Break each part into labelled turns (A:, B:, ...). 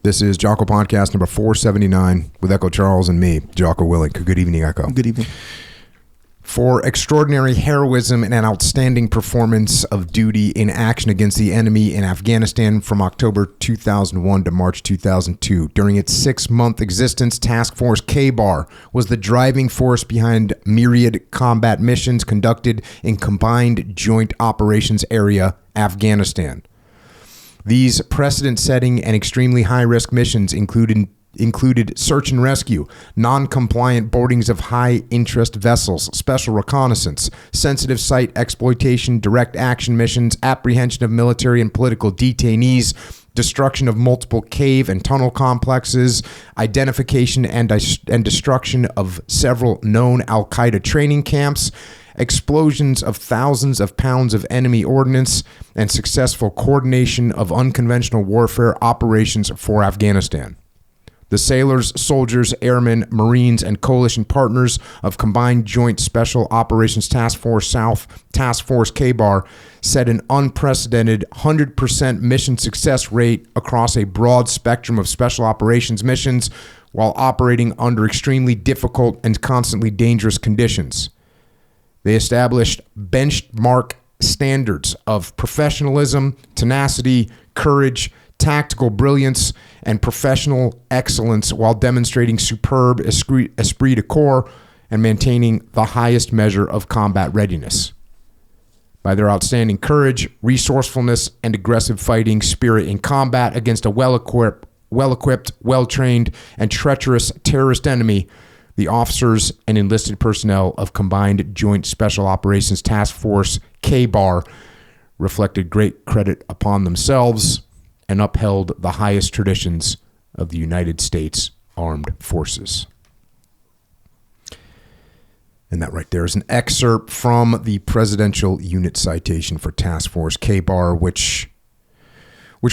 A: This is Jocko Podcast number 479 with Echo Charles and me, Jocko Willink. Good evening, Echo.
B: Good evening.
A: For extraordinary heroism and an outstanding performance of duty in action against the enemy in Afghanistan from October 2001 to March 2002. During its 6-month existence, Task Force Kbar was the driving force behind myriad combat missions conducted in Combined Joint Operations Area, Afghanistan. These precedent-setting and extremely high-risk missions included search and rescue, non-compliant boardings of high-interest vessels, special reconnaissance, sensitive site exploitation, direct action missions, apprehension of military and political detainees, destruction of multiple cave and tunnel complexes, identification and destruction of several known Al-Qaeda training camps, explosions of thousands of pounds of enemy ordnance, and successful coordination of unconventional warfare operations for Afghanistan. The sailors, soldiers, airmen, Marines, and coalition partners of Combined Joint Special Operations Task Force South, Task Force Kbar, set an unprecedented 100% mission success rate across a broad spectrum of special operations missions while operating under extremely difficult and constantly dangerous conditions. They established benchmark standards of professionalism, tenacity, courage, tactical brilliance, and professional excellence while demonstrating superb esprit de corps and maintaining the highest measure of combat readiness. By their outstanding courage, resourcefulness, and aggressive fighting spirit in combat against a well-equipped, well-trained, and treacherous terrorist enemy, the officers and enlisted personnel of Combined Joint Special Operations Task Force Kbar reflected great credit upon themselves and upheld the highest traditions of the United States Armed Forces. And that right there is an excerpt from the Presidential Unit Citation for Task Force Kbar, which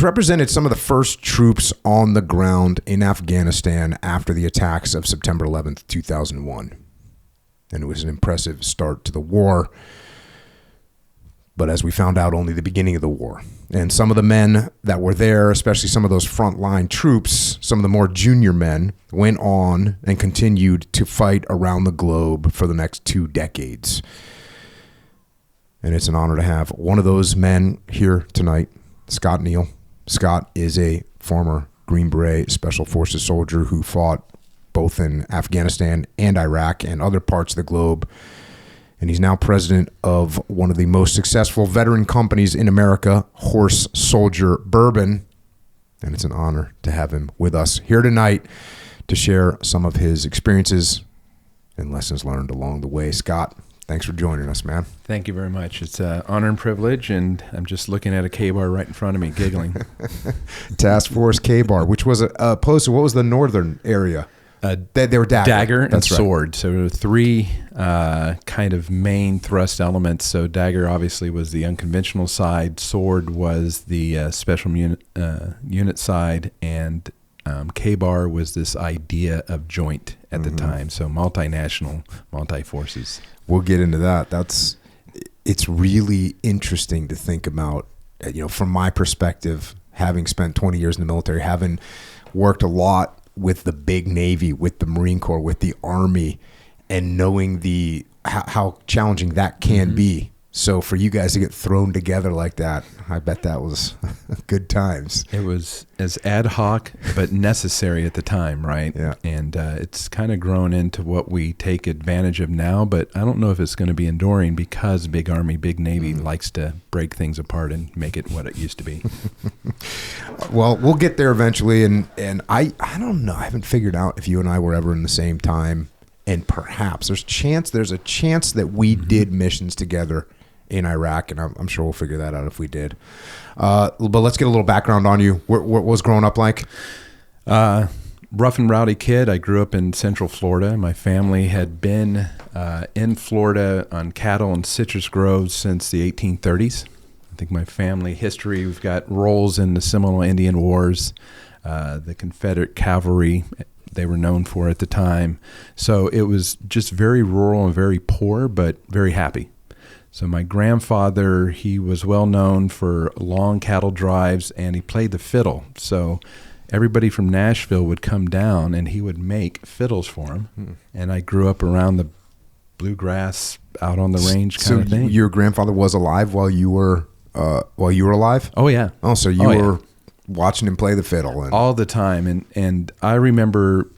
A: represented some of the first troops on the ground in Afghanistan after the attacks of September 11th, 2001. And it was an impressive start to the war, but as we found out, only the beginning of the war. And some of the men that were there, especially some of those frontline troops, some of the more junior men, went on and continued to fight around the globe for the next 2 decades. And it's an honor to have one of those men here tonight, Scott Neal. Scott is a former Green Beret Special Forces soldier who fought both in Afghanistan and Iraq and other parts of the globe. And he's now president of one of the most successful veteran companies in America, Horse Soldier Bourbon. And it's an honor to have him with us here tonight to share some of his experiences and lessons learned along the way. Scott, thanks for joining us, man.
C: Thank you very much. It's an honor and privilege, and I'm just looking at a Kbar right in front of me, giggling.
A: Task Force Kbar, which was opposed to, what was the northern area? They were dagger
C: and sword. So there were 3 kind of main thrust elements. So dagger obviously was the unconventional side. Sword was the special unit side. And Kbar was this idea of joint at the time. So multinational, multi-forces.
A: We'll get into that. It's really interesting to think about, from my perspective, having spent 20 years in the military, having worked a lot with the big Navy, with the Marine Corps, with the Army, and knowing how challenging that can be. So for you guys to get thrown together like that, I bet that was good times.
C: It was as ad hoc, but necessary at the time, right?
A: Yeah.
C: And it's kind of grown into what we take advantage of now, but I don't know if it's going to be enduring because big Army, big Navy likes to break things apart and make it what it used to be.
A: Well, we'll get there eventually, and I don't know. I haven't figured out if you and I were ever in the same time, and perhaps there's a chance that we did missions together in Iraq, and I'm sure we'll figure that out if we did. But let's get a little background on you. What was growing up like?
C: Rough and rowdy kid. I grew up in Central Florida. My family had been in Florida on cattle and citrus groves since the 1830s. I think my family history, we've got roles in the Seminole Indian Wars, the Confederate cavalry they were known for at the time. So it was just very rural and very poor, but very happy. So my grandfather, he was well known for long cattle drives, and he played the fiddle. So everybody from Nashville would come down, and he would make fiddles for them. And I grew up around the bluegrass, out on the range kind of thing.
A: Your grandfather was alive while you were alive?
C: Oh yeah.
A: Oh, so you were watching him play the fiddle
C: all the time. And I remember,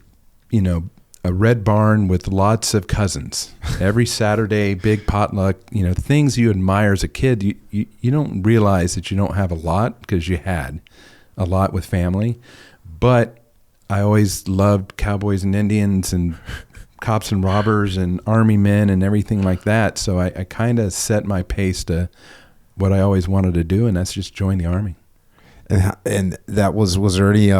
C: a red barn with lots of cousins. Every Saturday, big potluck, things you admire as a kid. You don't realize that you don't have a lot because you had a lot with family. But I always loved cowboys and Indians and cops and robbers and army men and everything like that. So I kind of set my pace to what I always wanted to do, and that's just join the Army.
A: And that was there any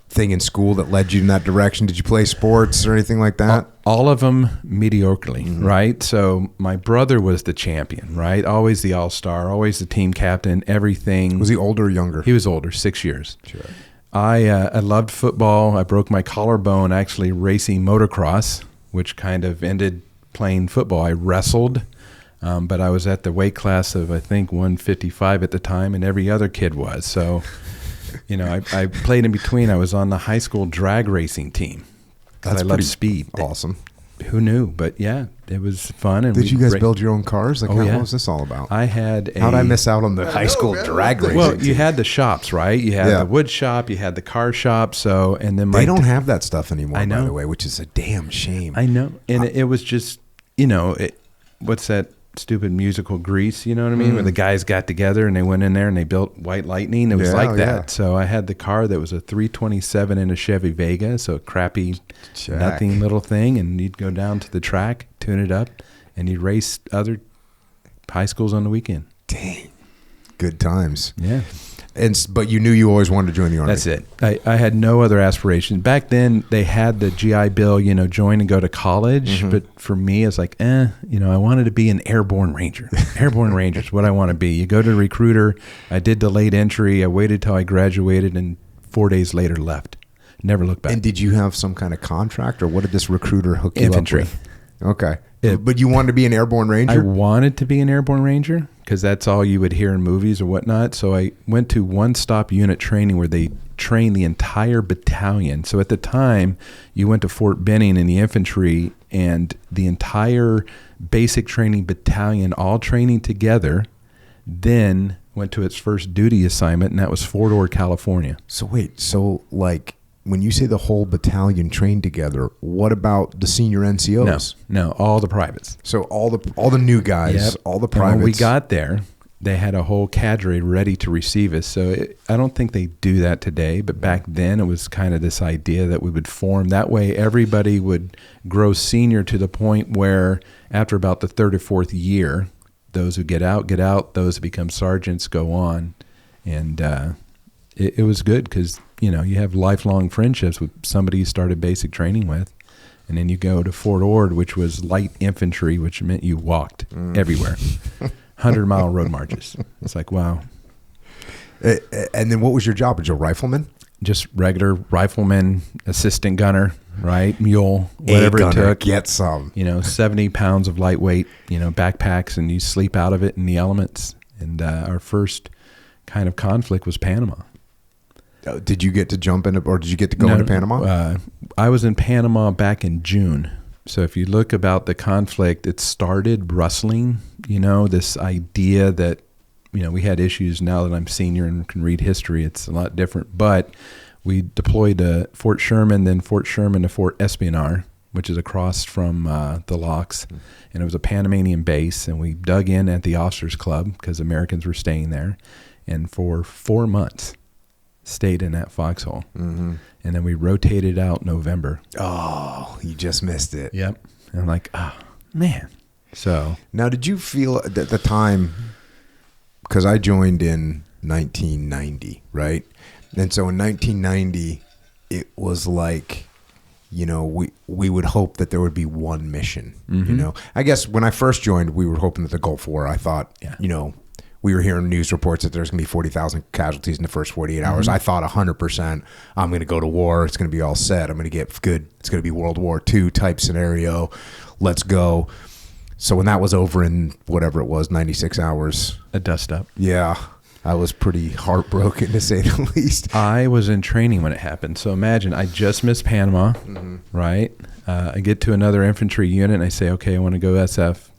A: thing in school that led you in that direction? Did you play sports or anything like that?
C: All of them mediocrely, right? So my brother was the champion, right? Always the all-star, always the team captain, everything.
A: Was he older or younger?
C: He was older, 6 years.
A: Sure.
C: I loved football. I broke my collarbone actually racing motocross, which kind of ended playing football. I wrestled. But I was at the weight class of, I think, 155 at the time, and every other kid was. So, I played in between. I was on the high school drag racing team because I love speed.
A: Awesome.
C: Who knew? But, yeah, it was fun. And
A: did you guys build your own cars? Like,
C: yeah.
A: What was this all about?
C: I had
A: How'd I miss out on the high school drag racing?
C: Well, you had the shops, right? You had the wood shop, you had the car shop. So, and then
A: they don't have that stuff anymore,
C: by
A: the way, which is a damn shame.
C: I know. And it was just, what's that stupid musical Grease, you know what I mean? Where the guys got together and they went in there and they built White Lightning. It was like that. Yeah. So I had the car that was a 327 in a Chevy Vega, so a crappy, nothing little thing. And you'd go down to the track, tune it up, and you'd race other high schools on the weekend.
A: Dang. Good times.
C: Yeah.
A: But you knew you always wanted to join the Army.
C: That's it. I had no other aspirations. Back then, they had the GI Bill, join and go to college. Mm-hmm. But for me, it's like, I wanted to be an airborne ranger. Airborne ranger is what I want to be. You go to the recruiter. I did the late entry. I waited till I graduated, and 4 days later left. Never looked back.
A: And did you have some kind of contract, or what did this recruiter hook you
C: Infantry.
A: Up with? Okay. But you wanted to be an airborne ranger?
C: I wanted to be an airborne ranger because that's all you would hear in movies or whatnot. So I went to one-stop unit training where they trained the entire battalion. So at the time, you went to Fort Benning in the infantry, and the entire basic training battalion all training together, then went to its first duty assignment, and that was Fort Ord, California.
A: So wait, when you say the whole battalion trained together, what about the senior NCOs?
C: No, all the privates.
A: So all the new guys, all the privates.
C: And when we got there, they had a whole cadre ready to receive us. So I don't think they do that today, but back then it was kind of this idea that we would form. That way everybody would grow senior to the point where after about the third or fourth year, those who get out, those who become sergeants go on. And it was good because you have lifelong friendships with somebody you started basic training with. And then you go to Fort Ord, which was light infantry, which meant you walked everywhere. 100-mile road marches. It's like, wow.
A: And then what was your job? Was you a rifleman?
C: Just regular rifleman, assistant gunner, right? Mule, whatever it took.
A: Get some.
C: 70 pounds of lightweight, backpacks, and you sleep out of it in the elements. And our first kind of conflict was Panama.
A: Did you get to jump in, or did you get to go into Panama?
C: I was in Panama back in June. So if you look about the conflict, it started rustling, this idea that, we had issues. Now that I'm senior and can read history, it's a lot different. But we deployed to Fort Sherman, then Fort Sherman to Fort Espionage, which is across from the locks. And it was a Panamanian base. And we dug in at the officers club because Americans were staying there. And for 4 months, stayed in that foxhole. Mm-hmm. And then we rotated out November.
A: Oh, you just missed it.
C: Yep. And I'm like, man. So
A: now, did you feel at the time, because I joined in 1990, right? And so in 1990, it was like, we would hope that there would be one mission,
C: mm-hmm.
A: I guess when I first joined, we were hoping that the Gulf War, I thought, we were hearing news reports that there's going to be 40,000 casualties in the first 48 hours.
C: Mm-hmm.
A: I thought 100%, I'm going to go to war. It's going to be all set. I'm going to get good. It's going to be World War II type scenario. Let's go. So when that was over in whatever it was, 96 hours.
C: A dust up.
A: Yeah. I was pretty heartbroken, to say the least.
C: I was in training when it happened. So imagine I just missed Panama, right? I get to another infantry unit and I say, okay, I want to go SF.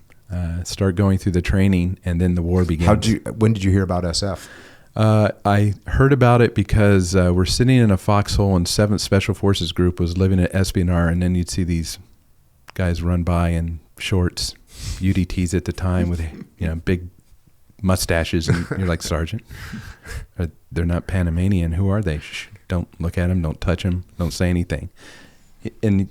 C: Start going through the training, and then the war begins.
A: When did you hear about SF?
C: I heard about it because we're sitting in a foxhole, and 7th Special Forces Group was living at Espionage, and then you'd see these guys run by in shorts, UDTs at the time, with big mustaches, and you're like, Sergeant, they're not Panamanian. Who are they? Shh, don't look at them. Don't touch them. Don't say anything. And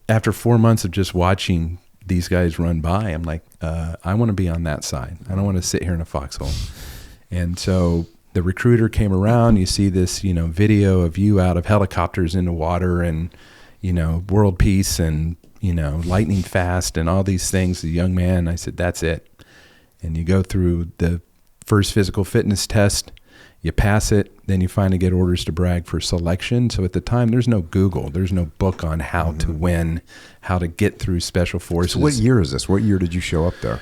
C: after 4 months of just watching these guys run by, I'm like, I want to be on that side. I don't want to sit here in a foxhole. And so the recruiter came around. You see this, video of you out of helicopters in the water, and, world peace, and, lightning fast, and all these things. The young man, I said, that's it. And you go through the first physical fitness test, you pass it, then you finally get orders to brag for selection. So at the time, there's no Google. There's no book on how to win, how to get through Special Forces.
A: So what year is this? What year did you show up there?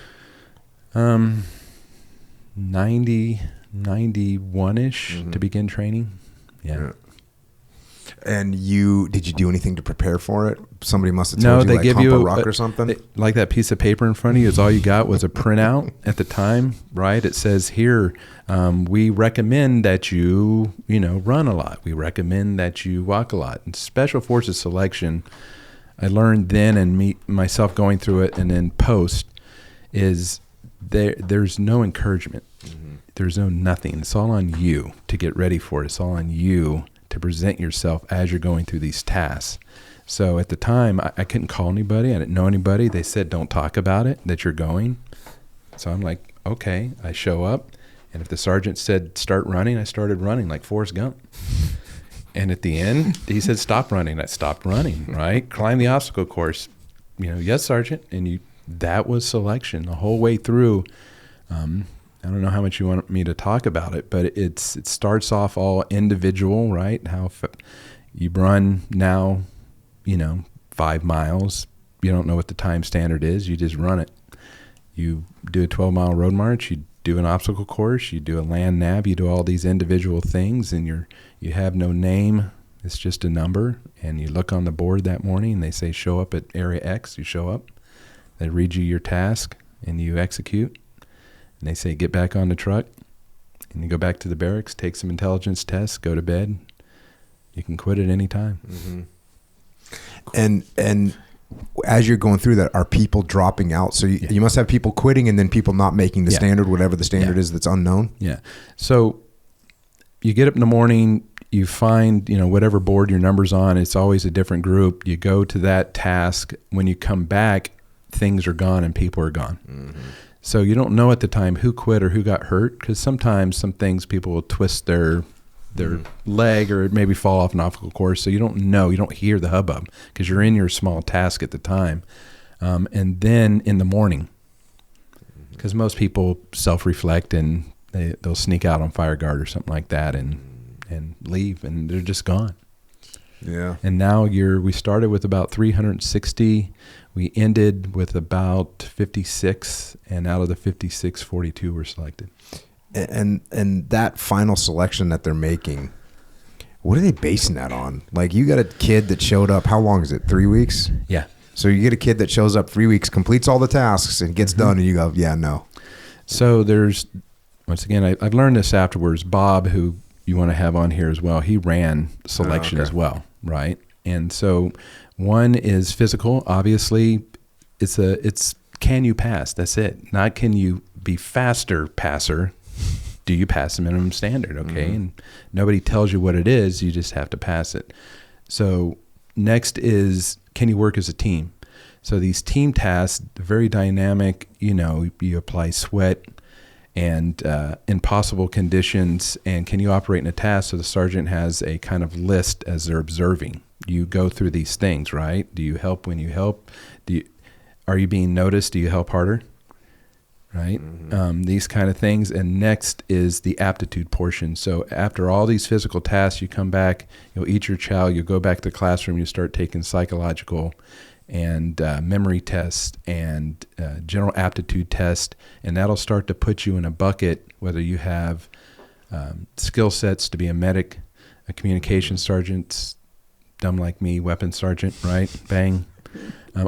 C: 91-ish to begin training. Yeah.
A: And did you do anything to prepare for it? Somebody must have told you, like, hump a rock or something?
C: Like that piece of paper in front of you is all you got was a printout at the time, right? It says here, we recommend that you, run a lot. We recommend that you walk a lot. And Special Forces selection, I learned then, and myself going through it and then post, is there's no encouragement. There's no nothing. It's all on you to get ready for it. It's all on you to present yourself as you're going through these tasks. So at the time, I couldn't call anybody. I didn't know anybody. They said, don't talk about it, that you're going. So I'm like, okay. I show up, and if the sergeant said start running, I started running like Forrest Gump. And at the end, he said stop running. I stopped running, right? Climb the obstacle course. Yes, Sergeant. And that was selection the whole way through. I don't know how much you want me to talk about it, but it starts off all individual, right? How you run now, 5 miles. You don't know what the time standard is. You just run it. You do a 12-mile road march. You do an obstacle course. You do a land nav. You do all these individual things, and you have no name. It's just a number. And you look on the board that morning, and they say show up at area X. You show up. They read you your task, and you execute. And they say, get back on the truck, and you go back to the barracks, take some intelligence tests, go to bed. You can quit at any time.
A: And as you're going through that, are people dropping out? So you must have people quitting, and then people not making the standard, whatever the standard is that's unknown?
C: Yeah. So you get up in the morning, you find, whatever board your number's on, it's always a different group. You go to that task. When you come back, things are gone and people are gone. So you don't know at the time who quit or who got hurt, because sometimes some things people will twist their leg or maybe fall off an obstacle course. So you don't know, you don't hear the hubbub because you're in your small task at the time. And then in the morning, because most people self-reflect and they'll sneak out on fire guard or something like that and leave, and they're just gone.
A: Yeah.
C: And now we started with about 360. We ended with about 56, and out of the 56, 42 were selected.
A: And that final selection that they're making, what are they basing that on? Like, you got a kid that showed up, how long is it, 3 weeks?
C: Yeah.
A: So you get a kid that shows up 3 weeks, completes all the tasks, and gets done, and you go, yeah, no.
C: So there's, once again, I've learned this afterwards. Bob, who you want to have on here as well, he ran selection as well, right? And so one is physical. Obviously, it's can you pass? That's it. Not can you be faster passer. Do you pass the minimum standard? Okay. And nobody tells you what it is. You just have to pass it. So next is, can you work as a team? So these team tasks, very dynamic, you apply sweat and impossible conditions, and can you operate in a task? So the sergeant has a kind of list as they're observing. You go through these things, right? Do you help when you help? Are you being noticed? Do you help harder? Right? These kind of things. And next is the aptitude portion. So after all these physical tasks, you come back, you'll eat your chow, you'll go back to the classroom, you start taking psychological and memory tests and general aptitude test, and that'll start to put you in a bucket, whether you have skill sets to be a medic, a communication sergeant, dumb like me, weapons sergeant, right? Bang.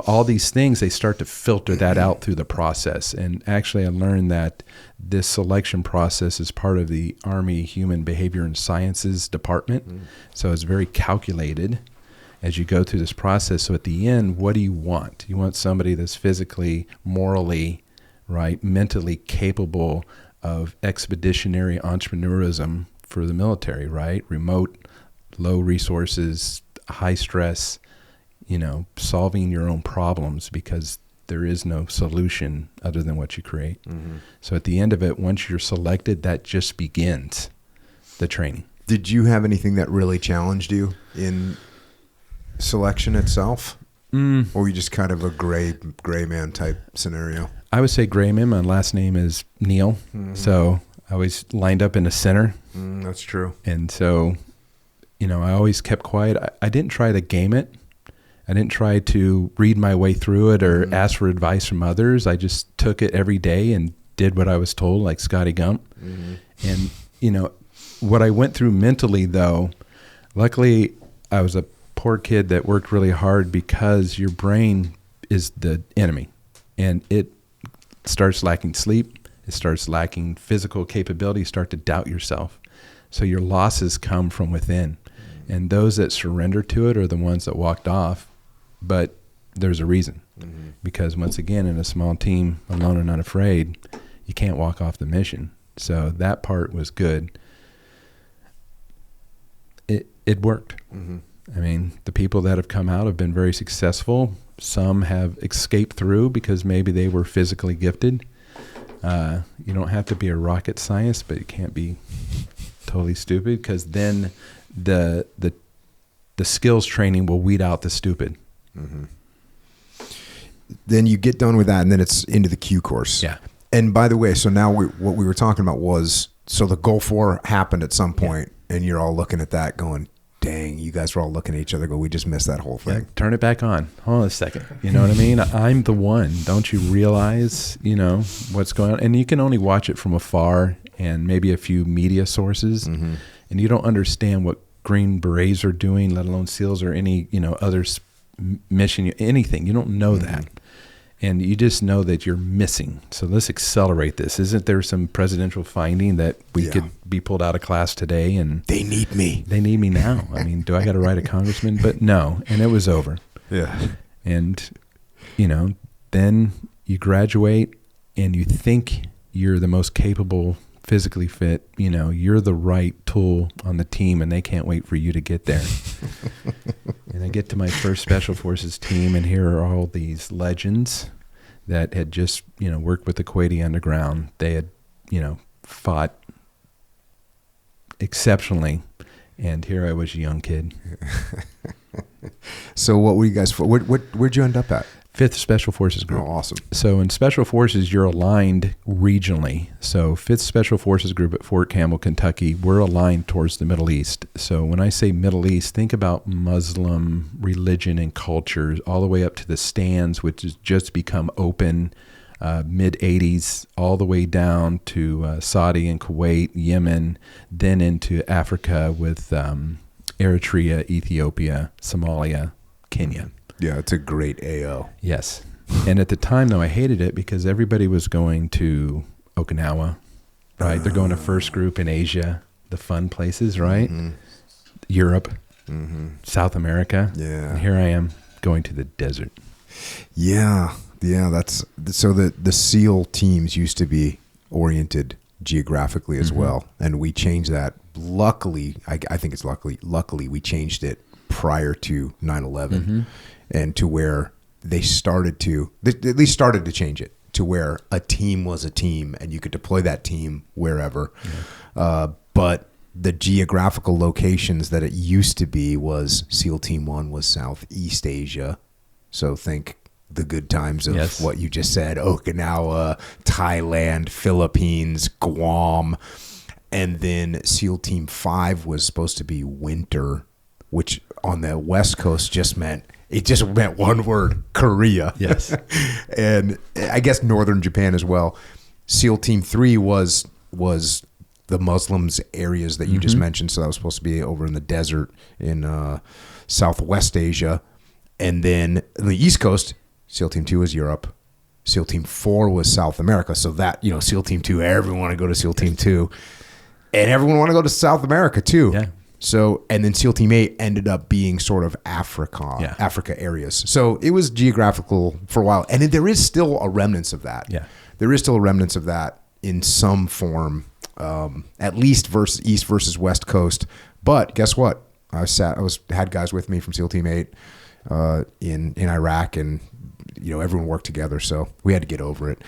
C: All these things, they start to filter that out through the process. And actually, I learned that this selection process is part of the Army Human Behavior and Sciences Department. So it's very calculated as you go through this process. So at the end, what do you want? You want somebody that's physically, morally, right, mentally capable of expeditionary entrepreneurism for the military, right? Remote, low resources, high stress, solving your own problems because there is no solution other than what you create. So at the end of it, once you're selected, that just begins the training.
A: Did you have anything that really challenged you in selection itself? Or were you just kind of a gray man type scenario?
C: I would say gray man. My last name is Neil. So I always lined up in the center.
A: That's true.
C: And so, I always kept quiet. I didn't try to game it. I didn't try to read my way through it or ask for advice from others. I just took it every day and did what I was told, like Scotty Gump. And, what I went through mentally, though, luckily I was a poor kid that worked really hard because your brain is the enemy. And it starts lacking sleep. It starts lacking physical capability. You start to doubt yourself. So your losses come from within. And those that surrender to it are the ones that walked off. But there's a reason. Because once again, in a small team, alone and unafraid, you can't walk off the mission. So that part was good. It worked. I mean, the people that have come out have been very successful. Some have escaped through because maybe they were physically gifted. You don't have to be a rocket scientist, but you can't be totally stupid because then the skills training will weed out the stupid.
A: Then you get done with that, and then it's into the Q course.
C: Yeah.
A: And by the way, so now what we were talking about was, so the Gulf War happened at some point, and you're all looking at that going, dang, you guys were all looking at each other go, we just missed that whole thing.
C: Yeah, turn it back on. Hold on a second. You know what I mean? I'm the one. Don't you realize, what's going on? And you can only watch it from afar and maybe a few media sources. And you don't understand what Green Berets are doing, let alone SEALs or any, other mission, anything. You don't know that. And you just know that you're missing. So let's accelerate this. Isn't there some presidential finding that we could be pulled out of class today? And
A: they need me.
C: They need me now. I mean, do I got to write a congressman? But no. And it was over.
A: Yeah.
C: And, then you graduate and you think you're the most capable, physically fit, you're the right tool on the team and they can't wait for you to get there. And I get to my first Special Forces team, and here are all these legends that had just, worked with the Kuwaiti underground. They had, fought exceptionally, and here I was a young kid.
A: So what were you guys for? Where'd you end up at?
C: 5th Special Forces Group.
A: Oh, awesome.
C: So in Special Forces, you're aligned regionally. So 5th Special Forces Group at Fort Campbell, Kentucky, we're aligned towards the Middle East. So when I say Middle East, think about Muslim religion and culture all the way up to the stands, which has just become open, mid-'80s, all the way down to Saudi and Kuwait, Yemen, then into Africa with Eritrea, Ethiopia, Somalia, Kenya.
A: Yeah, it's a great AO.
C: Yes. And at the time, though, I hated it because everybody was going to Okinawa, right? They're going to first group in Asia, the fun places, right? Europe, South America.
A: Yeah.
C: And here I am going to the desert.
A: Yeah. That's so the SEAL teams used to be oriented geographically as well, and we changed that. Luckily, I think it's luckily we changed it prior to 9/11. And to where they at least started to change it to where a team was a team and you could deploy that team wherever. But the geographical locations that it used to be was SEAL Team 1 was Southeast Asia. So think the good times of what you just said, Okinawa, Thailand, Philippines, Guam. And then SEAL Team 5 was supposed to be winter, which on the West Coast just meant one word, Korea.
C: Yes.
A: And I guess northern Japan as well. SEAL Team 3 was the Muslims areas that you just mentioned. So that was supposed to be over in the desert in Southwest Asia. And then on the East Coast, SEAL Team 2 was Europe. SEAL Team 4 was South America. So that, SEAL Team 2, everyone wanted to go to SEAL Team 2. And everyone wanted to go to South America too.
C: Yeah.
A: So, and then SEAL Team 8 ended up being sort of Africa areas. So it was geographical for a while. And there is still a remnants of that.
C: Yeah.
A: There is still a remnants of that in some form, at least East versus West Coast. But guess what? Had guys with me from SEAL Team 8 in Iraq, and everyone worked together, so we had to get over it.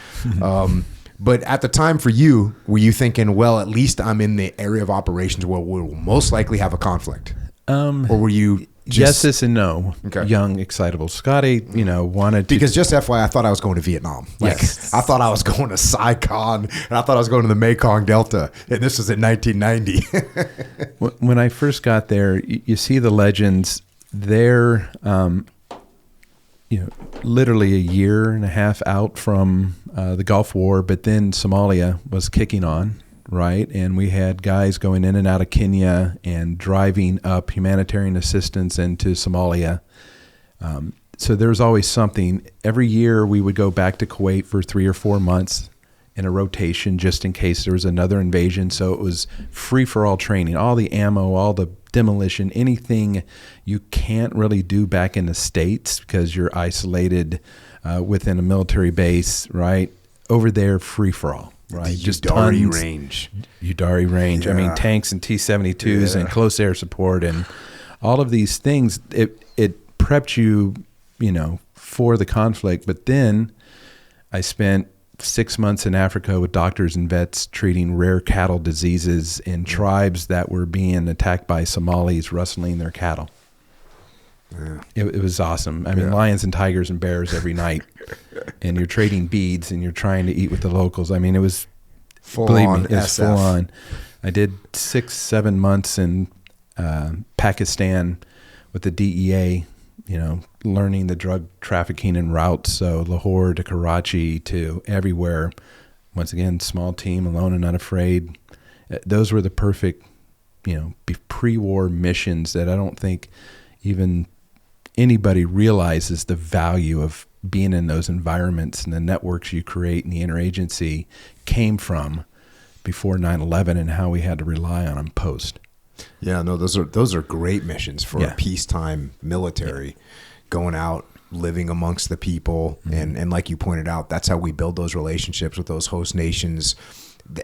A: But at the time for you, were you thinking, well, at least I'm in the area of operations where we'll most likely have a conflict? Or were you just...
C: Yes and no.
A: Okay.
C: Young, excitable Scotty, wanted to...
A: Because just FYI, I thought I was going to Vietnam.
C: Yes.
A: I thought I was going to Saigon, and I thought I was going to the Mekong Delta, and this was in 1990.
C: When I first got there, you see the legends. They're, literally a year and a half out from the Gulf War, but then Somalia was kicking on, right? And we had guys going in and out of Kenya and driving up humanitarian assistance into Somalia. So there was always something. Every year we would go back to Kuwait for 3 or 4 months in a rotation just in case there was another invasion. So it was free-for-all training, all the ammo, all the demolition, anything you can't really do back in the States because you're isolated within a military base, right? Over there, free-for-all, right?
A: The
C: Just
A: Udari
C: tons.
A: range.
C: Udari range.
A: Yeah.
C: I mean, tanks and T-72s and close air support and all of these things. It prepped you, for the conflict. But then I spent 6 months in Africa with doctors and vets treating rare cattle diseases in tribes that were being attacked by Somalis rustling their cattle. Yeah. It was awesome. I mean, lions and tigers and bears every night, and you're trading beads and you're trying to eat with the locals. I mean, it was full on. I did 6-7 months in Pakistan with the DEA, learning the drug trafficking and routes. So Lahore to Karachi to everywhere. Once again, small team, alone and unafraid. Those were the perfect, pre-war missions that I don't think even anybody realizes the value of being in those environments and the networks you create and the interagency came from before 9/11 and how we had to rely on them post.
A: Yeah, no, those are great missions for a peacetime military, going out, living amongst the people, and like you pointed out, that's how we build those relationships with those host nations,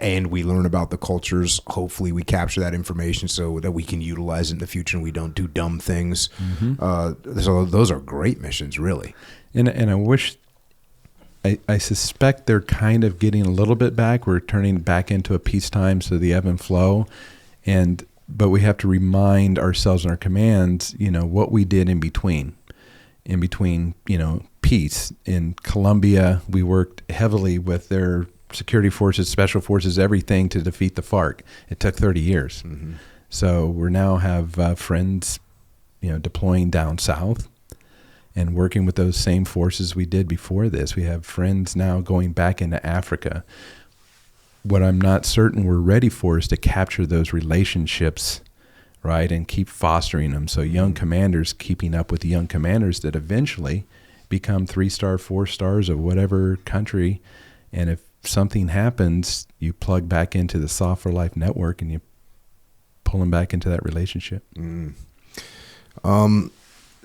A: and we learn about the cultures. Hopefully, we capture that information so that we can utilize it in the future, and we don't do dumb things. So those are great missions, really.
C: And I wish. I suspect they're kind of getting a little bit back. We're turning back into a peacetime, so the ebb and flow, but we have to remind ourselves and our commands, what we did in between, peace. In Colombia, we worked heavily with their security forces, special forces, everything to defeat the FARC. It took 30 years. So we now have friends, deploying down south and working with those same forces we did before this. We have friends now going back into Africa. What I'm not certain we're ready for is to capture those relationships, right, and keep fostering them. So young commanders keeping up with the young commanders that eventually become 3-star, 4 stars of whatever country. And if something happens, you plug back into the Soft for Life network and you pull them back into that relationship.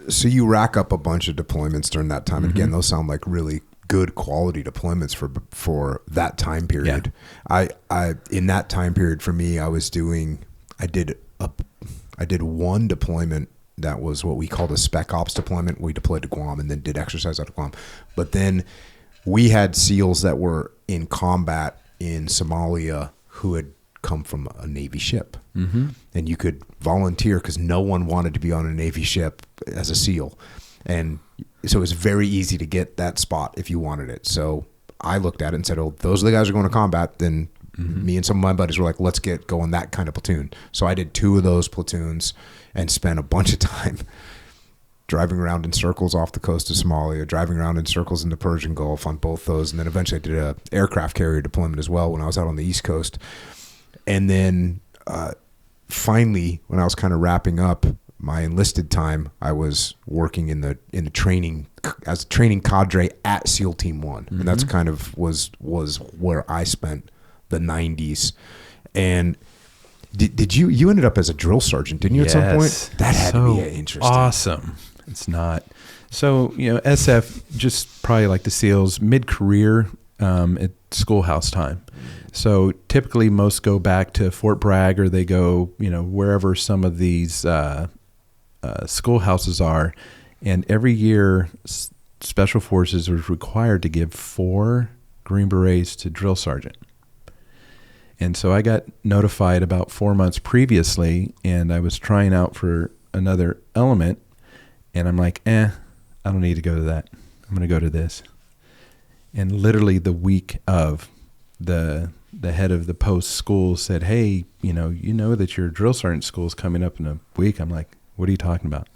A: So you rack up a bunch of deployments during that time. And again, those sound like really good quality deployments for that time period. I in that time period for me, I did one deployment that was what we called a spec ops deployment. We deployed to Guam and then did exercise out of Guam. But then we had SEALs that were in combat in Somalia who had come from a Navy ship. And you could volunteer because no one wanted to be on a Navy ship as a SEAL. And so it was very easy to get that spot if you wanted it. So I looked at it and said, oh, those are the guys who are going to combat. Then me and some of my buddies were like, let's get going that kind of platoon. So I did 2 of those platoons and spent a bunch of time driving around in circles off the coast of Somalia, driving around in circles in the Persian Gulf on both those. And then eventually I did a aircraft carrier deployment as well when I was out on the East Coast. And then finally, when I was kind of wrapping up my enlisted time, I was working in the training as a training cadre at SEAL Team 1. And that's kind of was where I spent the 90s. And did you ended up as a drill sergeant, didn't you, at some point? That had to be interesting.
C: Awesome. It's not. So, SF, just probably like the SEALs, mid-career at schoolhouse time. So typically most go back to Fort Bragg, or they go, wherever some of these schoolhouses are. And every year, Special Forces was required to give 4 Green Berets to drill sergeant. And so I got notified about 4 months previously, and I was trying out for another element, and I'm like, I don't need to go to that. I'm going to go to this. And literally the week of, the head of the post school said, hey, you know that your drill sergeant school is coming up in a week. I'm like, what are you talking about?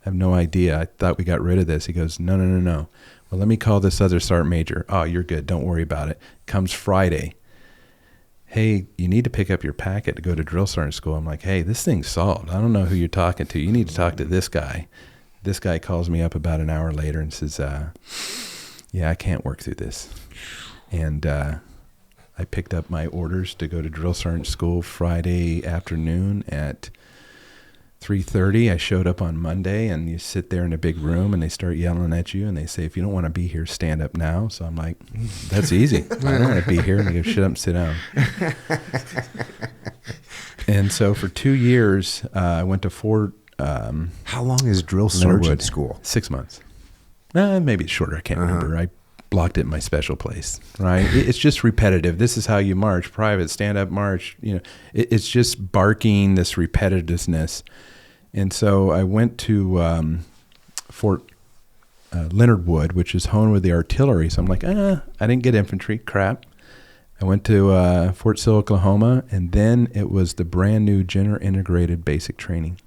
C: I have no idea. I thought we got rid of this. He goes, no. Well, let me call this other sergeant major. Oh, you're good. Don't worry about it. Comes Friday. Hey, you need to pick up your packet to go to drill sergeant school. I'm like, hey, this thing's solved. I don't know who you're talking to. You need to talk to this guy. This guy calls me up about an hour later and says, I can't work through this. And I picked up my orders to go to drill sergeant school Friday afternoon at 3:30. I showed up on Monday, and you sit there in a big room, and they start yelling at you, and they say, if you don't want to be here, stand up now. So I'm like, that's easy. I don't want to be here. And I go, shut up and sit down. And so for 2 years, I went to Fort.
A: How long is drill sergeant school?
C: 6 months. Maybe it's shorter. I can't remember. I blocked it in my special place, right? It's just repetitive. This is how you march, private, stand up, march. It's just barking, this repetitiveness. And so I went to Fort Leonard Wood, which is home with the artillery. So I'm like, I didn't get infantry, crap. I went to Fort Sill, Oklahoma, and then it was the brand new gender integrated basic training,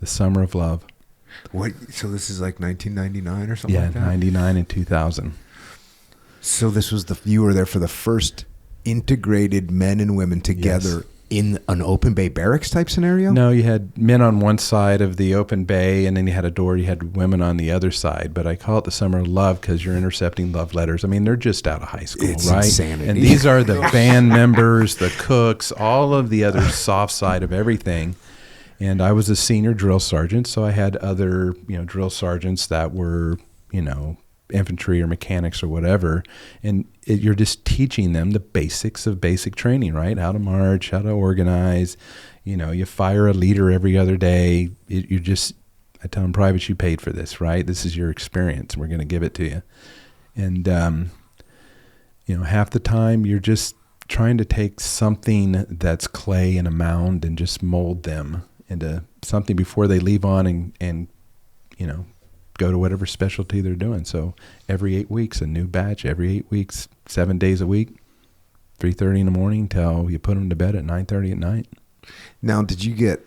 C: the Summer of Love.
A: What? So this is like 1999 or something like that?
C: Yeah, 99 and 2000.
A: So this was you were there for the first integrated men and women together in an open bay barracks type scenario?
C: No, you had men on one side of the open bay, and then you had a door, you had women on the other side. But I call it the Summer of Love because you're intercepting love letters. I mean, they're just out of high school,
A: it's
C: right?
A: Insanity.
C: And these are the band members, the cooks, all of the other soft side of everything. And I was a senior drill sergeant, so I had other, drill sergeants that were, infantry or mechanics or whatever. And you're just teaching them the basics of basic training, right? How to march, how to organize. You fire a leader every other day. I tell them, privates, you paid for this, right? This is your experience. We're going to give it to you. And, half the time you're just trying to take something that's clay in a mound and just mold them into something before they leave on and go to whatever specialty they're doing. So every 8 weeks, a new batch, every 8 weeks, 7 days a week, 3:30 in the morning till you put them to bed at 9:30 at night.
A: Now, did you get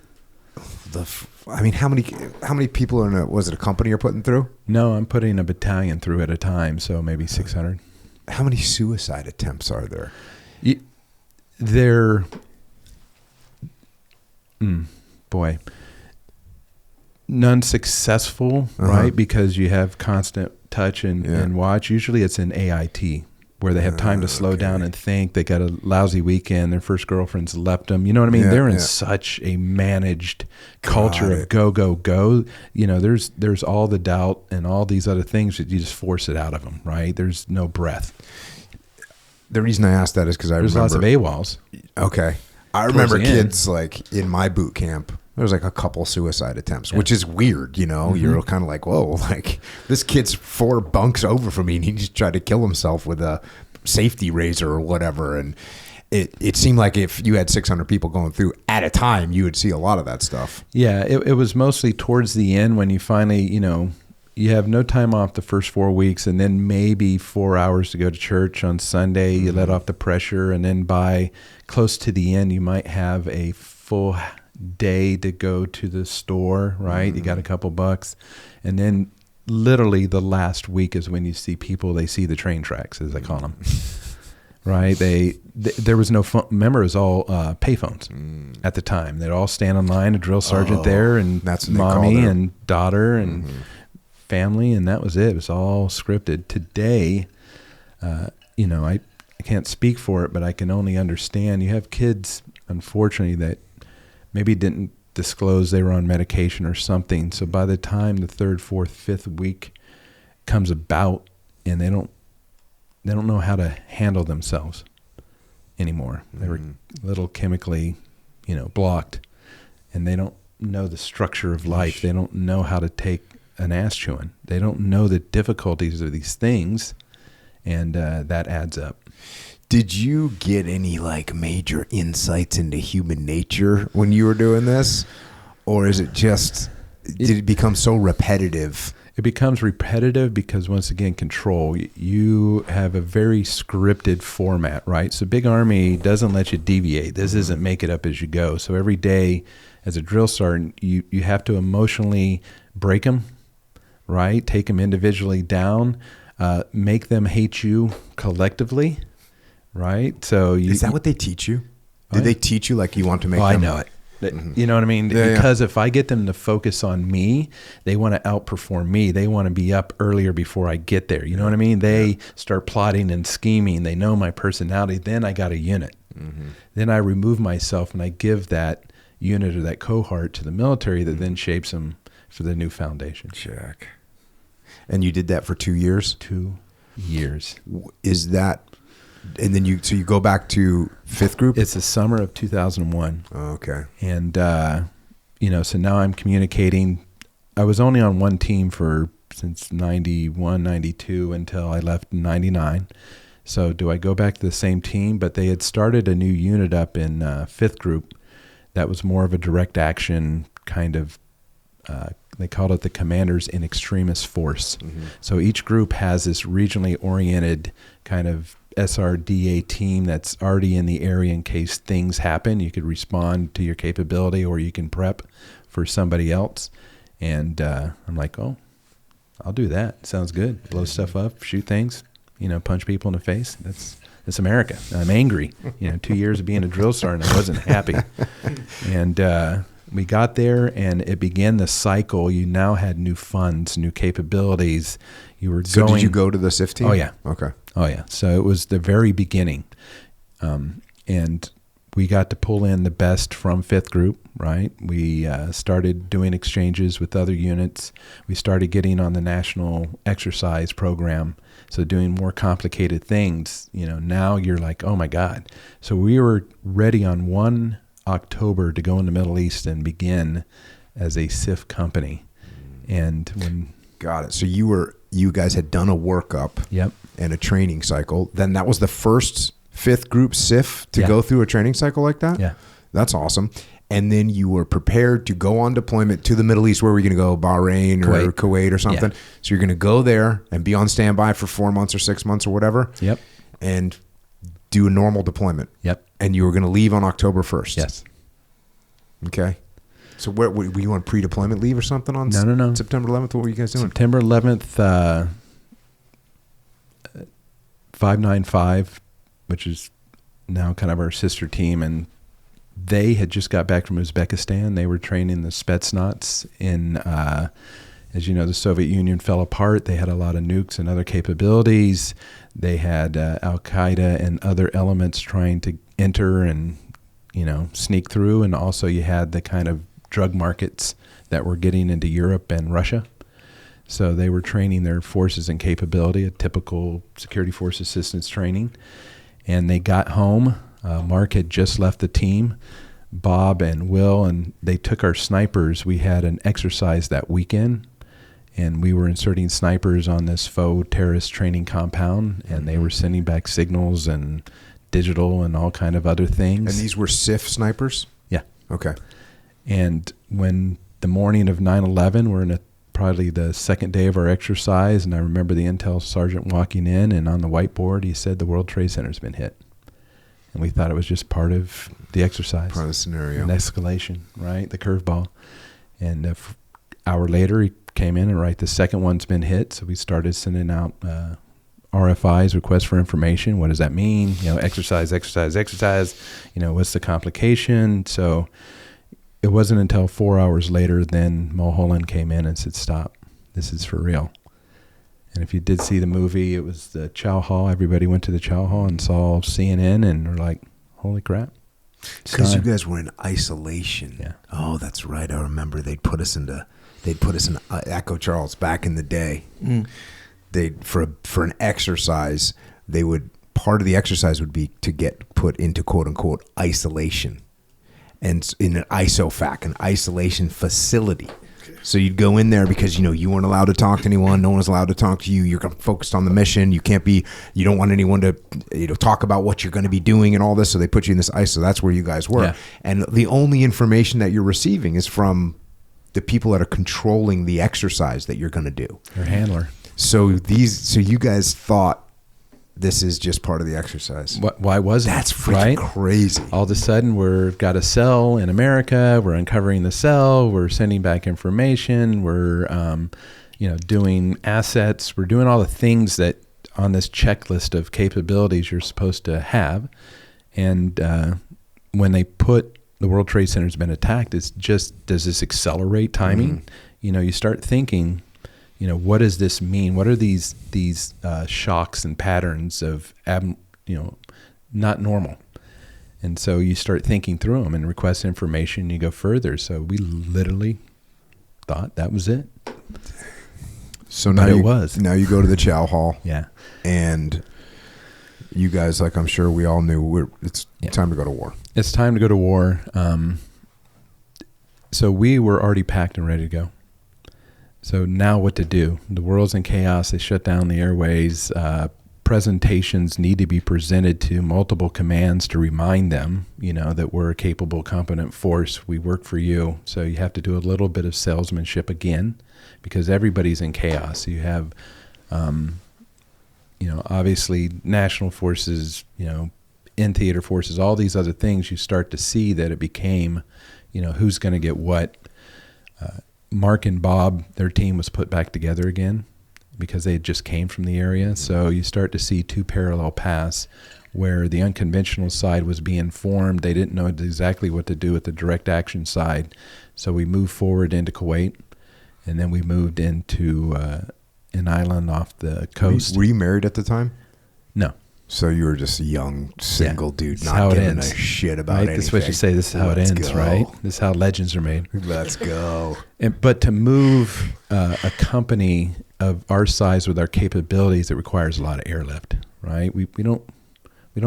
A: how many people was it a company you're putting through?
C: No, I'm putting a battalion through at a time. So maybe 600.
A: How many suicide attempts are there?
C: None successful, right? Because you have constant touch and watch. Usually it's an AIT where they have time to slow down and think. They got a lousy weekend. Their first girlfriend's left them. You know what I mean? They're in such a managed culture of go, go, go. There's all the doubt and all these other things that you just force it out of them, right? There's no breath.
A: The reason I asked that is because
C: there's lots of AWOLs.
A: Okay. I remember kids like in my boot camp, there was like a couple suicide attempts, which is weird, You're kind of like, whoa, like this kid's 4 bunks over from me and he just tried to kill himself with a safety razor or whatever. And it seemed like if you had 600 people going through at a time, you would see a lot of that stuff.
C: Yeah, it was mostly towards the end when you finally, you have no time off the first 4 weeks and then maybe 4 hours to go to church on Sunday. You let off the pressure, and then by close to the end, you might have a full day to go to the store, right? You got a couple bucks. And then literally the last week is when you see people, they see the train tracks, as I call them, right? There was no phone. Remember, it was all payphones at the time. They'd all stand in line, a drill sergeant there, and
A: that's
C: mommy and daughter and family, and that was it. It was all scripted. Today, I can't speak for it, but I can only understand. You have kids, unfortunately, that maybe didn't disclose they were on medication or something. So by the time the 3rd, 4th, 5th week comes about, and they don't know how to handle themselves anymore. They were a little chemically, blocked, and they don't know the structure of life. They don't know how to take an ass chewing. They don't know the difficulties of these things, and that adds up.
A: Did you get any major insights into human nature when you were doing this? Or is it just, did it become so repetitive?
C: It becomes repetitive because, once again, control. You have a very scripted format, right? So Big Army doesn't let you deviate. This isn't make it up as you go. So every day as a drill sergeant, you have to emotionally break them, right? Take them individually down, make them hate you collectively. Right. So
A: is that what they teach you? Did they teach you you want to make them?
C: I know it. You know what I mean?
A: Yeah,
C: because if I get them to focus on me, they want to outperform me. They want to be up earlier before I get there. You know what I mean? They start plotting and scheming. They know my personality. Then I got a unit. Then I remove myself and I give that unit or that cohort to the military that then shapes them for the new foundation.
A: Check. And you did that for 2 years?
C: 2 years.
A: Is that... And then you go back to 5th group?
C: It's the summer of 2001.
A: Oh, okay.
C: And, so now I'm communicating. I was only on one team since 91, 92 until I left in 99. So do I go back to the same team? But they had started a new unit up in 5th group that was more of a direct action kind of, they called it the Commanders in Extremis Force. So each group has this regionally oriented kind of SRDA team that's already in the area in case things happen. You could respond to your capability, or you can prep for somebody else. And I'm like, oh, I'll do that. Sounds good. Blow stuff up, shoot things, punch people in the face. That's America. I'm angry. 2 years of being a drill sergeant, I wasn't happy. And we got there, and it began the cycle. You now had new funds, new capabilities.
A: So did you go to the SIF team?
C: Oh, yeah.
A: Okay.
C: Oh, yeah. So it was the very beginning. And we got to pull in the best from 5th group, right? We started doing exchanges with other units. We started getting on the national exercise program, so doing more complicated things. Now you're like, oh, my God. So we were ready on 1 October to go in the Middle East and begin as a SIF company. And when...
A: Got it. So you guys had done a workup and a training cycle. Then that was the first 5th group SIF to go through a training cycle like that?
C: Yeah.
A: That's awesome. And then you were prepared to go on deployment to the Middle East. Where were you going to go? Bahrain or Kuwait or something? Yeah. So you're going to go there and be on standby for 4 months or 6 months or whatever?
C: Yep.
A: And do a normal deployment?
C: Yep.
A: And you were going to leave on October 1st?
C: Yes.
A: Okay. So were you on pre-deployment leave or something on
C: No.
A: September 11th? What were you guys doing?
C: September 11th, 595, which is now kind of our sister team, and they had just got back from Uzbekistan. They were training the Spetsnaz in, as you know, the Soviet Union fell apart. They had a lot of nukes and other capabilities. They had Al-Qaeda and other elements trying to enter and, sneak through. And also you had the kind of drug markets that were getting into Europe and Russia. So they were training their forces and capability, a typical security force assistance training. And they got home. Mark had just left the team, Bob and Will, and they took our snipers. We had an exercise that weekend, and we were inserting snipers on this faux terrorist training compound, and they were sending back signals and digital and all kind of other things.
A: And these were SIF snipers?
C: Yeah.
A: Okay.
C: And when the morning of 9/11, we're in probably the second day of our exercise, and I remember the intel sergeant walking in, and on the whiteboard he said the World Trade Center's been hit. And we thought it was just part of the exercise.
A: Part of the scenario.
C: An escalation, right? The curveball. And an hour later he came in and the second one's been hit, so we started sending out RFIs, requests for information. What does that mean? Exercise. What's the complication? So it wasn't until 4 hours later then Mulholland came in and said, stop, this is for real. And if you did see the movie, it was the Chow Hall. Everybody went to the Chow Hall and saw CNN and were like, holy crap.
A: Because you guys were in isolation.
C: Yeah.
A: Oh, that's right. I remember they'd put us in Echo Charles back in the day. For an exercise, part of the exercise would be to get put into quote unquote isolation, and in an ISOFAC, an isolation facility. So you'd go in there because you weren't allowed to talk to anyone. No one was allowed to talk to you. You're focused on the mission. You don't want anyone to talk about what you're going to be doing and all this. So they put you in this ISO. That's where you guys were. Yeah. And the only information that you're receiving is from the people that are controlling the exercise that you're going to do.
C: Your handler.
A: So you guys thought this is just part of the exercise.
C: Why wasn't
A: That's freaking crazy.
C: All of a sudden, we've got a cell in America. We're uncovering the cell. We're sending back information. We're, doing assets. We're doing all the things that on this checklist of capabilities you're supposed to have. And when they put the World Trade Center's been attacked, it's just, does this accelerate timing? You start thinking, what does this mean? What are these shocks and patterns of not normal? And so you start thinking through them and request information. You go further. So we literally thought that was it.
A: So now Now you go to the Chow Hall.
C: Yeah.
A: And you guys, like I'm sure we all knew, it's time to go to war.
C: It's time to go to war. So we were already packed and ready to go. So now what to do? The world's in chaos. They shut down the airways. Presentations need to be presented to multiple commands to remind them, that we're a capable, competent force. We work for you. So you have to do a little bit of salesmanship again because everybody's in chaos. You have, obviously national forces, in theater forces, all these other things. You start to see that it became, who's going to get what. Mark and Bob, their team was put back together again because they had just came from the area. So you start to see two parallel paths where the unconventional side was being formed. They didn't know exactly what to do with the direct action side. So we moved forward into Kuwait, and then we moved into an island off the coast.
A: Were you married at the time?
C: No.
A: So you were just a young, single dude, not giving a shit about anything.
C: This is what you say. This is how it ends, right? This is how legends are made.
A: Let's go.
C: But to move a company of our size with our capabilities, it requires a lot of airlift, right? We don't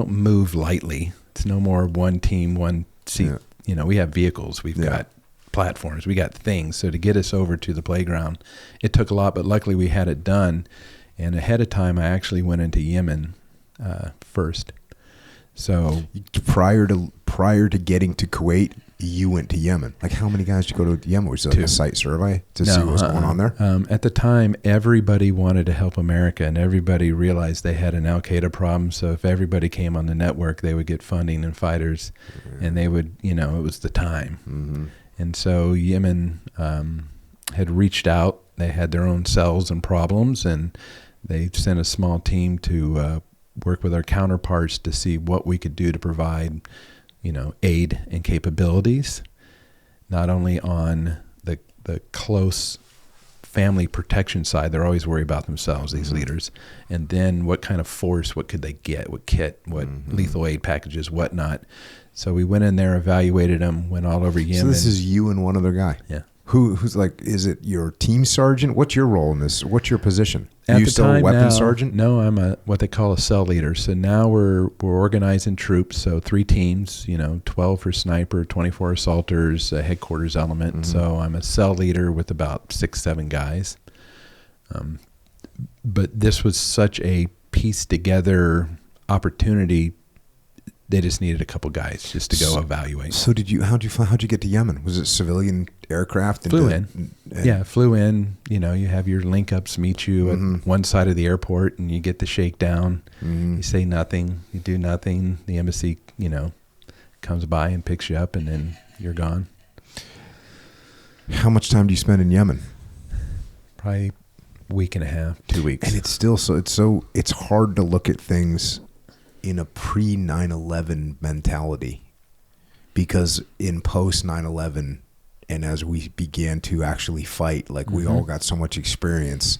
C: move lightly. It's no more one team, one seat. Yeah. We have vehicles. We've got platforms. We got things. So to get us over to the playground, it took a lot. But luckily, we had it done. And ahead of time, I actually went into Yemen. First. So
A: prior to getting to Kuwait, you went to Yemen. Like how many guys did you go to Yemen? Was it like a site survey to see what was going on there?
C: At the time, everybody wanted to help America, and everybody realized they had an Al-Qaeda problem. So if everybody came on the network, they would get funding and fighters, and they would, it was the time. Mm-hmm. And so Yemen had reached out. They had their own cells and problems, and they sent a small team to work with our counterparts to see what we could do to provide, aid and capabilities, not only on the close family protection side. They're always worried about themselves, these leaders. And then what kind of force, what could they get, what kit, what lethal aid packages, whatnot. So we went in there, evaluated them, went all over Yemen.
A: So this is you and one other guy?
C: Yeah.
A: Who's like, is it your team sergeant? What's your role in this? What's your position?
C: Are you
A: still a weapons sergeant?
C: No, I'm what they call a cell leader. So now we're organizing troops. So 3 teams, 12 for sniper, 24 assaulters, a headquarters element. Mm-hmm. So I'm a cell leader with about 6-7 guys. But this was such a piece together opportunity. They just needed a couple guys just to go evaluate.
A: So how'd you get to Yemen? Was it civilian aircraft?
C: Flew in. You have your link-ups meet you at one side of the airport, and you get the shakedown. Mm-hmm. You say nothing. You do nothing. The embassy, comes by and picks you up, and then you're gone.
A: How much time do you spend in Yemen?
C: Probably Week and a half, 2 weeks.
A: And it's still it's hard to look at things in a pre 9/11 mentality, because in post 9/11 and as we began to actually fight, like we all got so much experience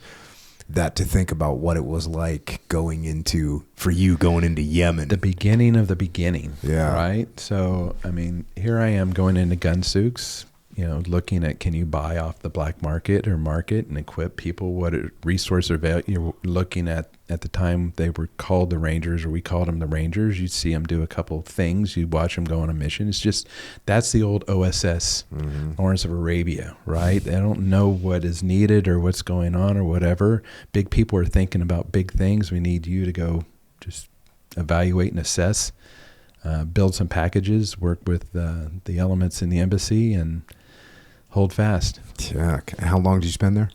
A: that to think about what it was like going into Yemen.
C: The beginning of the beginning.
A: Yeah.
C: Right? So, I mean, here I am going into gun souks, looking at, can you buy off the black market or market and equip people? What resource are available? You're looking at the time they were called the Rangers, or we called them the Rangers. You'd see them do a couple of things. You'd watch them go on a mission. It's just, that's the old OSS, Lawrence of Arabia, right? They don't know what is needed or what's going on or whatever. Big people are thinking about big things. We need you to go just evaluate and assess, build some packages, work with the elements in the embassy, and hold fast.
A: Yeah. How long did you spend there?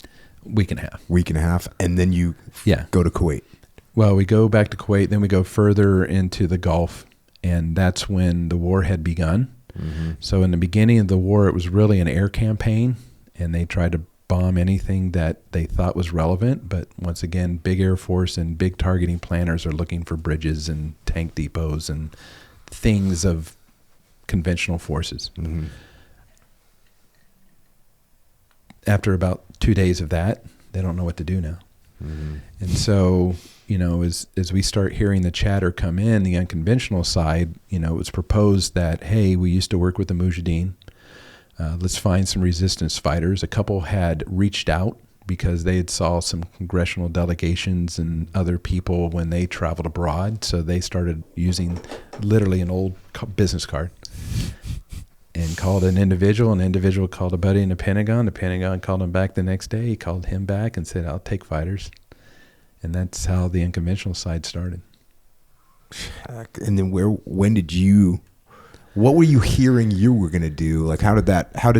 C: Week and a half. And
A: then you go to Kuwait.
C: Well, we go back to Kuwait, then we go further into the Gulf, and that's when the war had begun. So in the beginning of the war, it was really an air campaign, and they tried to bomb anything that they thought was relevant. But once again, big Air Force and big targeting planners are looking for bridges and tank depots and things of conventional forces. After about 2 days of that, they don't know what to do now. And so, as we start hearing the chatter come in, the unconventional side, it was proposed that, hey, we used to work with the Mujahideen. Let's find some resistance fighters. A couple had reached out because they had saw some congressional delegations and other people when they traveled abroad. So they started using literally an old business card and called an individual called a buddy in the Pentagon called him back the next day. He called him back and said, I'll take fighters. And that's how the unconventional side started.
A: And then what were you hearing you were going to do? Like, how did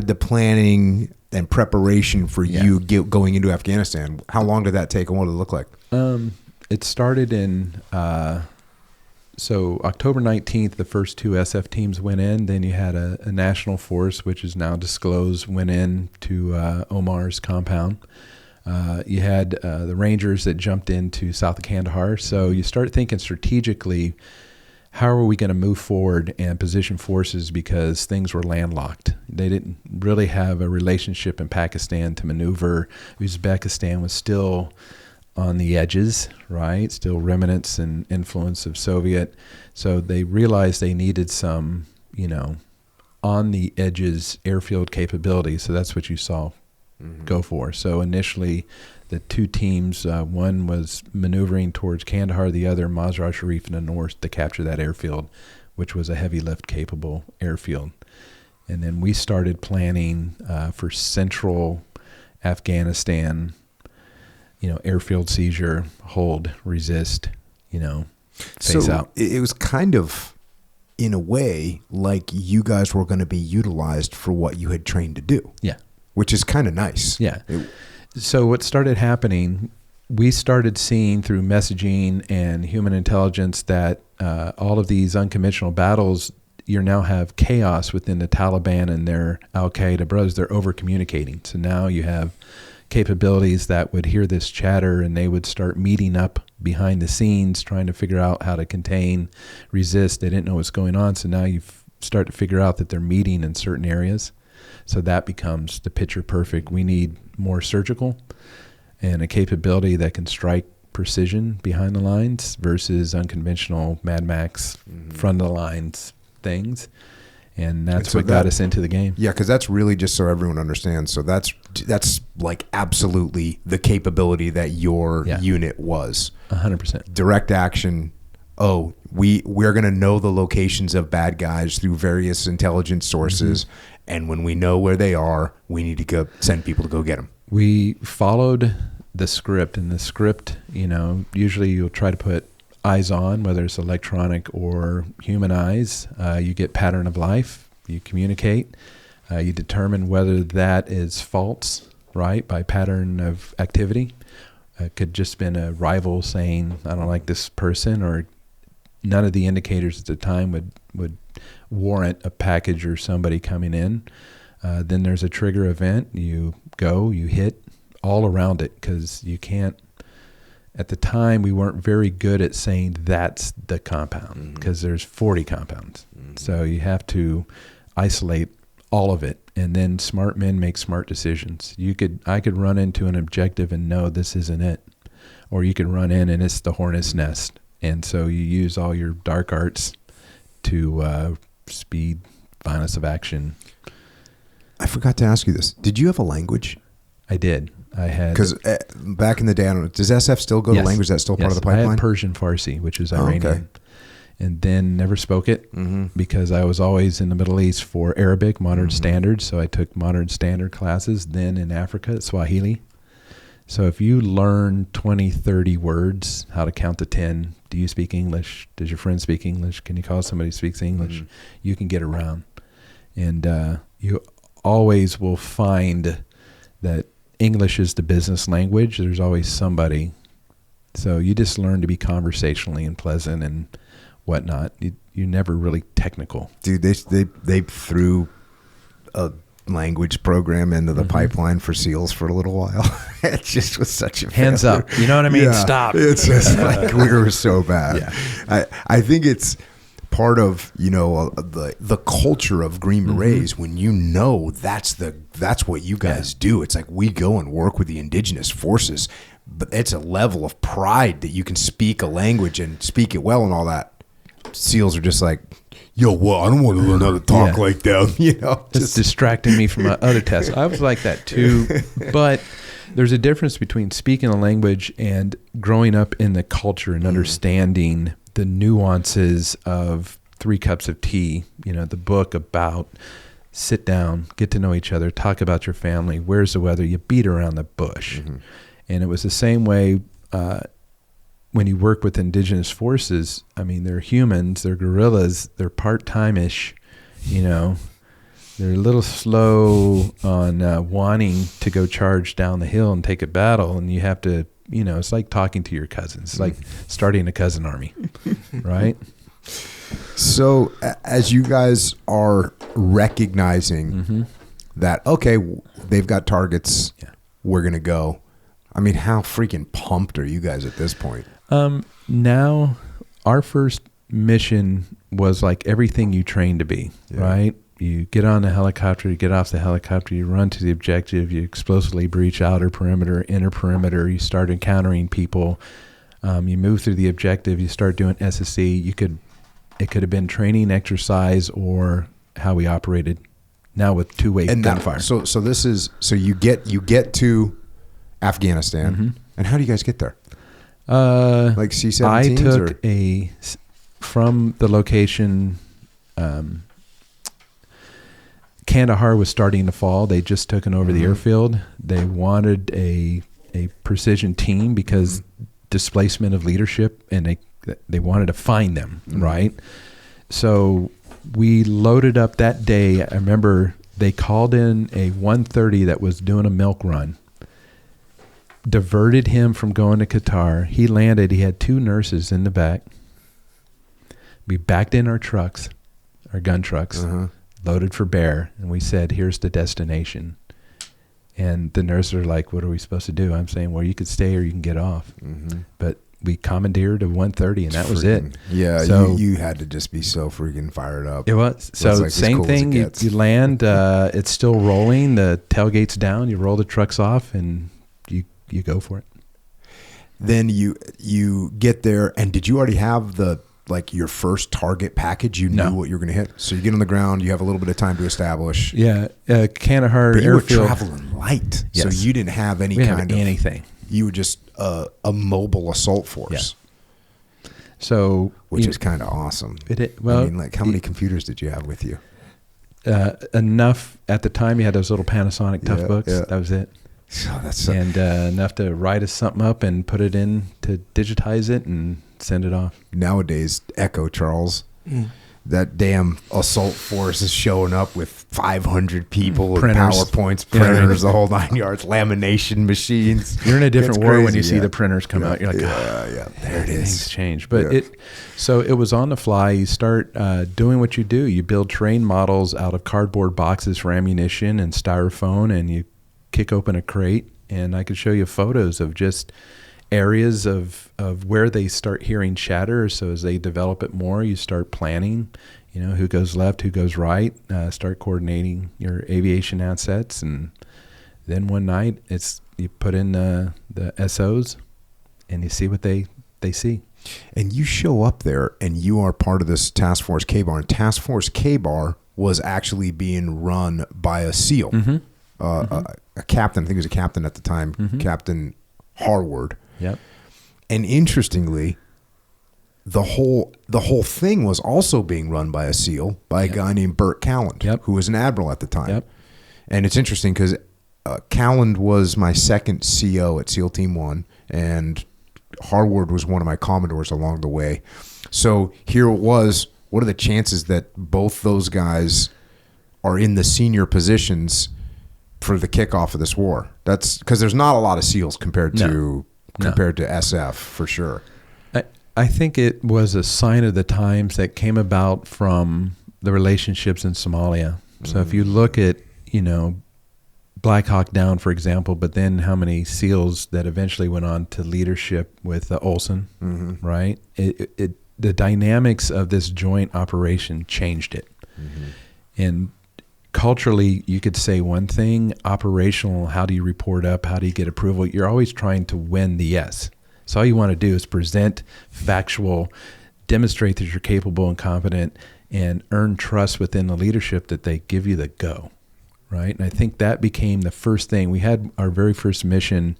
A: the planning and preparation for you going into Afghanistan, how long did that take and what did it look like?
C: It started in, so October 19th, the first two SF teams went in. Then you had a national force, which is now disclosed, went in to Omar's compound. You had the Rangers that jumped into south of Kandahar. So you start thinking strategically, how are we going to move forward and position forces, because things were landlocked. They didn't really have a relationship in Pakistan to maneuver. Uzbekistan was still on the edges, right? Still remnants and influence of Soviet. So they realized they needed some, on the edges airfield capability. So that's what you saw go for. So initially the two teams, one was maneuvering towards Kandahar, the other Mazar Sharif in the north to capture that airfield, which was a heavy lift capable airfield. And then we started planning for central Afghanistan, airfield seizure, hold, resist, phase out.
A: It was kind of, in a way, like you guys were going to be utilized for what you had trained to do.
C: Yeah.
A: Which is kind of nice.
C: Yeah. So what started happening, we started seeing through messaging and human intelligence that all of these unconventional battles, you now have chaos within the Taliban and their Al-Qaeda brothers. They're over-communicating. So now you have capabilities that would hear this chatter and they would start meeting up behind the scenes, trying to figure out how to contain, resist. They didn't know what's going on. So now you start to figure out that they're meeting in certain areas. So that becomes the picture perfect. We need more surgical and a capability that can strike precision behind the lines versus unconventional Mad Max front of the lines things. And that's what got us into the game.
A: Yeah, because that's really, just so everyone understands, so that's like absolutely the capability that your unit was.
C: 100%.
A: Direct action. Oh, we're going to know the locations of bad guys through various intelligence sources, and when we know where they are, we need to go send people to go get them.
C: We followed the script, and the script, usually you'll try to put eyes on, whether it's electronic or human eyes. You get pattern of life, you communicate, you determine whether that is false, right, by pattern of activity. It could just been a rival saying, I don't like this person, or none of the indicators at the time would warrant a package or somebody coming in. Then there's a trigger event. You go, you hit all around it, because you can't. At the time, we weren't very good at saying that's the compound, because there's 40 compounds. So you have to isolate all of it, and then smart men make smart decisions. I could run into an objective and know this isn't it, or you could run in and it's the hornet's nest. And so you use all your dark arts to speed, violence of action.
A: I forgot to ask you this. Did you have a language?
C: I did. I had,
A: because back in the day, I don't know, does SF still go to language? Is that still part of the pipeline?
C: I had Persian Farsi, which is Iranian. Okay. And then never spoke it because I was always in the Middle East for Arabic, modern standards. So I took modern standard classes. Then in Africa, Swahili. So if you learn 20, 30 words, how to count to 10, do you speak English? Does your friend speak English? Can you call somebody who speaks English? You can get around. And you always will find that English is the business language. There's always somebody. So you just learn to be conversationally and pleasant and whatnot. You're never really technical.
A: Dude, they threw a language program into the pipeline for SEALs for a little while. It just was such a
C: hands
A: failure.
C: up. You know what I mean? Yeah. Stop.
A: It's just like we were so bad.
C: Yeah.
A: I think it's part of, the culture of Green Berets when that's what you guys do. It's like we go and work with the indigenous forces, but it's a level of pride that you can speak a language and speak it well and all that. SEALs are just like, yo, well, I don't want to learn how to talk like them.
C: Just distracting me from my other tests. I was like that too, but there's a difference between speaking a language and growing up in the culture and understanding the nuances of 3 Cups of Tea, the book about sit down, get to know each other, talk about your family, where's the weather, you beat around the bush. And it was the same way when you work with indigenous forces. I mean, they're humans, they're guerrillas, they're part-time-ish, they're a little slow on wanting to go charge down the hill and take a battle, and you have to, it's like talking to your cousins. It's like starting a cousin army, right?
A: So as you guys are recognizing that, okay, they've got targets, we're going to go. I mean, how freaking pumped are you guys at this point?
C: Now, our first mission was like everything you train to be, right? You get on the helicopter, you get off the helicopter, you run to the objective, you explosively breach outer perimeter, inner perimeter, you start encountering people, you move through the objective, you start doing SSE. It could have been training, exercise, or how we operated. Now with two-way gunfire.
A: So this is, so you get to Afghanistan, and how do you guys get there? Like C-17s?
C: I took from the location. Kandahar was starting to fall. They just taken over the airfield. They wanted a precision team because displacement of leadership, and they wanted to find them, right? So we loaded up that day. I remember they called in a 130 that was doing a milk run, diverted him from going to Qatar. He landed. He had 2 nurses in the back. We backed in our trucks, our gun trucks, loaded for bear, and we said, here's the destination. And the nurses are like, what are we supposed to do? I'm saying, well, you could stay or you can get off. But we commandeered a 130, and that was it.
A: Yeah, so you had to just be so freaking fired up.
C: It was. So like same thing, you land, it's still rolling, the tailgate's down, you roll the trucks off, and you go for it.
A: Then you get there, and did you already have your first target package? You knew what you were going to hit. So you get on the ground, you have a little bit of time to establish.
C: Yeah, Kandahar
A: but you
C: airfield.
A: were traveling light, so you didn't have anything. You were just a mobile assault force.
C: Yeah. So
A: which is kind of awesome.
C: Well,
A: I mean, how many computers did you have with you?
C: Enough at the time. You had those little Panasonic tough books. Yeah. That was it.
A: So that's
C: enough to write us something up and put it in to digitize it and send it off.
A: Nowadays, Echo Charles, that damn assault force is showing up with 500 people with PowerPoints, printers, the whole 9 yards, lamination machines.
C: You're in a different world when you see the printers come out. You're like,
A: there it is.
C: Things change. But it was on the fly. You start doing what you do. You build terrain models out of cardboard boxes for ammunition and styrofoam, and you kick open a crate And I could show you photos of just areas of where they start hearing chatter. So as they develop it more, you start planning, who goes left, who goes right, start coordinating your aviation assets. And then one night you put in the SOs and you see what they see.
A: And you show up there and you are part of this Task Force Kbar. And Task Force Kbar was actually being run by a SEAL, a captain. I think he was a captain at the time, Captain Harward.
C: Yep.
A: And interestingly, the whole thing was also being run by a SEAL, by a guy named Bert Calland, who was an admiral at the time.
C: Yep.
A: And it's interesting because Calland was my second CO at SEAL Team 1, and Harward was one of my commodores along the way. So here it was. What are the chances that both those guys are in the senior positions for the kickoff of this war? That's because there's not a lot of SEAls compared to SF for sure.
C: I think it was a sign of the times that came about from the relationships in Somalia. So if you look at, Black Hawk Down, for example, but then how many SEALs that eventually went on to leadership with Olson, right? The dynamics of this joint operation changed it. And culturally, you could say one thing. Operational, how do you report up? How do you get approval? You're always trying to win the yes. So all you want to do is present factual, demonstrate that you're capable and competent, and earn trust within the leadership that they give you the go, right? And I think that became the first thing. We had our very first mission.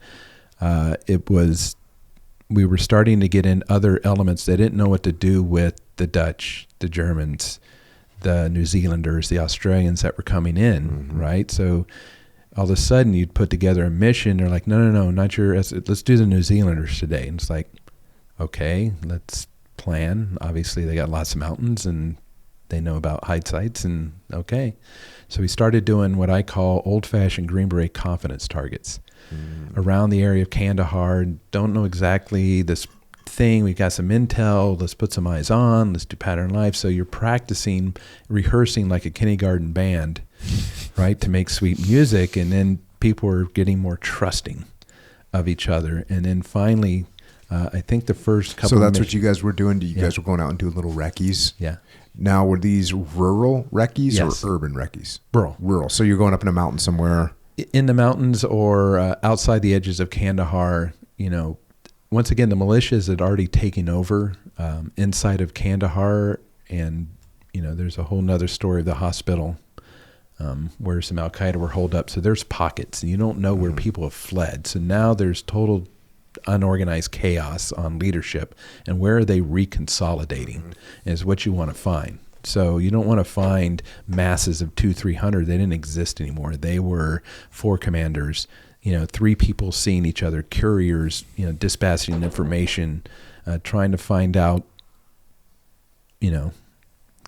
C: We were starting to get in other elements. They didn't know what to do with the Dutch, the Germans, the New Zealanders, the Australians that were coming in, right? So all of a sudden you'd put together a mission. They're like, no, not your, let's do the New Zealanders today. And it's like, okay, let's plan. Obviously they got lots of mountains and they know about hide sites, and okay. So we started doing what I call old-fashioned Green Beret confidence targets around the area of Kandahar. Don't know exactly this thing. We've got some intel. Let's put some eyes on. Let's do pattern life. So you're practicing, rehearsing like a kindergarten band, right, to make sweet music. And then people are getting more trusting of each other. And then finally, I think the first couple.
A: So that's what you guys were doing. You guys were going out and doing little recce's.
C: Yeah.
A: Now, were these rural recce's or urban recce's? Rural. So you're going up in a mountain somewhere.
C: In the mountains or outside the edges of Kandahar. Once again, the militias had already taken over inside of Kandahar, and there's a whole nother story of the hospital where some Al Qaeda were holed up. So there's pockets, and you don't know where people have fled. So now there's total unorganized chaos on leadership, and where are they reconsolidating is what you want to find. So you don't want to find masses of 200-300. They didn't exist anymore. They were 4 commanders, 3 people seeing each other, couriers, dispatching information, trying to find out,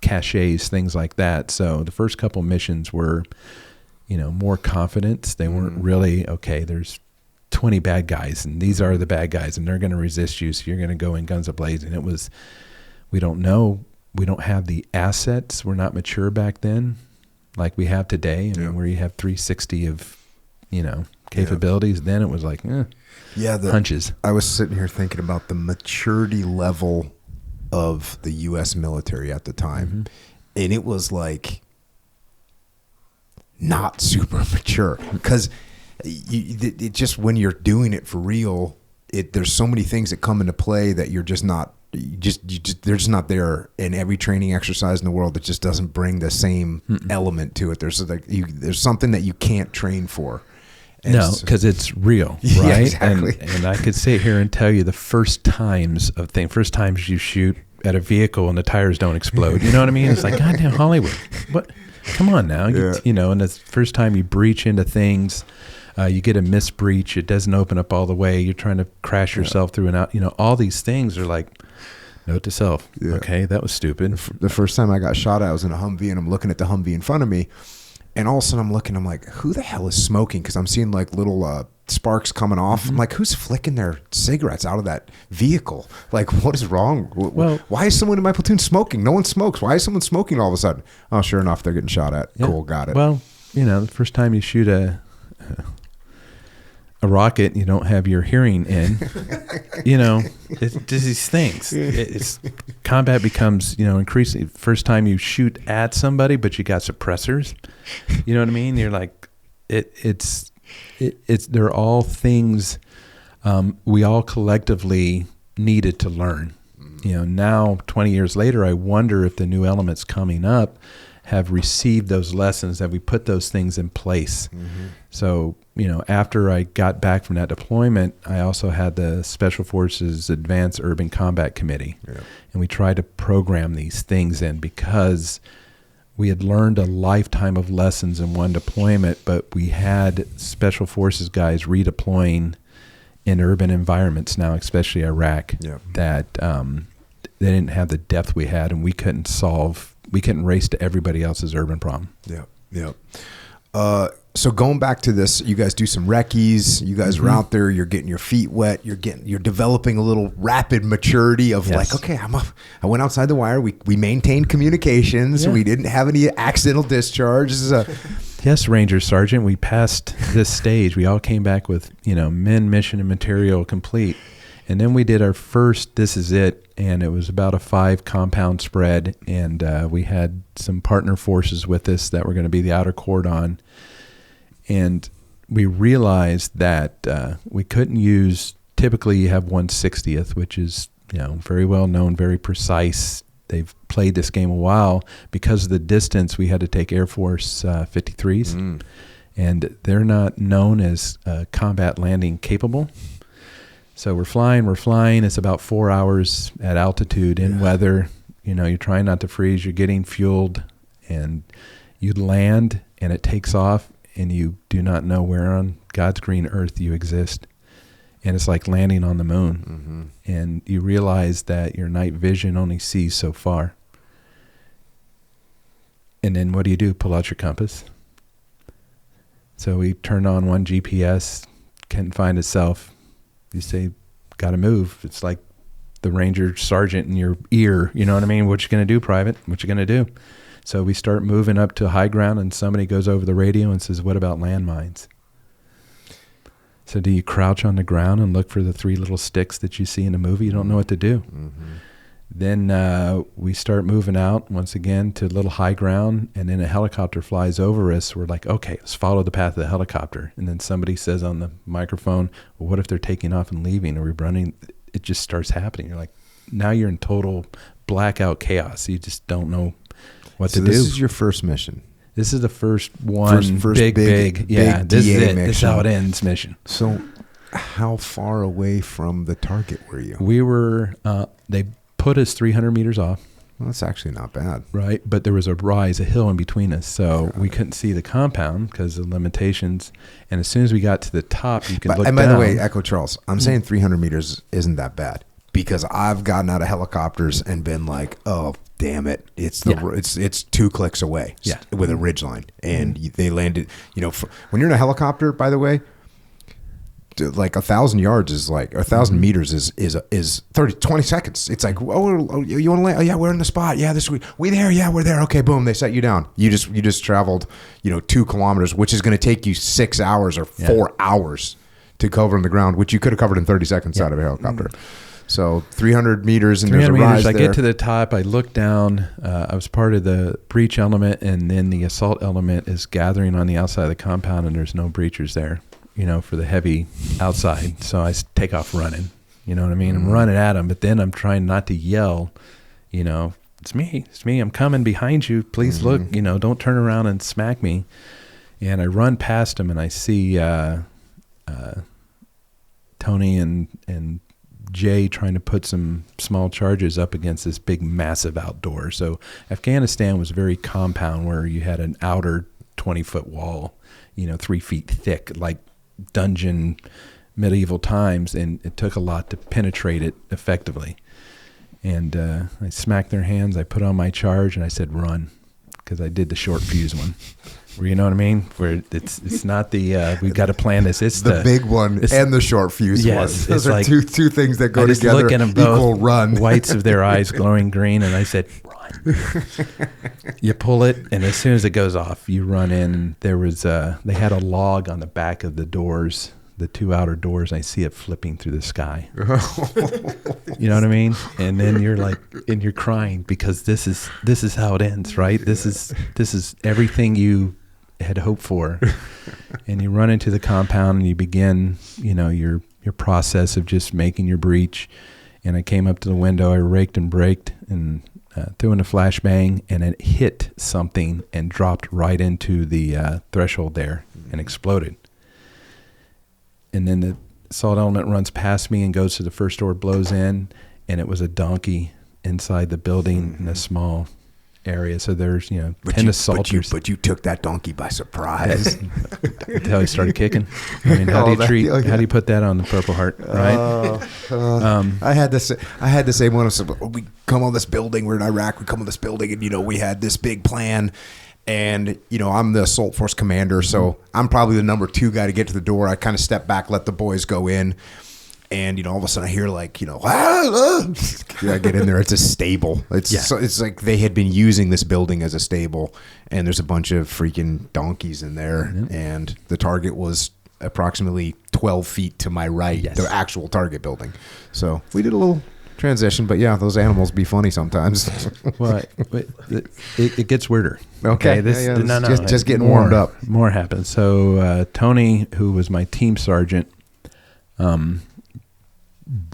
C: caches, things like that. So the first couple missions were, more confidence. They weren't really, okay, there's 20 bad guys and these are the bad guys and they're going to resist you. So you're going to go in guns a-blazing. It was, we don't know. We don't have the assets. We're not mature back then like we have today. I mean, where you have 360 of, capabilities. Then it was like, hunches.
A: I was sitting here thinking about the maturity level of the U.S. military at the time. And it was like not super mature because it just, when you're doing it for real, there's so many things that come into play that you're just not, they're just not there in every training exercise in the world. That just doesn't bring the same element to it. There's there's something that you can't train for. And
C: no, because it's real, right?
A: Yeah, exactly.
C: And I could sit here and tell you the first times you shoot at a vehicle and the tires don't explode. You know what I mean? It's like, goddamn Hollywood. What? Come on now. And the first time you breach into things, you get a misbreach. It doesn't open up all the way. You're trying to crash yourself through and out. All these things are like, note to self. Yeah. Okay, that was stupid.
A: The first time I got shot at, I was in a Humvee, and I'm looking at the Humvee in front of me. And all of a sudden I'm looking, I'm like, who the hell is smoking? Because I'm seeing like little sparks coming off. I'm like, who's flicking their cigarettes out of that vehicle? Like, what is wrong?
C: Well,
A: why is someone in my platoon smoking? No one smokes. Why is someone smoking all of a sudden? Oh, sure enough, they're getting shot at. Yeah. Cool, got it.
C: Well, the first time you shoot a rocket, you don't have your hearing in. It's just these things. It's combat becomes, increasingly. First time you shoot at somebody, but you got suppressors. You know what I mean? You're like, it's they're all things we all collectively needed to learn. Now 20 years later, I wonder if the new elements coming up have received those lessons, that we put those things in place. Mm-hmm. So, after I got back from that deployment, I also had the Special Forces Advanced Urban Combat Committee. Yeah. And we tried to program these things in because we had learned a lifetime of lessons in one deployment, but we had Special Forces guys redeploying in urban environments now, especially Iraq, that they didn't have the depth we had, and we couldn't race to everybody else's urban problem.
A: Yeah. So going back to this, you guys do some recce's. You guys are out there. You're getting your feet wet. You're developing a little rapid maturity of like, okay, I went outside the wire. We maintained communications. Yeah. We didn't have any accidental discharges.
C: Yes, Ranger Sergeant. We passed this stage. We all came back with men, mission, and material complete. And then we did our first This Is It, and it was about a 5 compound spread, and we had some partner forces with us that were going to be the outer cordon. And we realized that we couldn't use, typically you have 1/60th, which is very well known, very precise. They've played this game a while. Because of the distance, we had to take Air Force 53s, and they're not known as combat landing capable. So we're flying. It's about 4 hours at altitude in weather. You're trying not to freeze. You're getting fueled, and you land, and it takes off, and you do not know where on God's green earth you exist. And it's like landing on the moon. Mm-hmm. And you realize that your night vision only sees so far. And then what do? Pull out your compass. So we turned on one GPS, couldn't find itself. You say, got to move. It's like the Ranger Sergeant in your ear. You know what I mean? What you going to do, Private? What you going to do? So we start moving up to high ground, and somebody goes over the radio and says, what about landmines? So do you crouch on the ground and look for the 3 little sticks that you see in the movie? You don't know what to do. Mm-hmm. Then we start moving out once again to a little high ground, and then a helicopter flies over us. We're like, okay, let's follow the path of the helicopter. And then somebody says on the microphone, well, what if they're taking off and leaving? Are we running? It just starts happening. You're like, now you're in total blackout chaos. You just don't know what to do.
A: So this is your first mission.
C: This is the first one, first big. Yeah, this is it. This is how it ends mission.
A: So how far away from the target were you?
C: We were, they put us 300 meters off.
A: Well, that's actually not bad.
C: Right, but there was a hill in between us, so we couldn't see the compound because of limitations. And as soon as we got to the top, you could look down.
A: And by the way, Echo Charles, I'm saying 300 meters isn't that bad because I've gotten out of helicopters and been like, oh, damn it, it's 2 clicks away with a ridgeline. And they landed, when you're in a helicopter, by the way, like 1,000 yards is like 1,000 meters is 20 seconds. It's like, oh, you want to land? Oh yeah, we're in the spot. Yeah, we there. Yeah, we're there. Okay, boom, they set you down. You just traveled 2 kilometers, which is going to take you 6 hours or 4 hours to cover on the ground, which you could have covered in 30 seconds out of a helicopter. So 300 meters and 300
C: there's a rise
A: there.
C: I get to the top. I look down. I was part of the breach element, and then the assault element is gathering on the outside of the compound, and there's no breachers there. For the heavy outside. So I take off running, you know what I mean? I'm running at them, but then I'm trying not to yell, it's me, I'm coming behind you. Please look, don't turn around and smack me. And I run past them, and I see Tony and Jay trying to put some small charges up against this big, massive outdoor. So Afghanistan was very compound, where you had an outer 20-foot wall, 3 feet thick, like dungeon medieval times, and it took a lot to penetrate it effectively. And I smacked their hands, I put on my charge, and I said run, because I did the short fuse one, where, you know what I mean, where it's not the we've got to plan this, it's
A: the big one and the short fuse one. Those are like, two things that go together.
C: Look at them
A: equal
C: both,
A: run.
C: Whites of their eyes glowing green, and I said run. You pull it, and as soon as it goes off, you run in. And there was they had a log on the back of the doors the 2 outer doors. I see it flipping through the sky. You know what I mean? And then you're like, and you're crying because this is how it ends, right? This is everything you had hoped for. And you run into the compound and you begin, your process of just making your breach. And I came up to the window, I raked and braked and threw in a flashbang, and it hit something and dropped right into the threshold there and exploded. And then the assault element runs past me and goes to the first door, blows in, and it was a donkey inside the building in a small area. So there's 10 assaulters.
A: But you took that donkey by surprise
C: until he started kicking. I mean, how do you put that on the Purple Heart, right?
A: I had the same one. We come on this building. We're in Iraq. We come on this building, and we had this big plan. And, I'm the assault force commander, so I'm probably the number 2 guy to get to the door. I kind of step back, let the boys go in. And, all of a sudden I hear I get in there. It's a stable. It's like they had been using this building as a stable, and there's a bunch of freaking donkeys in there. Mm-hmm. And the target was approximately 12 feet to my right, the actual target building. So we did a little transition, but yeah, those animals be funny sometimes.
C: Well, it gets weirder.
A: Okay. Just getting warmed up.
C: More happens. So Tony, who was my team sergeant,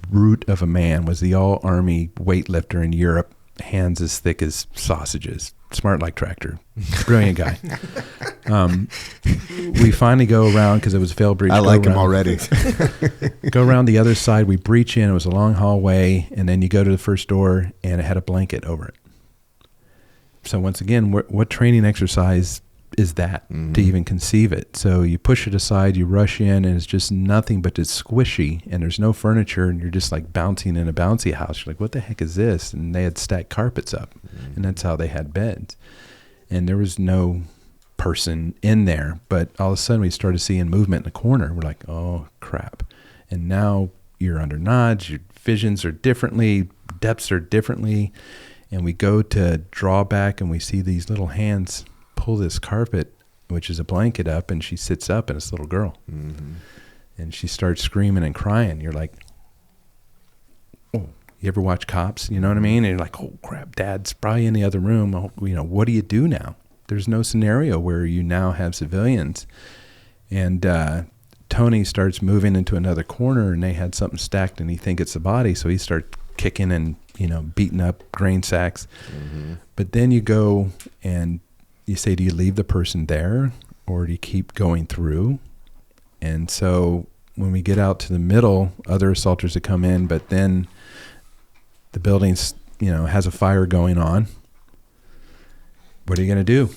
C: brute of a man, was the all-army weightlifter in Europe, hands as thick as sausages, smart like tractor, brilliant guy. We finally go around because it was a failed breach.
A: I like him already.
C: Go around the other side. We breach in. It was a long hallway, and then you go to the first door, and it had a blanket over it. So once again, what training exercise is that to even conceive it? So you push it aside, you rush in, and it's just nothing but it's squishy, and there's no furniture, and you're just like bouncing in a bouncy house. You're like, what the heck is this? And they had stacked carpets up, and that's how they had beds. And there was no person in there, but all of a sudden we started seeing movement in the corner. We're like, oh crap. And now you're under nods, your visions are differently, depths are differently, and we go to draw back and we see these little hands pull this carpet, which is a blanket, up, and she sits up, and it's a little girl. Mm-hmm. And she starts screaming and crying. You're like, oh, you ever watch Cops? You know what I mean? And you're like, oh crap, Dad's probably in the other room. Oh, what do you do now? There's no scenario where you now have civilians. And Tony starts moving into another corner, and they had something stacked, and he thinks it's the body, so he starts kicking and beating up grain sacks. Mm-hmm. But then you go and you say, do you leave the person there, or do you keep going through? And so when we get out to the middle, other assaulters have come in, but then the building's has a fire going on. What are you going to do?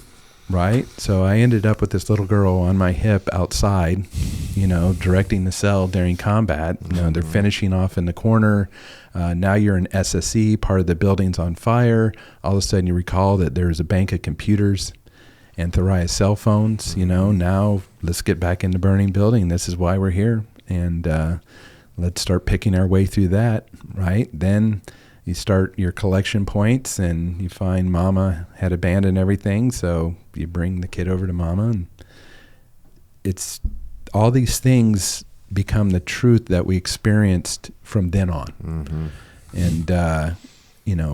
C: Right? So I ended up with this little girl on my hip outside, directing the cell during combat. They're finishing off in the corner. Now you're an SSE, part of the building's on fire. All of a sudden you recall that there's a bank of computers and Thoria's cell phones. Now let's get back in the burning building. This is why we're here. And let's start picking our way through that, right? Then you start your collection points, and you find Mama had abandoned everything, so you bring the kid over to Mama, and it's all these things become the truth that we experienced from then on. Mm-hmm. And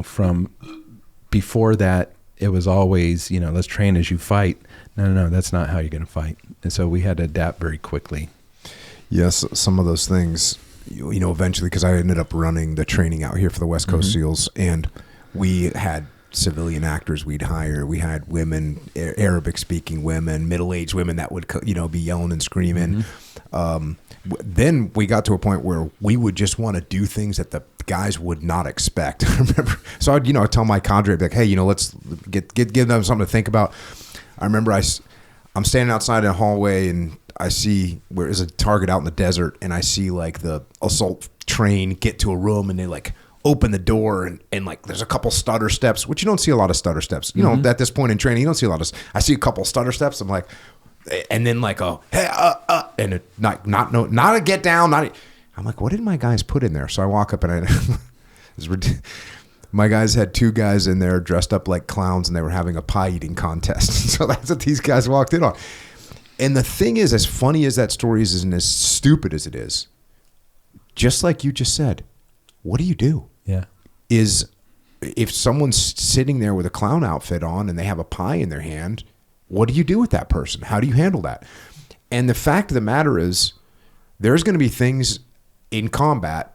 C: from before that, it was always let's train as you fight. No, that's not how you're going to fight. And so we had to adapt very quickly.
A: Yes, some of those things, eventually, because I ended up running the training out here for the West Coast SEALs, and we had civilian actors we'd hire. We had women, Arabic-speaking women, middle-aged women that would, be yelling and screaming. Mm-hmm. Then we got to a point where we would just want to do things that the guys would not expect. I remember, so I'd tell my cadre, like, hey, let's give them something to think about. I remember I'm standing outside in a hallway, and I see where there's a target out in the desert, and I see like the assault train get to a room, and they like open the door, and like there's a couple stutter steps, which you don't see a lot of stutter steps. At this point in training, you don't see a lot of. I see a couple stutter steps. I'm like, and then like hey, and it, not a get down, not. I'm like, what did my guys put in there? So I walk up, and my guys had 2 guys in there dressed up like clowns, and they were having a pie eating contest. So that's what these guys walked in on. And the thing is, as funny as that story is and as stupid as it is, just like you just said, what do you do?
C: Yeah.
A: Is if someone's sitting there with a clown outfit on and they have a pie in their hand, what do you do with that person? How do you handle that? And the fact of the matter is, there's going to be things in combat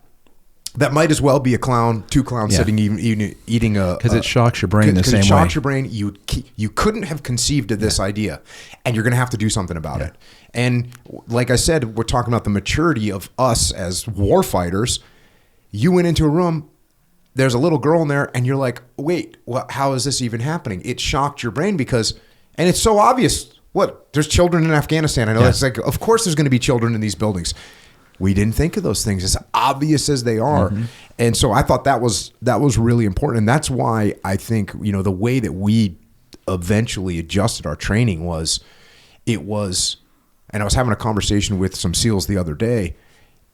A: that might as well be a clown, two clowns sitting eating a...
C: Because it shocks your brain the same way.
A: It shocks your brain. You couldn't have conceived of this idea, and you're going to have to do something about it. And like I said, we're talking about the maturity of us as war fighters. You went into a room, there's a little girl in there, and you're like, wait, how is this even happening? It shocked your brain because... And it's so obvious. What? There's children in Afghanistan. I know that's like, of course there's going to be children in these buildings. We didn't think of those things as obvious as they are. Mm-hmm. And so I thought that was really important. And that's why I think, the way that we eventually adjusted our training was, and I was having a conversation with some SEALs the other day,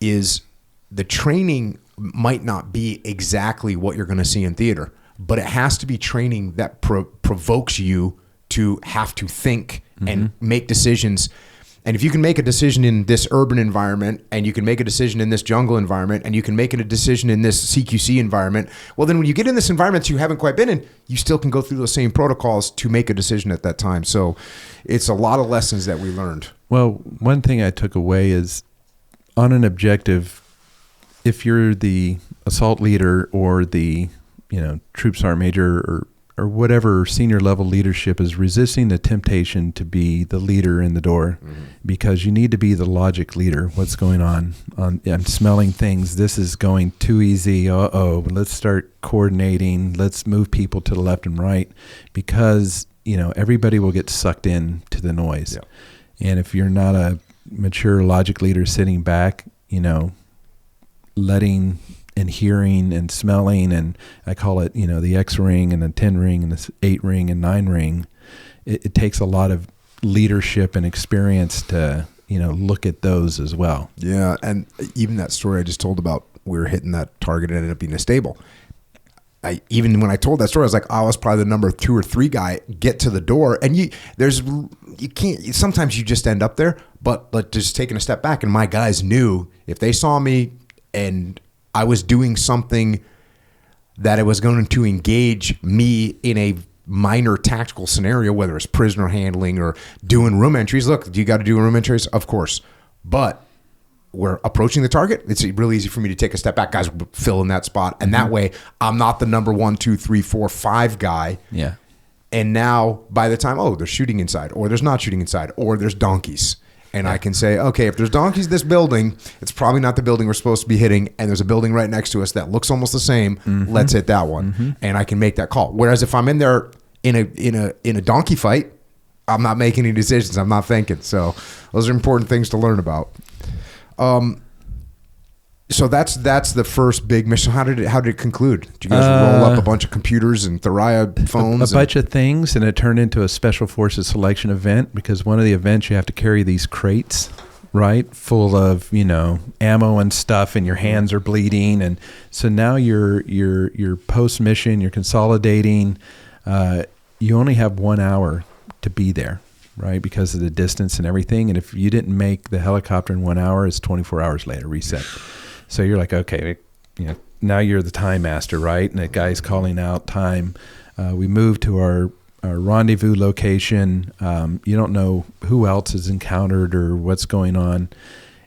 A: is the training might not be exactly what you're going to see in theater, but it has to be training that provokes you to have to think and make decisions. And if you can make a decision in this urban environment, and you can make a decision in this jungle environment, and you can make a decision in this CQC environment, well, then when you get in this environment you haven't quite been in, you still can go through those same protocols to make a decision at that time. So it's a lot of lessons that we learned.
C: Well, one thing I took away is, on an objective, if you're the assault leader or the troop sergeant major or whatever senior level leadership, is resisting the temptation to be the leader in the door, because you need to be the logic leader. What's going on? I'm smelling things. This is going too easy. Let's start coordinating. Let's move people to the left and right, because everybody will get sucked in to the noise. Yeah. And if you're not a mature logic leader sitting back, letting and hearing and smelling, and I call it, the X ring and the 10 ring and the 8 ring and 9 ring. It takes a lot of leadership and experience to, look at those as well.
A: Yeah. And even that story I just told about, we were hitting that target and ended up being a stable. Even when I told that story, I was like, I was probably the number 2 or 3 guy, get to the door. And you can't, sometimes you just end up there, but just taking a step back, and my guys knew if they saw me and I was doing something that it was going to engage me in a minor tactical scenario, whether it's prisoner handling or doing room entries. Look, do you got to do room entries? Of course. But we're approaching the target. It's really easy for me to take a step back. Guys fill in that spot. And that way, I'm not the number 1, 2, 3, 4, 5 guy.
C: Yeah.
A: And now, by the time, they're shooting inside, or there's not shooting inside, or there's donkeys. And I can say, okay, if there's donkeys in this building, it's probably not the building we're supposed to be hitting. And there's a building right next to us that looks almost the same. Let's hit that one. And I can make that call. Whereas if I'm in there in a donkey fight, I'm not making any decisions. I'm not thinking. So those are important things to learn about. So that's the first big mission. How did it conclude? Did you guys roll up a bunch of computers and Thuraya phones?
C: A bunch of things, and it turned into a Special Forces selection event, because one of the events you have to carry these crates, right, full of ammo and stuff, and your hands are bleeding, and so now you're post mission, you're consolidating. You only have 1 hour to be there, right, because of the distance and everything. And if you didn't make the helicopter in 1 hour, it's 24 hours later reset. So you're like, okay, now you're the time master, right? And the guy's calling out time. We move to our rendezvous location. You don't know who else is encountered or what's going on.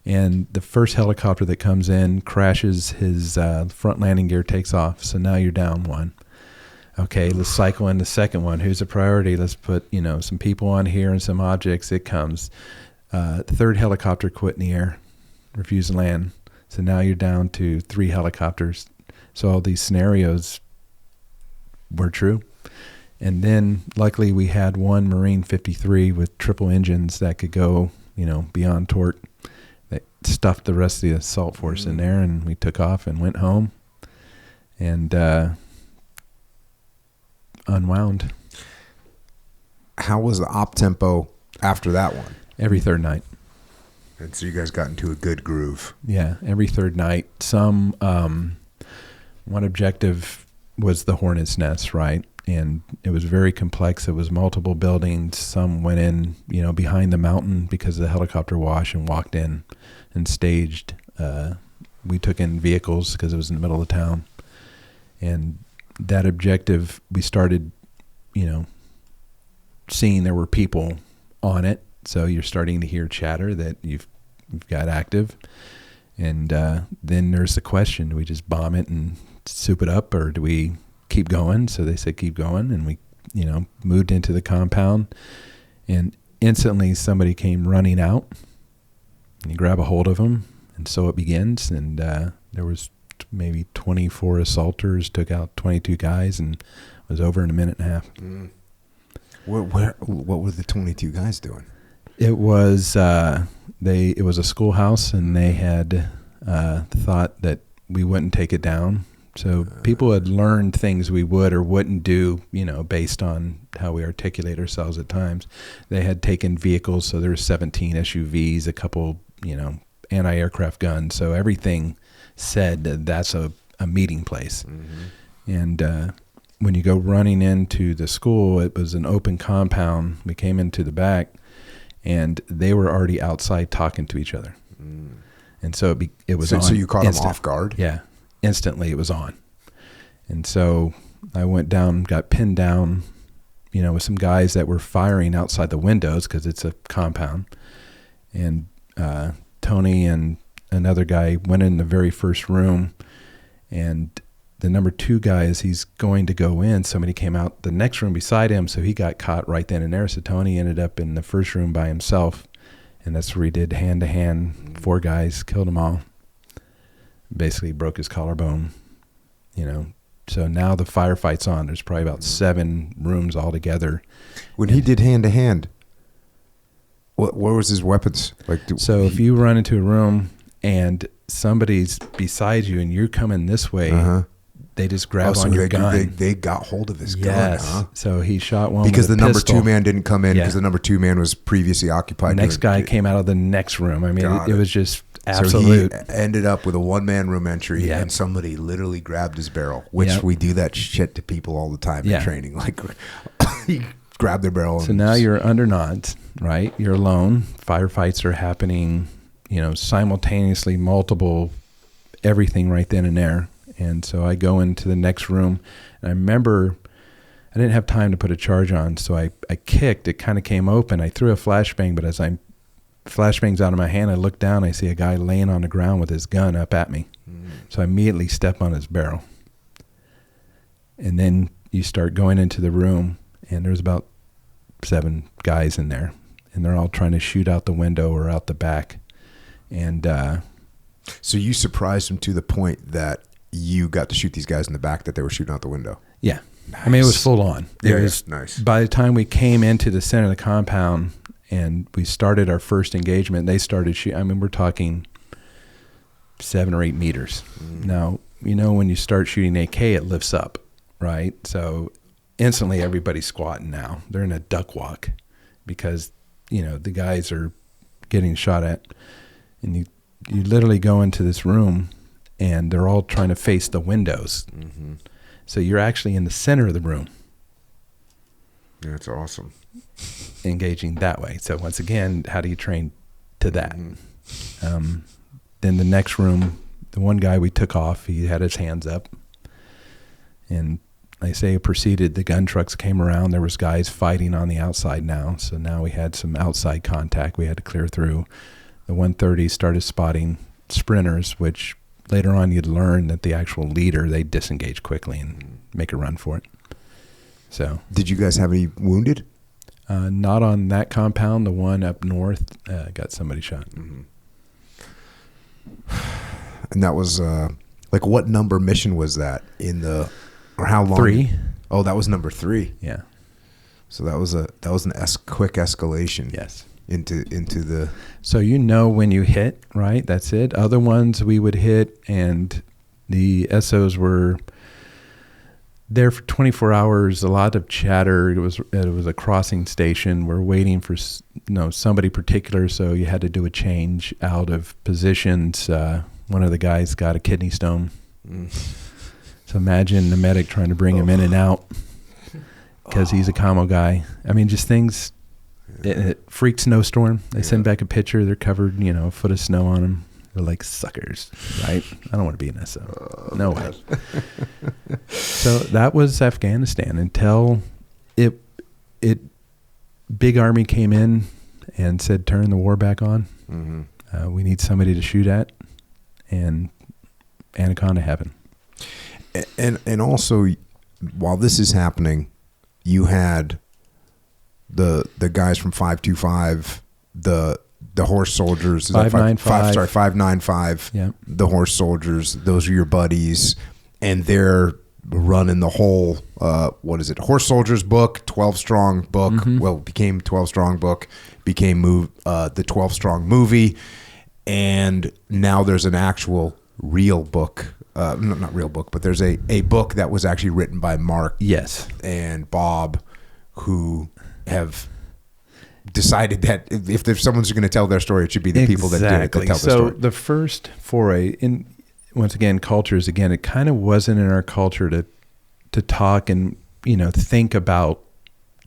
C: And the first helicopter that comes in crashes, his front landing gear takes off. So now you're down 1. Okay, let's cycle in the second one. Who's the priority? Let's put, some people on here and some objects. It comes. The third helicopter quit in the air, refused to land. So now you're down to 3 helicopters. So all these scenarios were true. And then luckily we had one Marine 53 with triple engines that could go, beyond torque. That stuffed the rest of the assault force in there, and we took off and went home and unwound.
A: How was the op tempo after that one?
C: Every third night.
A: And so you guys got into a good groove.
C: Yeah, every third night. One objective was the hornet's nest, right? and it was very complex. It was multiple buildings. Some went in, behind the mountain because of the helicopter wash and walked in and staged. We took in vehicles because it was in the middle of town. And that objective, we started, seeing there were people on it. So you're starting to hear chatter that you've got active. And then there's the question, do we just bomb it and soup it up, or do we keep going? So they said keep going, and we moved into the compound, and instantly somebody came running out, and you grab a hold of them, and so it begins. And there was maybe 24 assaulters, took out 22 guys, and was over in a minute and a half.
A: What were the 22 guys doing?
C: It was it was a schoolhouse, and they had thought that we wouldn't take it down. So people had learned things we would or wouldn't do, based on how we articulate ourselves at times. They had taken vehicles, so there were 17 SUVs, a couple, anti-aircraft guns. So everything said that that's a meeting place. Mm-hmm. And when you go running into the school, it was an open compound. We came into the back, and they were already outside talking to each other. Mm. And so it was on.
A: So you caught them off guard?
C: Yeah. Instantly it was on. And so I went down, got pinned down, with some guys that were firing outside the windows because it's a compound. And Tony and another guy went in the very first room, and the number 2 guy, as he's going to go in, somebody came out the next room beside him, so he got caught right then and there. So Tony ended up in the first room by himself, and that's where he did hand-to-hand, 4 guys, killed them all. Basically broke his collarbone, So now the firefight's on. There's probably about 7 rooms altogether.
A: When he did hand-to-hand, what was his weapons?
C: So if you run into a room and somebody's beside you and you're coming this way, they just grab on your gun.
A: They got hold of his gun, huh?
C: So he shot one
A: because
C: with
A: the
C: a
A: number
C: pistol.
A: 2 man didn't come in because the number 2 man was previously occupied.
C: The next guy came out of the next room. I mean, it was just absolute.
A: So he ended up with a 1-man room entry, and somebody literally grabbed his barrel, which we do that shit to people all the time in training. Like, you grab their barrel.
C: So now you're under knots, right? You're alone. Firefights are happening, simultaneously, multiple, everything right then and there. And so I go into the next room, and I remember I didn't have time to put a charge on, so I kicked. It kind of came open. I threw a flashbang, but as flashbang's out of my hand, I look down, I see a guy laying on the ground with his gun up at me. So I immediately step on his barrel. And then you start going into the room, and there's about 7 guys in there, and they're all trying to shoot out the window or out the back. And
A: so you surprised them to the point that you got to shoot these guys in the back that they were shooting out the window.
C: Yeah.
A: Nice.
C: I mean, it was full on. It was
A: nice.
C: By the time we came into the center of the compound and we started our first engagement, they started shooting. I mean, we're talking 7 or 8 meters. Now, when you start shooting AK, it lifts up, right? So instantly everybody's squatting now. They're in a duck walk because, the guys are getting shot at. And you literally go into this room, and they're all trying to face the windows. Mm-hmm. So you're actually in the center of the room.
A: Yeah, that's awesome.
C: Engaging that way. So once again, how do you train to that? Mm-hmm. Then the next room, the one guy we took off, he had his hands up. And I say it proceeded, the gun trucks came around. There was guys fighting on the outside now. So now we had some outside contact we had to clear through. The 130 started spotting sprinters, which later on you'd learn that the actual leader, they disengage quickly and make a run for it. So,
A: did you guys have any wounded?
C: Not on that compound. The one up north got somebody shot.
A: Mm-hmm. And that was what number mission was that or how long?
C: 3.
A: Oh, that was number 3.
C: Yeah.
A: So that was an quick escalation.
C: Yes.
A: Into the.
C: So when you hit, right? That's it. Other ones we would hit, and the SOs were there for 24 hours. A lot of chatter. It was a crossing station. We're waiting for somebody particular, so you had to do a change out of positions. One of the guys got a kidney stone. So imagine the medic trying to bring him in and out. because he's a camo guy. I mean, just things. Freak snowstorm. They send back a picture. They're covered, a foot of snow on them. They're like suckers, right? I don't want to be in this. No way. So that was Afghanistan until it big army came in and said, turn the war back on. Mm-hmm. We need somebody to shoot at, and Anaconda happened.
A: And also, while this is happening, you had the guys from 525, the horse soldiers,
C: 595.
A: 595.
C: Yeah.
A: The horse soldiers. Those are your buddies, and they're running the whole Horse Soldiers book, 12 Strong book. Mm-hmm. Well, became 12 Strong book, became the 12 Strong movie, and now there's an actual real book. Not real book, but there's a book that was actually written by Mark.
C: Yes.
A: And Bob, who have decided that if there's someone's going to tell their story, it should be the people that did it that tell the story.
C: So the first foray in, once again, cultures, again, it kind of wasn't in our culture to talk and, think about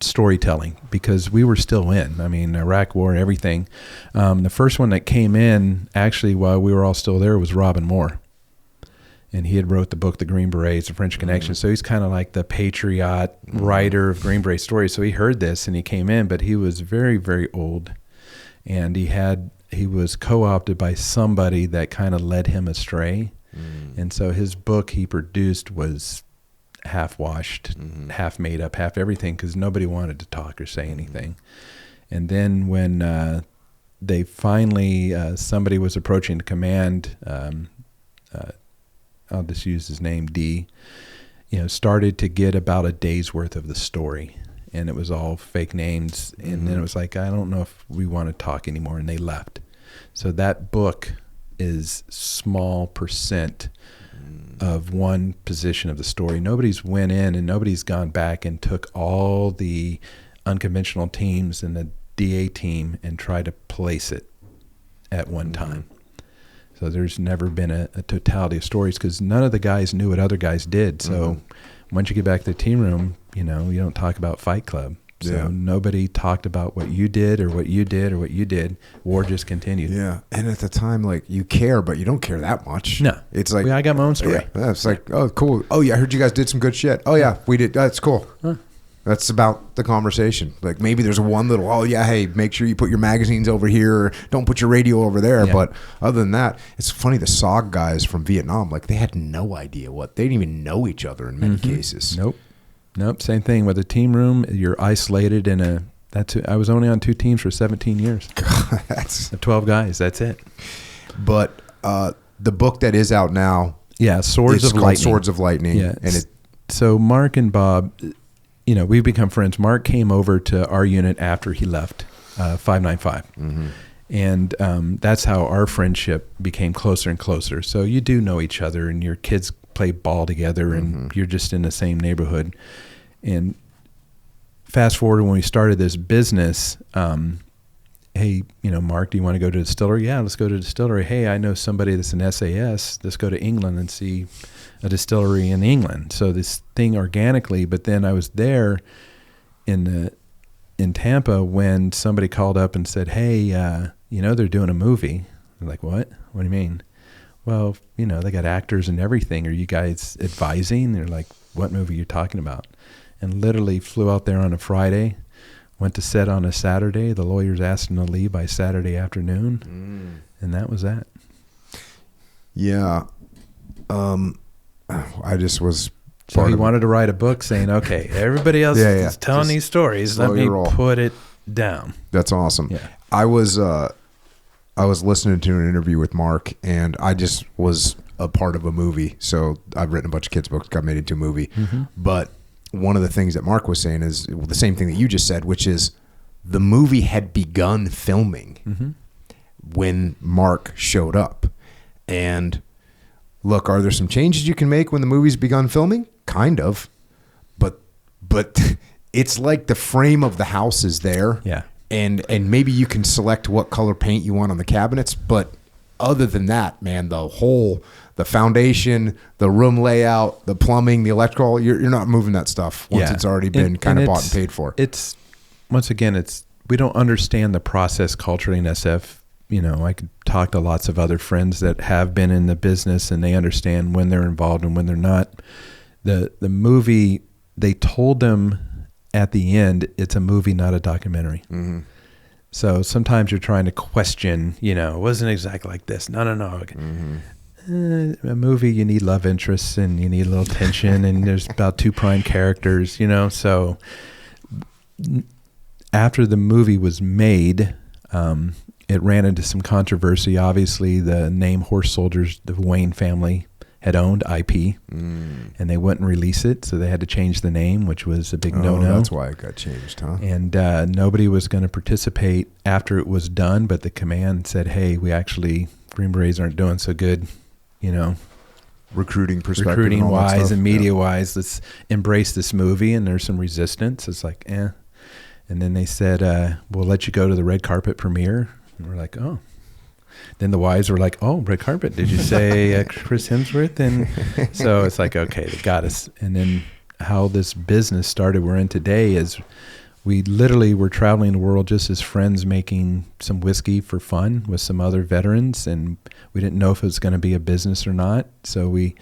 C: storytelling, because we were still in, Iraq war, everything. The first one that came in actually while we were all still there was Robin Moore. And he had wrote the book, The Green Berets, The French Connection. So he's kind of like the patriot writer of Green Beret stories. So he heard this and he came in, but he was very, very old. And he was co-opted by somebody that kind of led him astray. And so his book he produced was half washed, half made up, half everything, because nobody wanted to talk or say anything. And then when they finally, somebody was approaching the command, I'll just use his name, D, started to get about a day's worth of the story. And it was all fake names. And then it was like, I don't know if we want to talk anymore. And they left. So that book is small percent of one position of the story. Nobody's went in and nobody's gone back and took all the unconventional teams and the DA team and tried to place it at one time. So there's never been a totality of stories, because none of the guys knew what other guys did. So once you get back to the team room, you don't talk about Fight Club. So nobody talked about what you did or what you did or what you did. War just continued.
A: Yeah. And at the time, like, you care, but you don't care that much.
C: No.
A: It's like,
C: I got my own story.
A: Yeah, it's like, oh, cool. Oh, yeah, I heard you guys did some good shit. Oh, yeah, we did. That's cool. Huh. That's about the conversation. Like, maybe there's one little, oh, yeah, hey, make sure you put your magazines over here, or don't put your radio over there. Yeah. But other than that, it's funny, the SOG guys from Vietnam, like, they had no idea they didn't even know each other in many cases.
C: Nope. Same thing with the team room. You're isolated in I was only on 2 teams for 17 years.
A: God, that's
C: 12 guys. That's it.
A: But the book that is out now,
C: Swords of Lightning.
A: Swords of Lightning.
C: Yeah. So Mark and Bob, we've become friends. Mark came over to our unit after he left 595. And that's how our friendship became closer and closer. So you do know each other, and your kids play ball together, and you're just in the same neighborhood. And fast forward when we started this business, hey, Mark, do you want to go to the distillery? Yeah, let's go to the distillery. Hey, I know somebody that's an SAS. Let's go to England and see a distillery in England. So this thing organically, but then I was there in Tampa when somebody called up and said, hey, they're doing a movie. I'm like, what? What do you mean? Well, they got actors and everything. Are you guys advising? They're like, what movie are you talking about? And literally flew out there on a Friday, went to set on a Saturday. The lawyers asked him to leave by Saturday afternoon. And that was that.
A: Yeah. I just was...
C: So he wanted to write a book saying, okay, everybody else is telling just these stories. Let me put it down.
A: That's awesome.
C: Yeah.
A: I was listening to an interview with Mark, and I just was a part of a movie. So I've written a bunch of kids' books, got made into a movie. But one of the things that Mark was saying is the same thing that you just said, which is the movie had begun filming when Mark showed up. And look, are there some changes you can make when the movie's begun filming? Kind of. But it's like the frame of the house is there.
C: Yeah.
A: And maybe you can select what color paint you want on the cabinets, but other than that, man, the whole the foundation, the room layout, the plumbing, the electrical. You're not moving that stuff once it's already been kind of bought and paid for.
C: It's once again, we don't understand the process culturally in SF. I could talk to lots of other friends that have been in the business, and they understand when they're involved and when they're not. The movie, they told them at the end, it's a movie, not a documentary.
A: Mm-hmm.
C: So sometimes you're trying to question, it wasn't exactly like this. No.
A: Mm-hmm.
C: A movie, you need love interests and you need a little tension, and there's about 2 prime characters, So after the movie was made, it ran into some controversy. Obviously, the name Horse Soldiers, the Wayne family had owned IP, and they wouldn't release it, so they had to change the name, which was a big no-no.
A: That's why it got changed, huh?
C: And nobody was going to participate after it was done, but the command said, hey, Green Berets aren't doing so good, recruiting-wise and media-wise. Let's embrace this movie, and there's some resistance. It's like, And then they said, we'll let you go to the red carpet premiere. And we're like, oh. Then the wives were like, oh, red carpet. Did you say Chris Hemsworth? And so it's like, okay, they got us. And then how this business started we're in today is we literally were traveling the world just as friends, making some whiskey for fun with some other veterans. And we didn't know if it was going to be a business or not. So we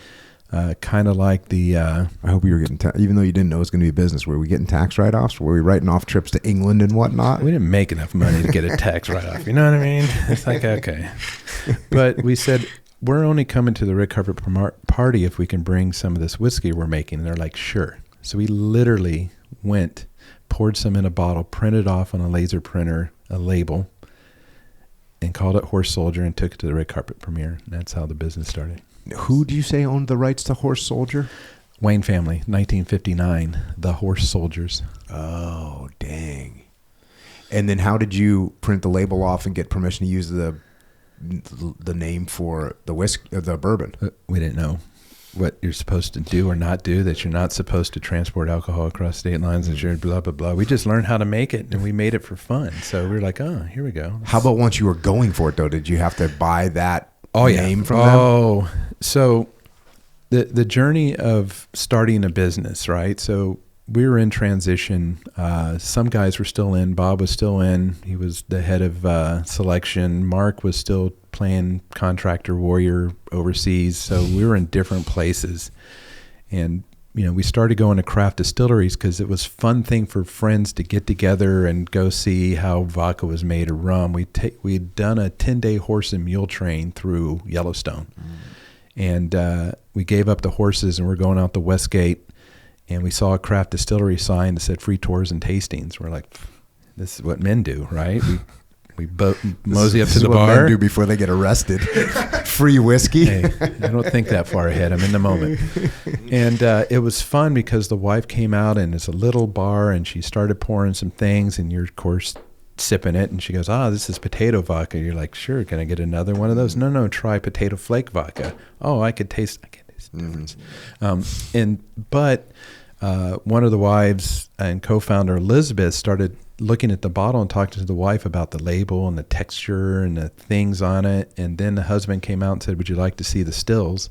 C: kind of like the...
A: I hope you were getting... even though you didn't know it was going to be a business, were we getting tax write-offs? Were we writing off trips to England and whatnot?
C: We didn't make enough money to get a tax write-off. You know what I mean? It's like, okay. But we said, we're only coming to the red carpet party if we can bring some of this whiskey we're making. And they're like, sure. So we literally went, poured some in a bottle, printed off on a laser printer, a label, and called it Horse Soldier and took it to the red carpet premiere. And that's how the business started.
A: Who do you say owned the rights to Horse Soldier?
C: Wayne family, 1959, the Horse Soldiers.
A: Oh, dang. And then how did you print the label off and get permission to use the name for the whiskey, the bourbon?
C: We didn't know what you're supposed to do or not do, that you're not supposed to transport alcohol across state lines, and you're blah, blah, blah. We just learned how to make it, and we made it for fun. So we were like, oh, here we go.
A: How about once you were going for it, though? Did you have to buy that name from them?
C: Oh, so the journey of starting a business, right? So we were in transition. Some guys were still in. Bob was still in. He was the head of selection. Mark was still playing contractor warrior overseas. So we were in different places. And, we started going to craft distilleries because it was a fun thing for friends to get together and go see how vodka was made or rum. We'd done a 10-day horse and mule train through Yellowstone. And we gave up the horses, and we're going out the West Gate, and we saw a craft distillery sign that said free tours and tastings. We're like, this is what men do, right? We mosey up to the bar. This is what men do
A: before they get arrested. Free whiskey.
C: Hey, I don't think that far ahead. I'm in the moment. And it was fun because the wife came out, and it's a little bar, and she started pouring some things, and you're, of course, sipping it, and she goes, this is potato vodka. You're like, sure, can I get another one of those? No, try potato flake vodka. Oh, I can taste the difference. But one of the wives and co-founder Elizabeth started looking at the bottle and talking to the wife about the label and the texture and the things on it. And then the husband came out and said, would you like to see the stills?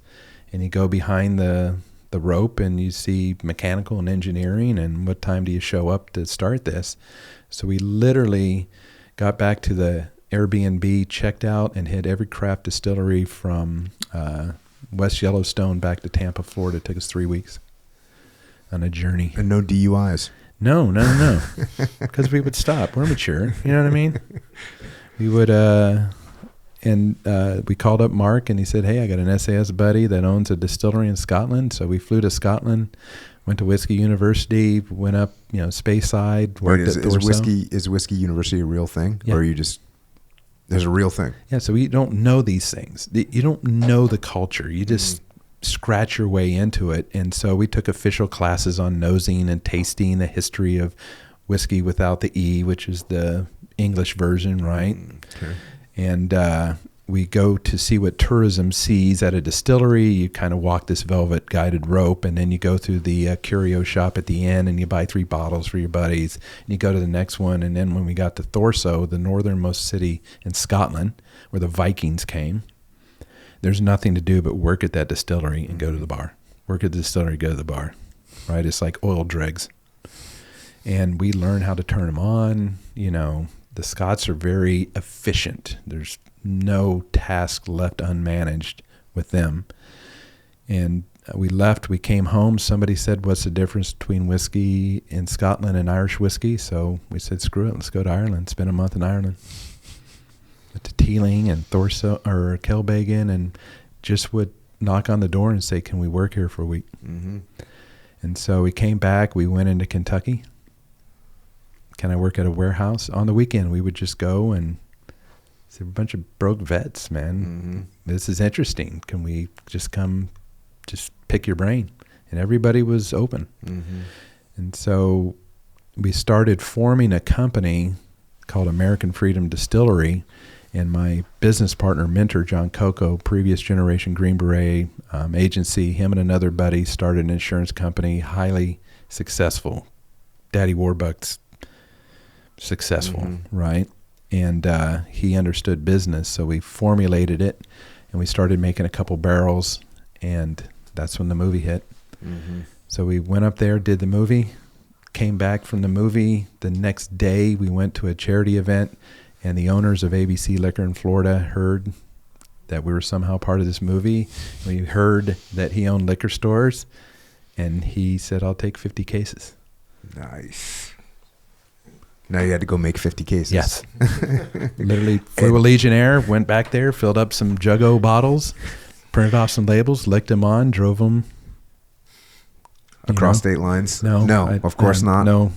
C: And you go behind the rope and you see mechanical and engineering and what time do you show up to start this? So we literally got back to the Airbnb, checked out, and hit every craft distillery from West Yellowstone back to Tampa, Florida. It took us 3 weeks on a journey.
A: And no DUIs?
C: No. Because we would stop. We're mature. You know what I mean? We would, we called up Mark, and he said, hey, I got an SAS buddy that owns a distillery in Scotland. So we flew to Scotland, went to Whiskey University, went up, Speyside, worked at Thorso.
A: Is Whiskey University a real thing?
C: Yeah.
A: Or are you just, there's a real thing?
C: Yeah, so we don't know these things. You don't know the culture. You just scratch your way into it. And so we took official classes on nosing and tasting, the history of whiskey without the E, which is the English version, right?
A: Okay.
C: And we go to see what tourism sees at a distillery. You kind of walk this velvet guided rope, and then you go through the curio shop at the end, and you buy 3 bottles for your buddies. And you go to the next one, and then when we got to Thorso, the northernmost city in Scotland, where the Vikings came, there's nothing to do but work at that distillery and go to the bar. Work at the distillery, go to the bar, right? It's like oil dregs. And we learn how to turn them on. You know, the Scots are very efficient. There's no task left unmanaged with them. And we left, we came home. Somebody said, what's the difference between whiskey in Scotland and Irish whiskey? So we said, screw it, let's go to Ireland, spend a month in Ireland. Went to Teeling and Kelbegan, and just would knock on the door and say, can we work here for a week? Mm-hmm. And so we came back, we went into Kentucky. Can I work at a warehouse? On the weekend, we would just go, and it's a bunch of broke vets, man. Mm-hmm. This is interesting. Can we just come, just pick your brain? And everybody was open. Mm-hmm. And so we started forming a company called American Freedom Distillery. And my business partner, mentor, Jocko, previous generation Green Beret agency, him and another buddy started an insurance company, highly successful. Daddy Warbucks, successful, mm-hmm. right? And he understood business, so we formulated it, and we started making a couple barrels, and that's when the movie hit. Mm-hmm. So we went up there, did the movie, came back from the movie. The next day, we went to a charity event, and the owners of ABC Liquor in Florida heard that we were somehow part of this movie. We heard that he owned liquor stores, and he said, I'll take 50 cases.
A: Nice. Now you had to go make 50 cases.
C: Yes. Literally flew a Legionnaire, went back there, filled up some Jocko bottles, printed off some labels, licked them on, drove them.
A: Across state lines?
C: No,
A: of course not.
C: No.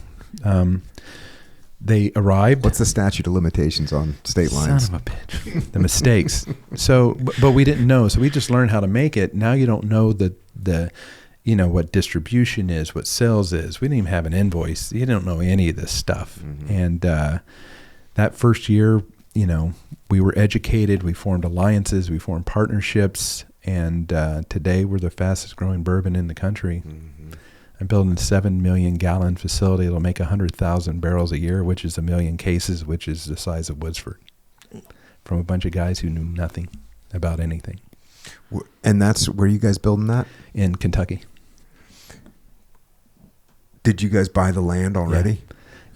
C: They arrived.
A: What's the statute of limitations on state lines?
C: Son of a bitch. The mistakes. So, but we didn't know. So we just learned how to make it. Now you don't know the what distribution is, what sales is. We didn't even have an invoice. You don't know any of this stuff. Mm-hmm. And that first year, we were educated. We formed alliances. We formed partnerships. And today we're the fastest growing bourbon in the country. Mm-hmm. I'm building a 7 million gallon facility. It'll make 100,000 barrels a year, which is 1 million cases, which is the size of Woodsford, from a bunch of guys who knew nothing about anything.
A: And that's where you guys building that?
C: In Kentucky.
A: Did you guys buy the land already?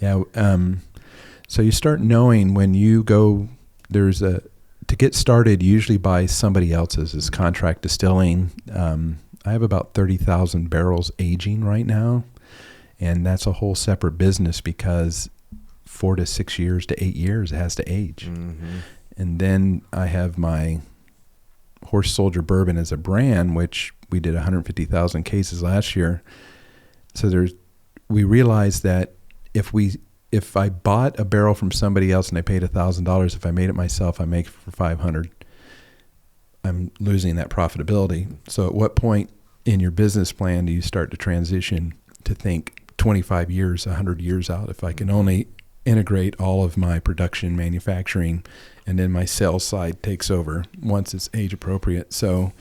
C: Yeah. So you start knowing when you go, to get started, usually by somebody else's is contract distilling. I have about 30,000 barrels aging right now, and that's a whole separate business because 4 to 6 years to 8 years it has to age. Mm-hmm. And then I have my Horse Soldier Bourbon as a brand, which we did 150,000 cases last year. So we realized that if I bought a barrel from somebody else and I paid $1,000, if I made it myself, I make it for $500. I'm losing that profitability. So at what point in your business plan do you start to transition to think 25 years, 100 years out? If I can only integrate all of my production, manufacturing, and then my sales side takes over once it's age appropriate. So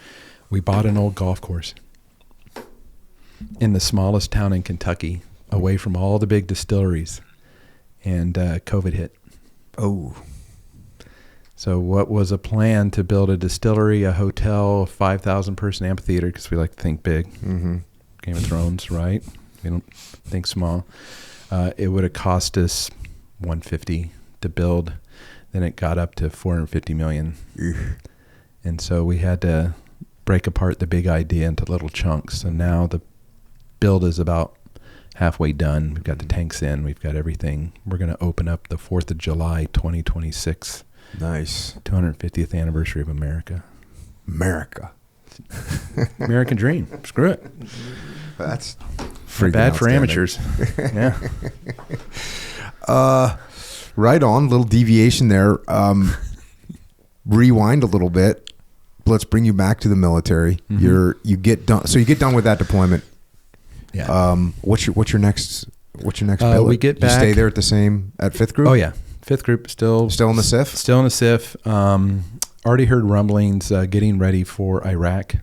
C: we bought an old golf course in the smallest town in Kentucky, away from all the big distilleries, and COVID hit.
A: Oh.
C: So what was a plan to build a distillery, a hotel, a 5,000 person amphitheater, because we like to think big. Mm-hmm. Game of Thrones, right? We don't think small. It would have cost us $150 to build. Then it got up to $450 million. And so we had to break apart the big idea into little chunks. And now the build is about halfway done. We've got the tanks in. We've got everything. We're going to open up the 4th of July, 2026.
A: Nice.
C: 250th anniversary of America.
A: American
C: dream. Screw it.
A: That's
C: bad for amateurs. Yeah.
A: Right on. Little deviation there. Rewind a little bit. Let's bring you back to the military. Mm-hmm. You get done. So you get done with that deployment.
C: Yeah.
A: What's your next billet?
C: We get back.
A: You stay there at 5th Group?
C: Oh yeah. 5th Group still
A: in the SIF?
C: Still in the SIF. Already heard rumblings getting ready for Iraq.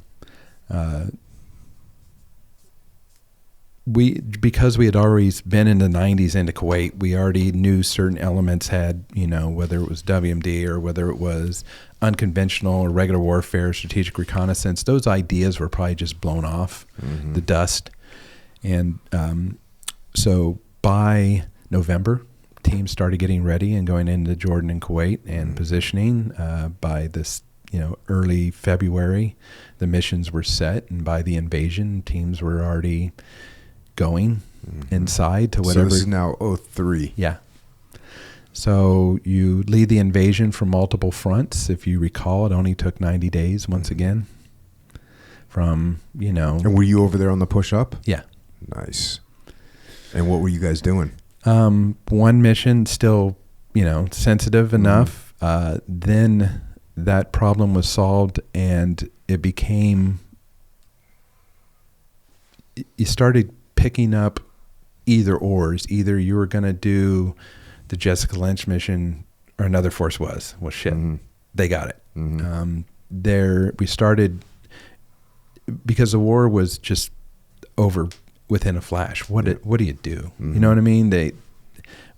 C: because we had already been in the 90s into Kuwait, we already knew certain elements had, whether it was WMD or whether it was unconventional or regular warfare, strategic reconnaissance, those ideas were probably just blown off the dust. And so by November, teams started getting ready and going into Jordan and Kuwait and positioning. By this, early February, the missions were set, and by the invasion, teams were already going inside to whatever.
A: So this is now 03.
C: Yeah. So you lead the invasion from multiple fronts. If you recall, it only took 90 days once again from,
A: And were you over there on the push up?
C: Yeah.
A: Nice. And what were you guys doing?
C: One mission still, sensitive enough. Then that problem was solved, and it became, you started picking up either ors. Either you were going to do the Jessica Lynch mission or another force was. Well, shit, they got it. We started, because the war was just over within a flash. What do you do? You know what I mean?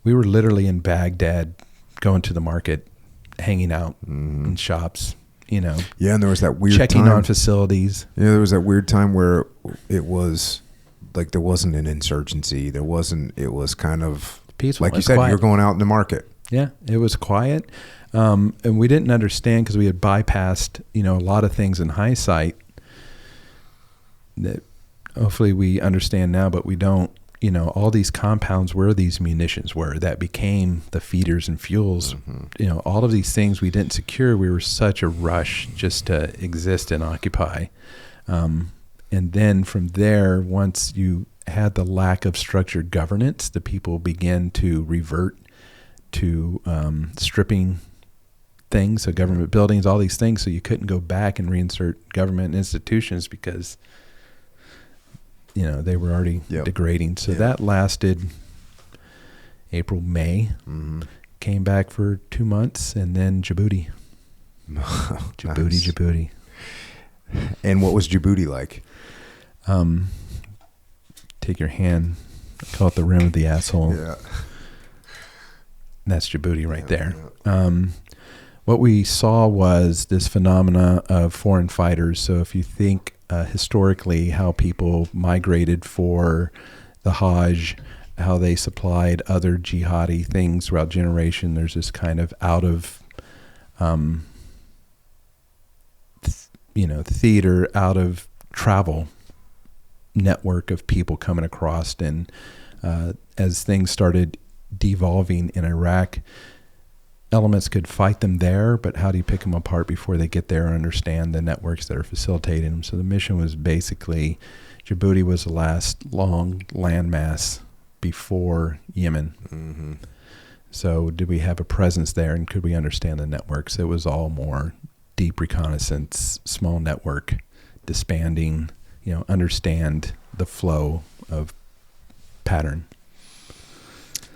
C: We were literally in Baghdad going to the market, hanging out in shops, Yeah,
A: and there was that weird
C: checking
A: time
C: on facilities.
A: Yeah, there was that weird time where it was like there wasn't an insurgency. It was kind of
C: peaceful.
A: Like you said, you're going out in the market.
C: Yeah, it was quiet. And we didn't understand because we had bypassed, a lot of things in hindsight that hopefully we understand now, but we don't, all these compounds where these munitions were that became the feeders and fuels, all of these things we didn't secure. We were such a rush just to exist and occupy. And then from there, once you had the lack of structured governance, the people began to revert to stripping things, so government buildings, all these things, so you couldn't go back and reinsert government institutions because they were already degrading. So that lasted April, May, came back for 2 months, and then Djibouti. Djibouti.
A: And what was Djibouti like?
C: Take your hand, call it the rim of the asshole.
A: Yeah.
C: That's Djibouti right there. Yeah. What we saw was this phenomena of foreign fighters. So if you think historically how people migrated for the Hajj, how they supplied other jihadi things throughout generation, there's this kind of out of, theater, out of travel network of people coming across. And as things started devolving in Iraq, elements could fight them there, but how do you pick them apart before they get there and understand the networks that are facilitating them? So the mission was basically, Djibouti was the last long landmass before Yemen. So did we have a presence there, and could we understand the networks? It was all more deep reconnaissance, small network, disbanding, understand the flow of pattern.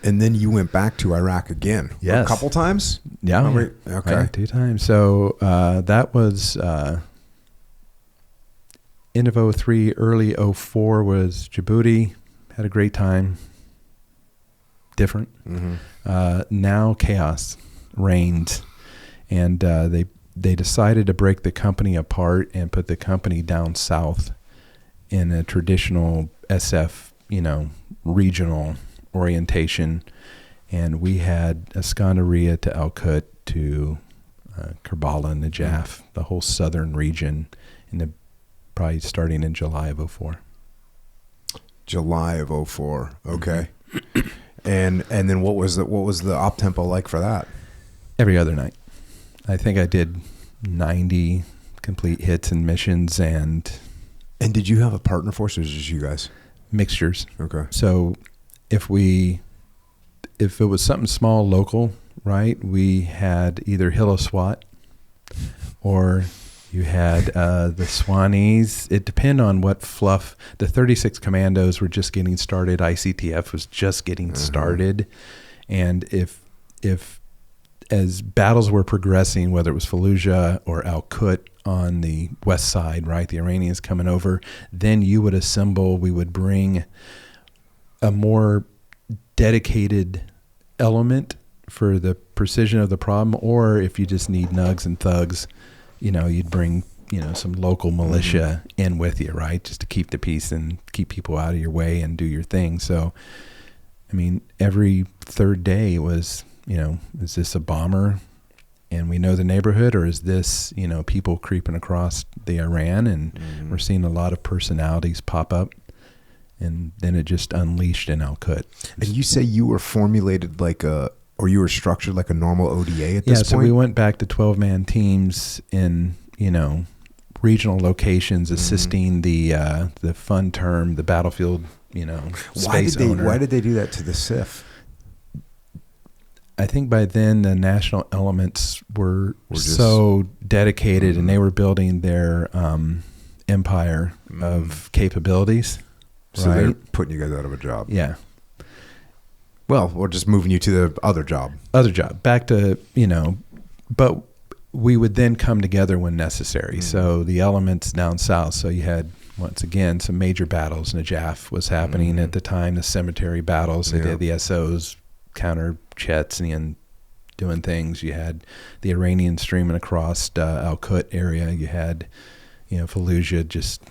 A: And then you went back to Iraq again.
C: Yes.
A: A couple times?
C: Yeah.
A: Okay.
C: Right, 2 times. So that was end of 03, early 04 was Djibouti. Had a great time. Different. Now chaos reigned. And they decided to break the company apart and put the company down south in a traditional SF, regional orientation, and we had Iskandariya to Al-Qut to Karbala, Najaf, the whole southern region, probably starting in July of 04.
A: July of 04. Okay. And then what was the op tempo like for that?
C: Every other night. I think I did 90 complete hits and missions, and
A: did you have a partner force, or was it just you guys?
C: Mixtures.
A: Okay.
C: So if it was something small, local, right, we had either Hilo SWAT or you had the Swanees. It depended on what fluff. The 36 Commandos were just getting started. ICTF was just getting started. And if as battles were progressing, whether it was Fallujah or Al-Qut on the west side, right, the Iranians coming over, then you would assemble, we would bring a more dedicated element for the precision of the problem, or if you just need nugs and thugs, you'd bring, some local militia in with you, right, just to keep the peace and keep people out of your way and do your thing. So, I mean, every third day it was, is this a bomber and we know the neighborhood, or is this, people creeping across the Iran, and we're seeing a lot of personalities pop up, and then it just unleashed in Al-Qut.
A: And you say you were formulated or you were structured like a normal ODA at this point?
C: Yeah, so we went back to 12-man teams in, regional locations, assisting the fun term, the battlefield, space owner.
A: Why did they do that to the SIF?
C: I think by then the national elements were so dedicated, and they were building their empire of capabilities.
A: So
C: right?
A: they're putting you guys out of a job.
C: Yeah.
A: Well, or just moving you to the other job.
C: Back to, but we would then come together when necessary. So the elements down south. So you had, once again, some major battles. Najaf was happening at the time, the cemetery battles. They did the SOs, counter Chechen doing things. You had the Iranians streaming across Al-Qut area. You had, Fallujah just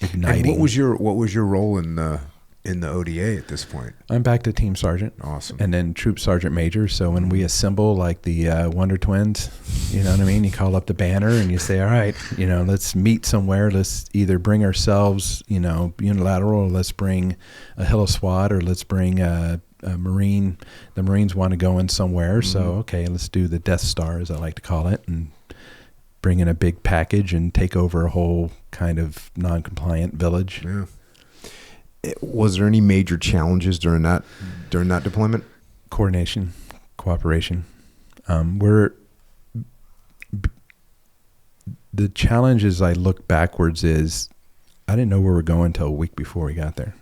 C: igniting.
A: And what was your role in the ODA at this point?
C: I'm back to team sergeant.
A: Awesome.
C: And then troop sergeant major. So when we assemble like the Wonder Twins, you know what I mean? You call up the banner and you say, all right, let's meet somewhere. Let's either bring ourselves, unilateral, or let's bring a hill of SWAT, or let's bring a Marine. The Marines want to go in somewhere. So, okay, let's do the Death Star, as I like to call it, and bring in a big package and take over a whole kind of non-compliant village.
A: Yeah. Was there any major challenges during that deployment?
C: Coordination, cooperation. The challenge as I look backwards is I didn't know where we're going until a week before we got there.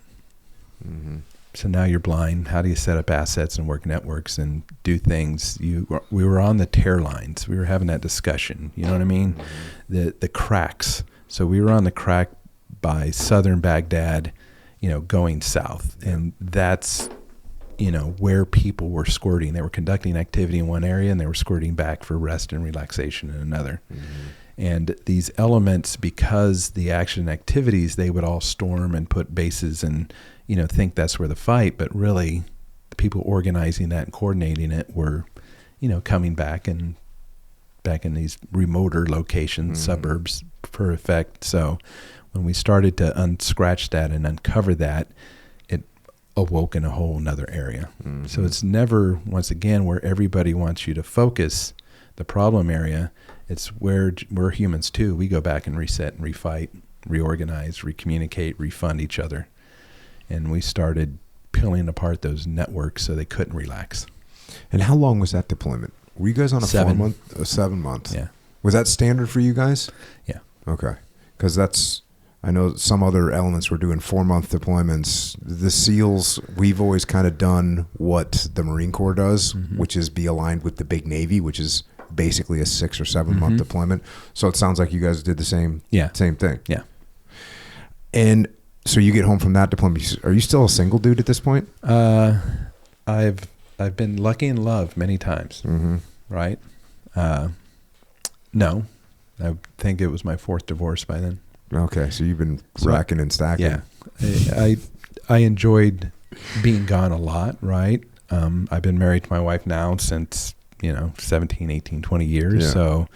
C: So now you're blind. How do you set up assets and work networks and do things? We were on the tear lines. We were having that discussion. You know what I mean? The cracks. So we were on the crack by southern Baghdad, going south. And that's, where people were squirting. They were conducting activity in one area and they were squirting back for rest and relaxation in another. And these elements, because the action activities, they would all storm and put bases and, think that's where the fight. But really, the people organizing that and coordinating it were, coming back in these remoter locations, suburbs for effect. So when we started to unscratch that and uncover that, it awoke in a whole nother area. So it's never, once again, where everybody wants you to focus the problem area. It's where we're humans too. We go back and reset and refight, reorganize, recommunicate, refund each other. And we started peeling apart those networks so they couldn't relax.
A: And how long was that deployment? Were you guys on a 7 month?
C: Yeah.
A: Was that standard for you guys?
C: Yeah.
A: Okay. Because I know some other elements were doing 4-month deployments. The SEALs, we've always kind of done what the Marine Corps does, which is be aligned with the big Navy, which is basically a 6 or 7 month deployment. So it sounds like you guys did the same thing.
C: Yeah.
A: And so you get home from that deployment. Are you still a single dude at this point?
C: I've been lucky and loved many times. Right? No, I think it was my 4th divorce by then.
A: Okay, so you've been racking and stacking.
C: Yeah, I enjoyed being gone a lot. Right? I've been married to my wife now since 17, 18, 20 years. Yeah. So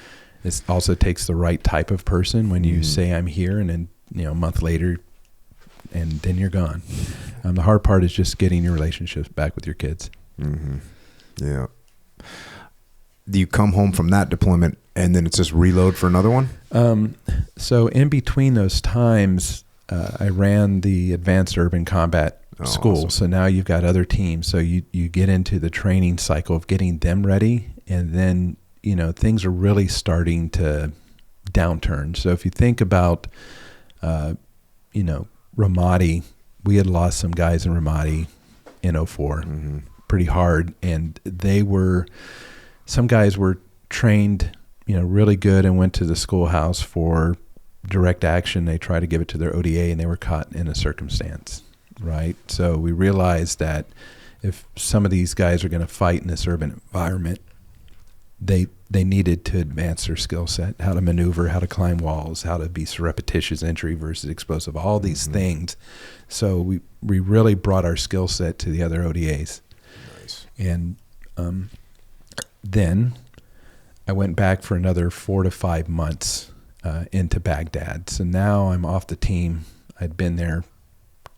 C: it also takes the right type of person when you say I'm here, and then a month later, and then you're gone. The hard part is just getting your relationships back with your kids.
A: Yeah. Do you come home from that deployment and then it's just reload for another one?
C: So in between those times, I ran the Advanced Urban Combat School. Awesome. So now you've got other teams. So you get into the training cycle of getting them ready. And then, things are really starting to downturn. So if you think about, Ramadi, we had lost some guys in Ramadi in 2004 pretty hard. And they were some guys were trained, really good and went to the schoolhouse for direct action. They tried to give it to their ODA and they were caught in a circumstance, right? So we realized that if some of these guys are going to fight in this urban environment, they needed to advance their skill set, how to maneuver, how to climb walls, how to be surreptitious entry versus explosive, all these things. So we really brought our skill set to the other ODAs.
A: Nice.
C: And then I went back for another 4 to 5 months into Baghdad. So now I'm off the team. I'd been there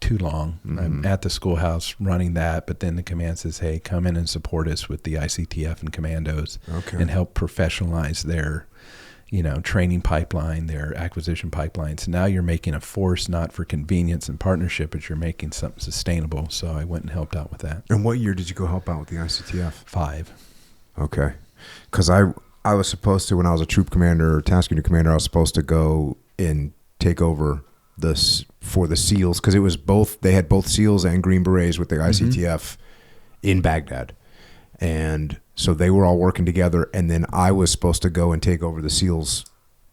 C: too long. I'm at the schoolhouse running that, but then the command says, hey, come in and support us with the ICTF and commandos and help professionalize their, training pipeline, their acquisition pipeline. So now you're making a force not for convenience and partnership, but you're making something sustainable. So I went and helped out with that.
A: And what year did you go help out with the ICTF?
C: 5.
A: Okay. Because I was supposed to, when I was a troop commander or task unit commander, I was supposed to go and take over for the SEALs, because it was both, they had both SEALs and Green Berets with the ICTF in Baghdad. And so they were all working together, and then I was supposed to go and take over the SEALs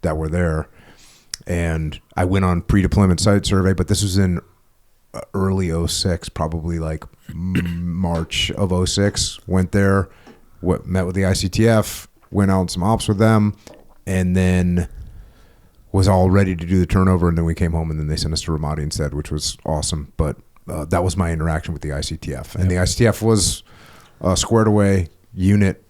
A: that were there. And I went on pre-deployment site survey, but this was in early 06, probably like March of 06. Went there, met with the ICTF, went out on some ops with them, and then was all ready to do the turnover, and then we came home, and then they sent us to Ramadi instead, which was awesome. But that was my interaction with the ICTF. And the ICTF was a squared away unit,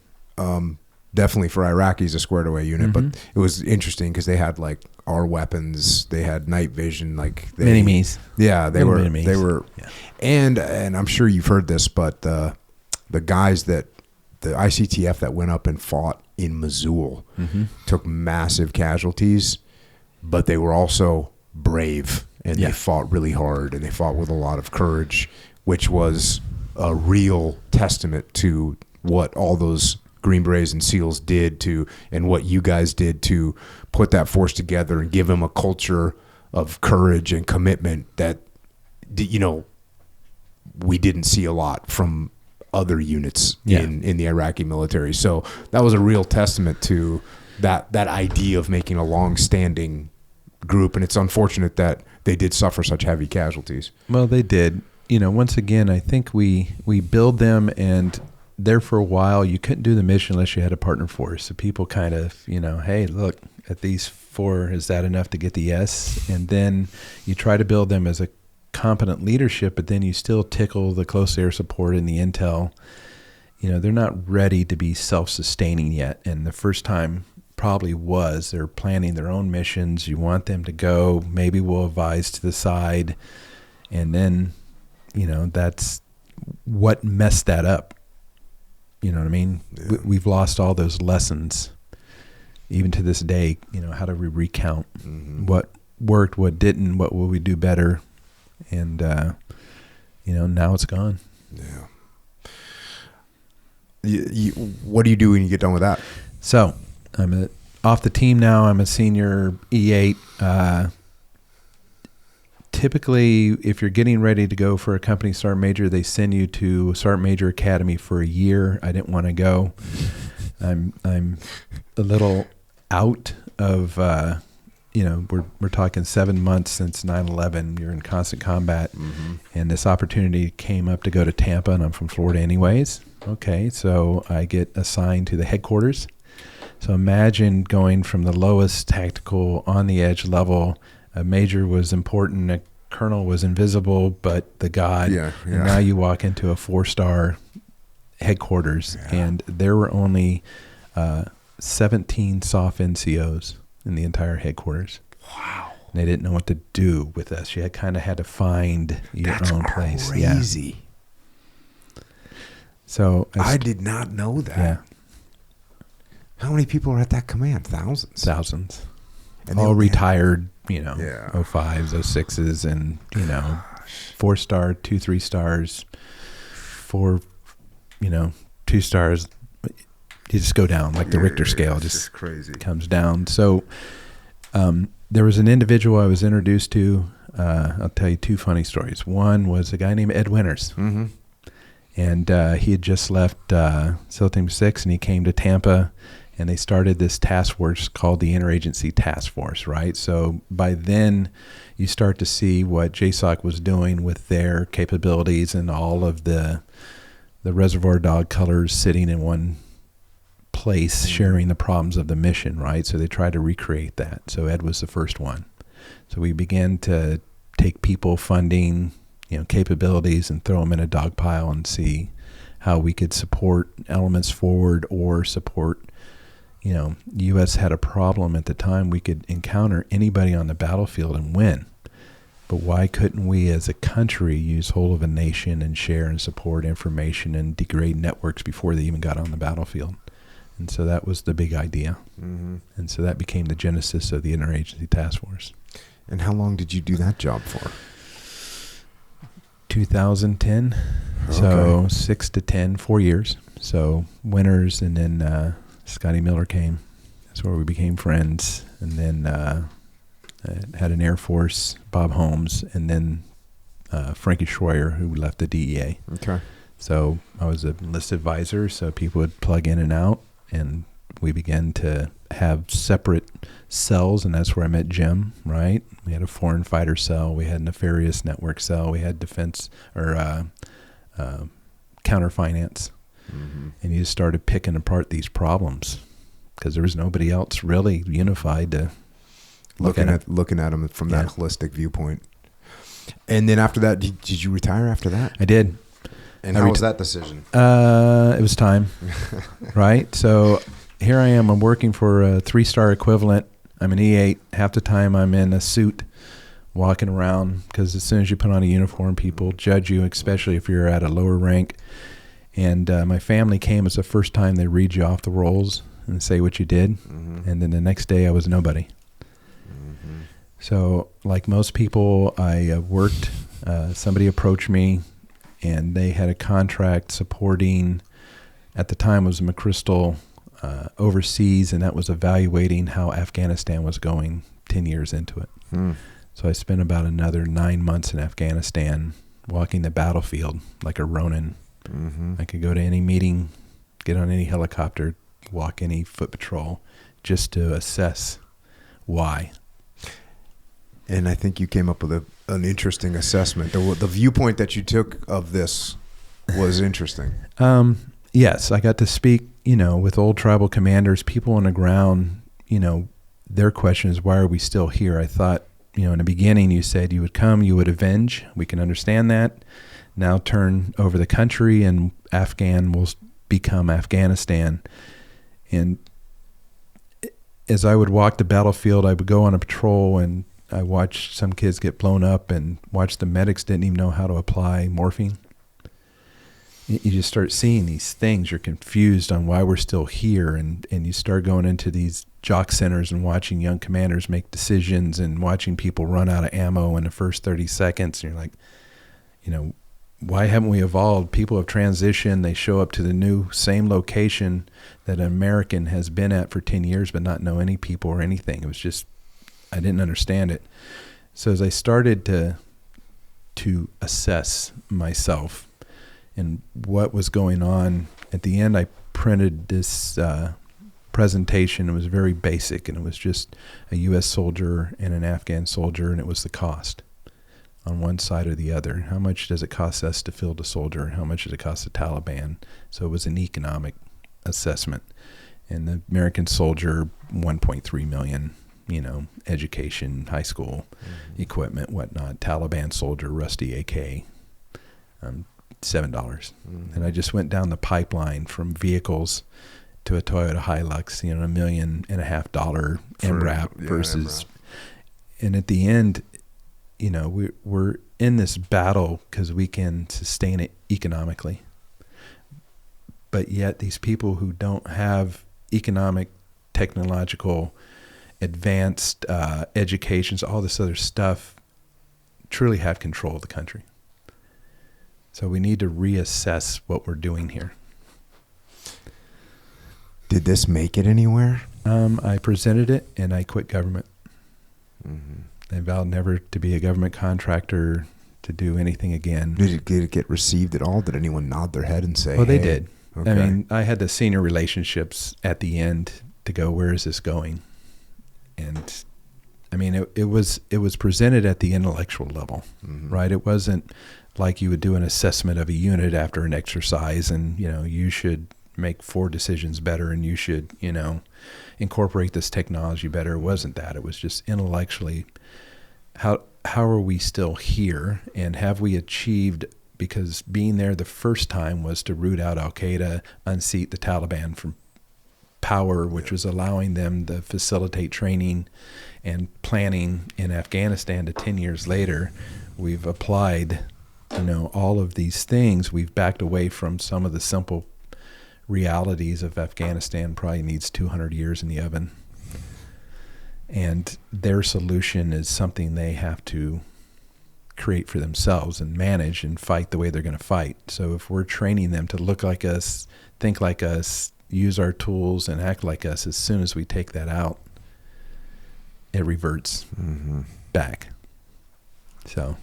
A: definitely for Iraqis, a squared away unit. But it was interesting because they had like our weapons, they had night vision, like
C: Mini-me's.
A: Yeah, they were,
C: yeah.
A: And I'm sure you've heard this, but the guys that the ICTF that went up and fought in Mosul took massive casualties, but they were also brave, and they fought really hard, and they fought with a lot of courage, which was a real testament to what all those Green Berets and SEALs did to, and what you guys did to put that force together and give them a culture of courage and commitment that, we didn't see a lot from other units in the Iraqi military. So that was a real testament to that idea of making a long-standing group, and it's unfortunate that they did suffer such heavy casualties.
C: Well, they did. Once again, I think we build them, and there for a while you couldn't do the mission unless you had a partner force. So people kind of, hey, look at these 4, is that enough to get the yes? And then you try to build them as a competent leadership, but then you still tickle the close air support and the intel. They're not ready to be self-sustaining yet. And the first time probably was, they're planning their own missions. You want them to go, maybe we'll advise to the side. And then, that's what messed that up. You know what I mean? Yeah. We've lost all those lessons. Even to this day, how do we recount what worked, what didn't, what will we do better? And, now it's gone.
A: Yeah. What do you do when you get done with that?
C: So I'm off the team now. I'm a senior E8. Typically, if you're getting ready to go for a company sergeant major, they send you to Sergeant Major Academy for a year. I didn't want to go. I'm a little out of, we're talking 7 months since 9/11. You're in constant combat, and this opportunity came up to go to Tampa, and I'm from Florida anyways. Okay, so I get assigned to the headquarters. So imagine going from the lowest tactical on the edge level. A major was important, a colonel was invisible, but the god. And now you walk into a 4-star headquarters, and there were only 17 SOF NCOs in the entire headquarters.
A: Wow.
C: And they didn't know what to do with us. You kind of had to find your own place.
A: Crazy.
C: Yeah. So
A: I did not know that.
C: Yeah.
A: How many people are at that command? Thousands.
C: And all retired, 05s, 06s, and 4-star, 2 3-stars, 4, 2 stars. You just go down like the Richter scale, just
A: crazy.
C: Comes down. So there was an individual I was introduced to. I'll tell you 2 funny stories. One was a guy named Ed Winters. And he had just left SEAL Team 6, and he came to Tampa, and they started this task force called the Interagency Task Force, right? So by then, you start to see what JSOC was doing with their capabilities and all of the Reservoir Dog colors sitting in one place, sharing the problems of the mission, right? So they tried to recreate that. So Ed was the first one. So we began to take people, funding, capabilities, and throw them in a dog pile and see how we could support elements forward or support, the U.S. had a problem at the time. We could encounter anybody on the battlefield and win. But why couldn't we as a country use whole of a nation and share and support information and degrade networks before they even got on the battlefield? And so that was the big idea. Mm-hmm. And so that became the genesis of the Interagency Task Force.
A: And how long did you do that job for?
C: 2010. Okay. So 6 to 10, 4 years. So winters, and then Scotty Miller came. That's where we became friends. And then had an Air Force, Bob Holmes, and then Frankie Schroyer, who left the DEA.
A: Okay.
C: So I was a list advisor, so people would plug in and out, and we began to have separate cells, and that's where I met Jim, right? We had a foreign fighter cell, we had nefarious network cell, we had defense or counter finance. Mm-hmm. And you just started picking apart these problems because there was nobody else really unified to
A: looking at them from that holistic viewpoint. And then after that, did you retire after that?
C: I did.
A: And how was that decision?
C: It was time, right? So here I am. I'm working for a 3-star equivalent. I'm an E8. Half the time I'm in a suit walking around because as soon as you put on a uniform, people judge you, especially if you're at a lower rank. And my family came. It's the first time they read you off the rolls and say what you did. Mm-hmm. And then the next day I was nobody. Mm-hmm. So like most people, I worked. Somebody approached me, and they had a contract supporting, at the time it was McChrystal overseas, and that was evaluating how Afghanistan was going 10 years into it. So I spent about another 9 months in Afghanistan walking the battlefield like a Ronin. Mm-hmm. I could go to any meeting, get on any helicopter, walk any foot patrol, just to assess why.
A: And I think you came up with an interesting assessment. The viewpoint that you took of this was interesting.
C: Yes, I got to speak, with old tribal commanders, people on the ground. Their question is, why are we still here? I thought, in the beginning you said you would come, you would avenge. We can understand that. Now turn over the country and Afghan will become Afghanistan. And as I would walk the battlefield, I would go on a patrol and I watched some kids get blown up and watched the medics didn't even know how to apply morphine. You just start seeing these things. You're confused on why we're still here. And you start going into these jock centers and watching young commanders make decisions and watching people run out of ammo in the first 30 seconds. And you're like, why haven't we evolved? People have transitioned. They show up to the same location that an American has been at for 10 years but not know any people or anything. It was just, I didn't understand it. So as I started to assess myself and what was going on, at the end I printed this presentation. It was very basic, and it was just a U.S. soldier and an Afghan soldier, and it was the cost on one side or the other. How much does it cost us to field a soldier, and how much does it cost the Taliban? So it was an economic assessment. And the American soldier, 1.3 million, education, high school, equipment, whatnot. Taliban soldier, rusty AK, $7. And I just went down the pipeline from vehicles to a Toyota Hilux, $1.5 million MRAP versus, and at the end, we're in this battle because we can sustain it economically. But yet these people who don't have economic, technological, advanced educations, all this other stuff, truly have control of the country. So we need to reassess what we're doing here.
A: Did this make it anywhere?
C: I presented it and I quit government. Mm-hmm. I vowed never to be a government contractor, to do anything again.
A: Did it get received at all? Did anyone nod their head and say,
C: Well, they
A: hey?
C: did.
A: Okay.
C: I mean, I had the senior relationships at the end to go, where is this going? And I mean, it was presented at the intellectual level, right? It wasn't like you would do an assessment of a unit after an exercise and, you should make 4 decisions better and you should, incorporate this technology better. It wasn't that. It was just intellectually, how are we still here, and have we achieved, because being there the first time was to root out Al-Qaeda, unseat the Taliban from power, which was allowing them to facilitate training and planning in Afghanistan. To 10 years later, we've applied, all of these things. We've backed away from some of the simple realities of Afghanistan. Probably needs 200 years in the oven. And their solution is something they have to create for themselves and manage and fight the way they're going to fight. So if we're training them to look like us, think like us, use our tools and act like us, as soon as we take that out, it reverts back. So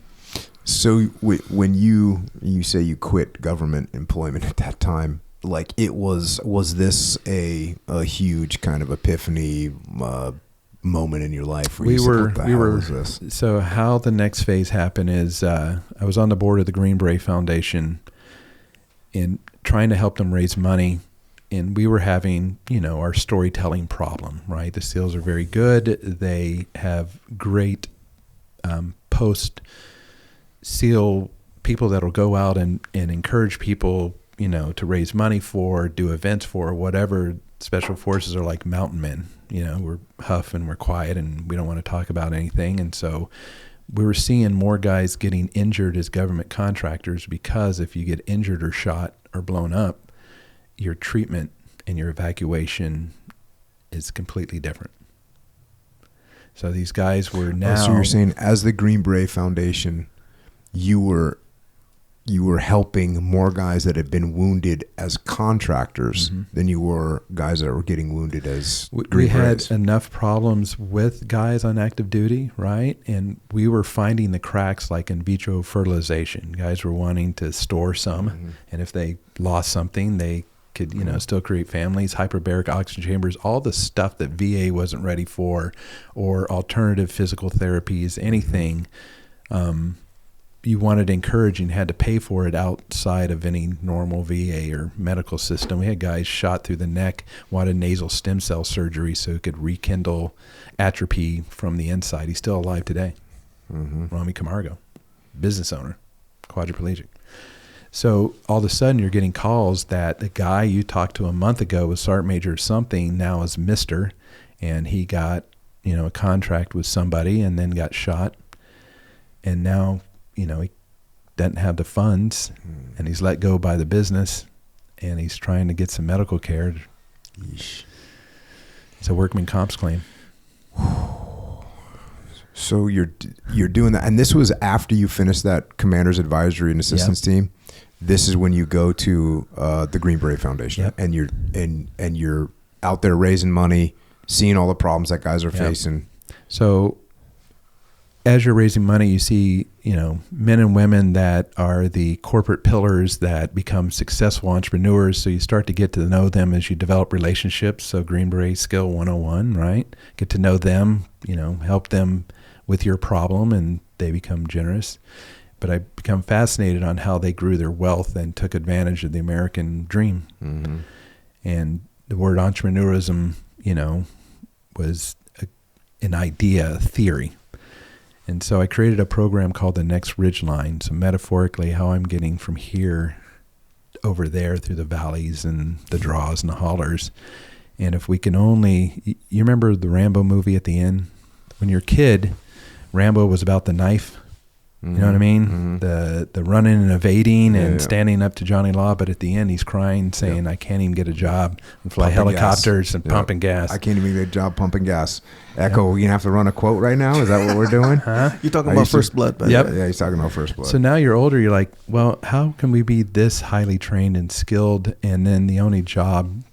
A: when you say you quit government employment at that time, like was this a huge kind of epiphany moment in your life where we were this?
C: So how the next phase happened is I was on the board of the Green Beret Foundation and trying to help them raise money. And we were having, our storytelling problem, right? The SEALs are very good. They have great post-SEAL people that'll go out and encourage people, to raise money for, do events for, whatever. Special forces are like mountain men. We're huff and we're quiet and we don't want to talk about anything. And so we were seeing more guys getting injured as government contractors, because if you get injured or shot or blown up, your treatment and your evacuation is completely different. So these guys were now...
A: so you're saying, as the Green Beret Foundation, you were helping more guys that had been wounded as contractors than you were guys that were getting wounded as Green Berets.
C: We had enough problems with guys on active duty, right? And we were finding the cracks, like in vitro fertilization. Guys were wanting to store some, and if they lost something, they could, still create families. Hyperbaric oxygen chambers, all the stuff that VA wasn't ready for, or alternative physical therapies, anything. You wanted to encourage and had to pay for it outside of any normal VA or medical system. We had guys shot through the neck, wanted nasal stem cell surgery so it could rekindle atrophy from the inside. He's still alive today. Rami Camargo, business owner, quadriplegic. So all of a sudden you're getting calls that the guy you talked to a month ago was Sergeant Major something, now is Mr., and he got, a contract with somebody and then got shot. And now, he doesn't have the funds and he's let go by the business and he's trying to get some medical care. Yeesh. It's a workman comp's claim.
A: So you're doing that. And this was after you finished that commander's advisory and assistance team. This is when you go to the Green Beret Foundation and you're out there raising money, seeing all the problems that guys are facing. So
C: as you're raising money, you see, men and women that are the corporate pillars that become successful entrepreneurs. So you start to get to know them as you develop relationships. So Green Beret Skill 101, right? Get to know them, help them with your problem, and they become generous. But I become fascinated on how they grew their wealth and took advantage of the American dream. And the word entrepreneurism, was an idea, a theory. And so I created a program called the Next Ridgeline. So metaphorically, how I'm getting from here over there through the valleys and the draws and the hollers. And if we can only, you remember the Rambo movie at the end? When you're a kid, Rambo was about the knife. You know what I mean? The running and evading and standing up to Johnny Law, but at the end he's crying, saying, I can't even get a job and fly helicopters and pumping gas.
A: I can't even get a job pumping gas. Echo, you have to run a quote right now? Is that what we're doing?
B: You're talking about First Blood. But
A: Yeah, he's talking about First Blood.
C: So now you're older, you're like, well, how can we be this highly trained and skilled, and then the only job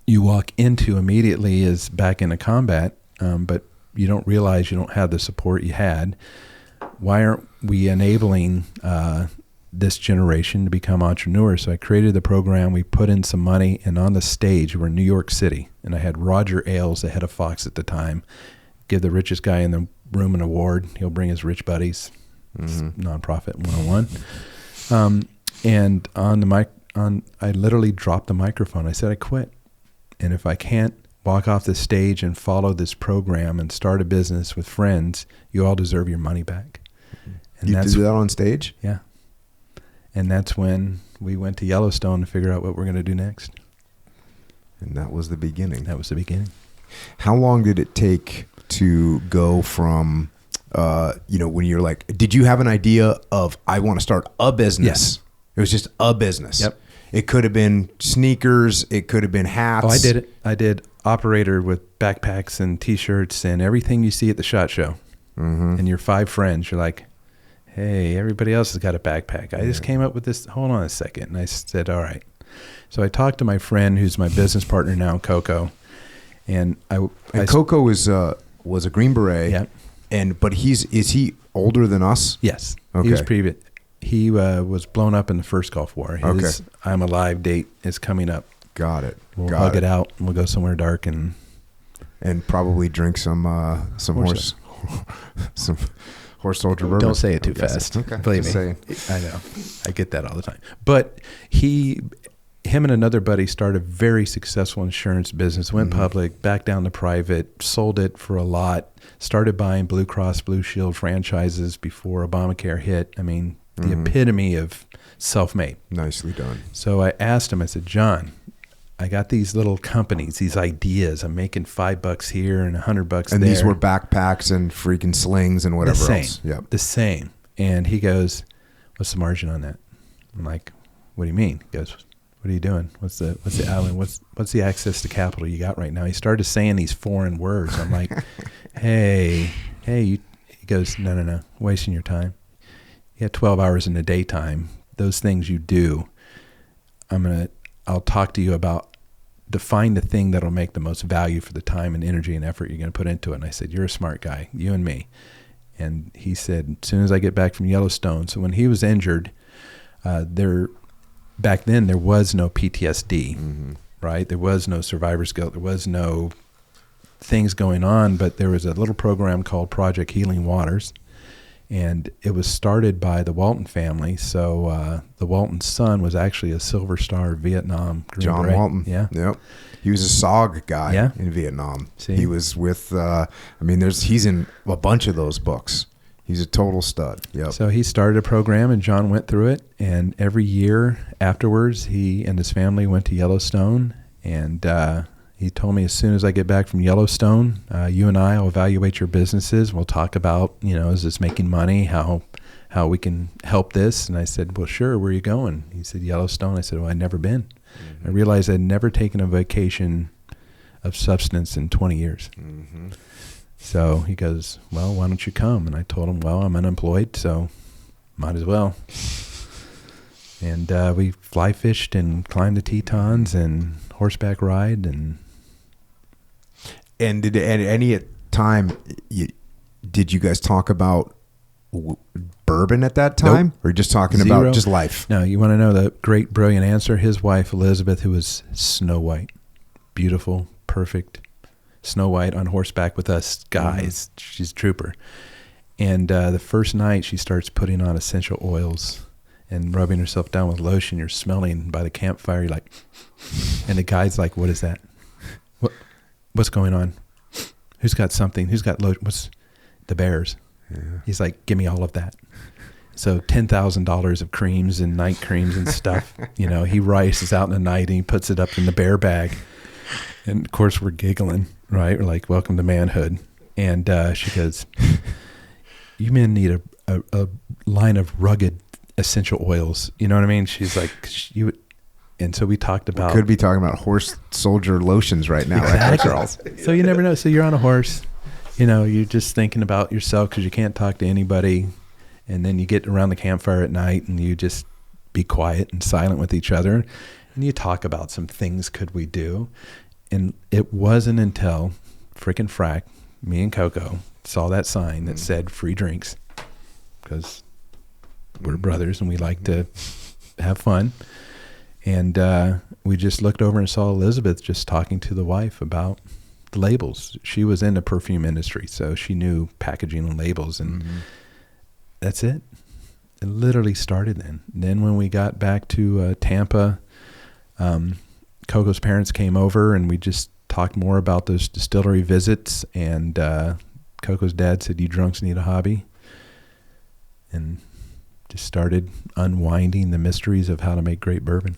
C: you walk into immediately is back into combat, but you don't realize you don't have the support you had. Why aren't we enabling this generation to become entrepreneurs. So I created the program. We put in some money, and on the stage, we're in New York City, and I had Roger Ailes, the head of Fox at the time, give the richest guy in the room an award. He'll bring his rich buddies. Nonprofit 101. And on the mic, I literally dropped the microphone. I said, I quit. And if I can't walk off the stage and follow this program and start a business with friends, you all deserve your money back. And
A: you did that on stage?
C: Yeah. And that's when we went to Yellowstone to figure out what we're going to do next.
A: And that was the beginning.
C: That was the beginning.
A: How long did it take to go from, when you're like, did you have an idea of, I want to start a business?
C: Yes.
A: It was just a business.
C: Yep.
A: It could have been sneakers. It could have been hats.
C: Oh, I did it. I did operator with backpacks and T-shirts and everything you see at the SHOT Show. And your 5 friends, you're like, hey, everybody else has got a backpack. I just came up with this. Hold on a second. And I said, all right. So I talked to my friend who's my business partner now, Coco. And
A: Coco was a Green Beret.
C: Yeah.
A: But is he older than us?
C: Yes.
A: Okay.
C: He was previous. He was blown up in the first Gulf War. His I'm Alive date is coming up.
A: Got it.
C: We'll hug it out and we'll go somewhere dark and
A: probably drink some horse some horse soldier bourbon.
C: Don't say it too fast.
A: Okay.
C: Believe me. I know. I get that all the time. But him and another buddy started a very successful insurance business, went public, back down to private, sold it for a lot, started buying Blue Cross Blue Shield franchises before Obamacare hit. I mean, the epitome of self-made.
A: Nicely done.
C: So I asked him, I said, John, I got these little companies, these ideas. I'm making $5 here and $100 there.
A: And these were backpacks and freaking slings and whatever else.
C: Yep. The same. And he goes, what's the margin on that? I'm like, what do you mean? He goes, what are you doing? What's the island? What's the access to capital you got right now? He started saying these foreign words. I'm like, hey. He goes, no, wasting your time. You have 12 hours in the daytime. Those things you do, I'll talk to you about, define the thing that'll make the most value for the time and energy and effort you're going to put into it. And I said, you're a smart guy, you and me. And he said, as soon as I get back from Yellowstone. So when he was injured, back then there was no PTSD, right? There was no survivor's guilt. There was no things going on, but there was a little program called Project Healing Waters. And it was started by the Walton family. So the Walton son was actually a Silver Star Vietnam Green
A: John
C: Beret.
A: Walton.
C: Yeah.
A: Yep. He was a SOG guy in Vietnam.
C: See?
A: He was with, he's in a bunch of those books. He's a total stud. Yep.
C: So he started a program and John went through it. And every year afterwards, he and his family went to Yellowstone. And he told me, as soon as I get back from Yellowstone, you and I will evaluate your businesses. We'll talk about, is this making money? How we can help this? And I said, well, sure. Where are you going? He said, Yellowstone. I said, well, I'd never been. I realized I'd never taken a vacation of substance in 20 years. So he goes, well, why don't you come? And I told him, well, I'm unemployed, so might as well. And we fly fished and climbed the Tetons and horseback ride
A: And did at any time did you guys talk about bourbon at that time?
C: Nope.
A: Or are you just talking
C: Zero.
A: about just life?
C: No, you want to know the great, brilliant answer? His wife, Elizabeth, who was Snow White, beautiful, perfect, Snow White on horseback with us guys. She's a trooper. And the first night she starts putting on essential oils and rubbing herself down with lotion. You're smelling by the campfire. You're like, and the guy's like, what is that? What's going on? Who's got something? Who's got lotion? What's the bears? Yeah. He's like, give me all of that. So $10,000 of creams and night creams and stuff. He rices out in the night and he puts it up in the bear bag. And of course we're giggling, right? We're like, welcome to manhood. And she goes, you men need a line of rugged essential oils. You know what I mean? She's like, and so we talked about.
A: We could be talking about horse soldier lotions right now.
C: Exactly.
A: Right, girls?
C: So you never know. So you're on a horse, you're just thinking about yourself because you can't talk to anybody. And then you get around the campfire at night and you just be quiet and silent with each other. And you talk about some things could we do. And it wasn't until frickin' frack, me and Coco saw that sign that said free drinks. Because we're brothers and we like to have fun. And we just looked over and saw Elizabeth just talking to the wife about the labels. She was in the perfume industry, so she knew packaging and labels, and that's it. It literally started then. Then when we got back to Tampa, Coco's parents came over and we just talked more about those distillery visits, and Coco's dad said, "You drunks need a hobby," and just started unwinding the mysteries of how to make great bourbon.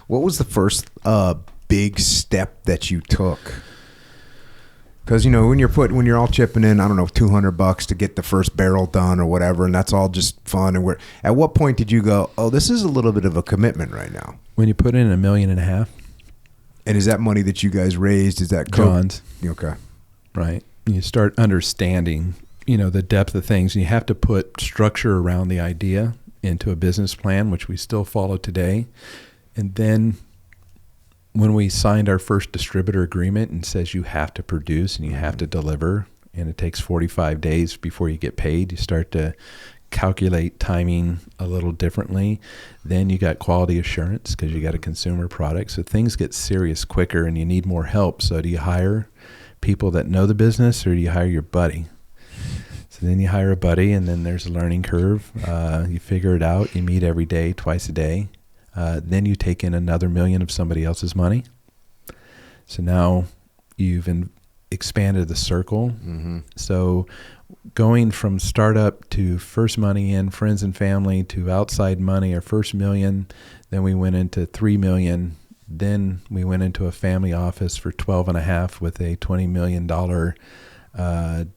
A: What was the first big step that you took? Because, you know, when you're all chipping in, I don't know, $200 to get the first barrel done or whatever, and that's all just fun. And at what point did you go, oh, this is a little bit of a commitment right now?
C: When you put in $1.5 million.
A: And is that money that you guys raised? Is that
C: John's?
A: Okay.
C: Right. You start understanding, you know, the depth of things. And you have to put structure around the idea into a business plan, which we still follow today. And then when we signed our first distributor agreement and says you have to produce and you have to deliver, and it takes 45 days before you get paid, you start to calculate timing a little differently. Then you got quality assurance because you got a consumer product. So things get serious quicker and you need more help. So do you hire people that know the business, or do you hire your buddy? So then you hire a buddy, and then there's a learning curve. You figure it out. You meet every day, twice a day. Then you take in another $1 million of somebody else's money. So now you've expanded the circle. So going from startup to first money in, friends and family, to outside money, our first $1 million, then we went into $3 million. Then we went into a family office for 12.5 with a $20 million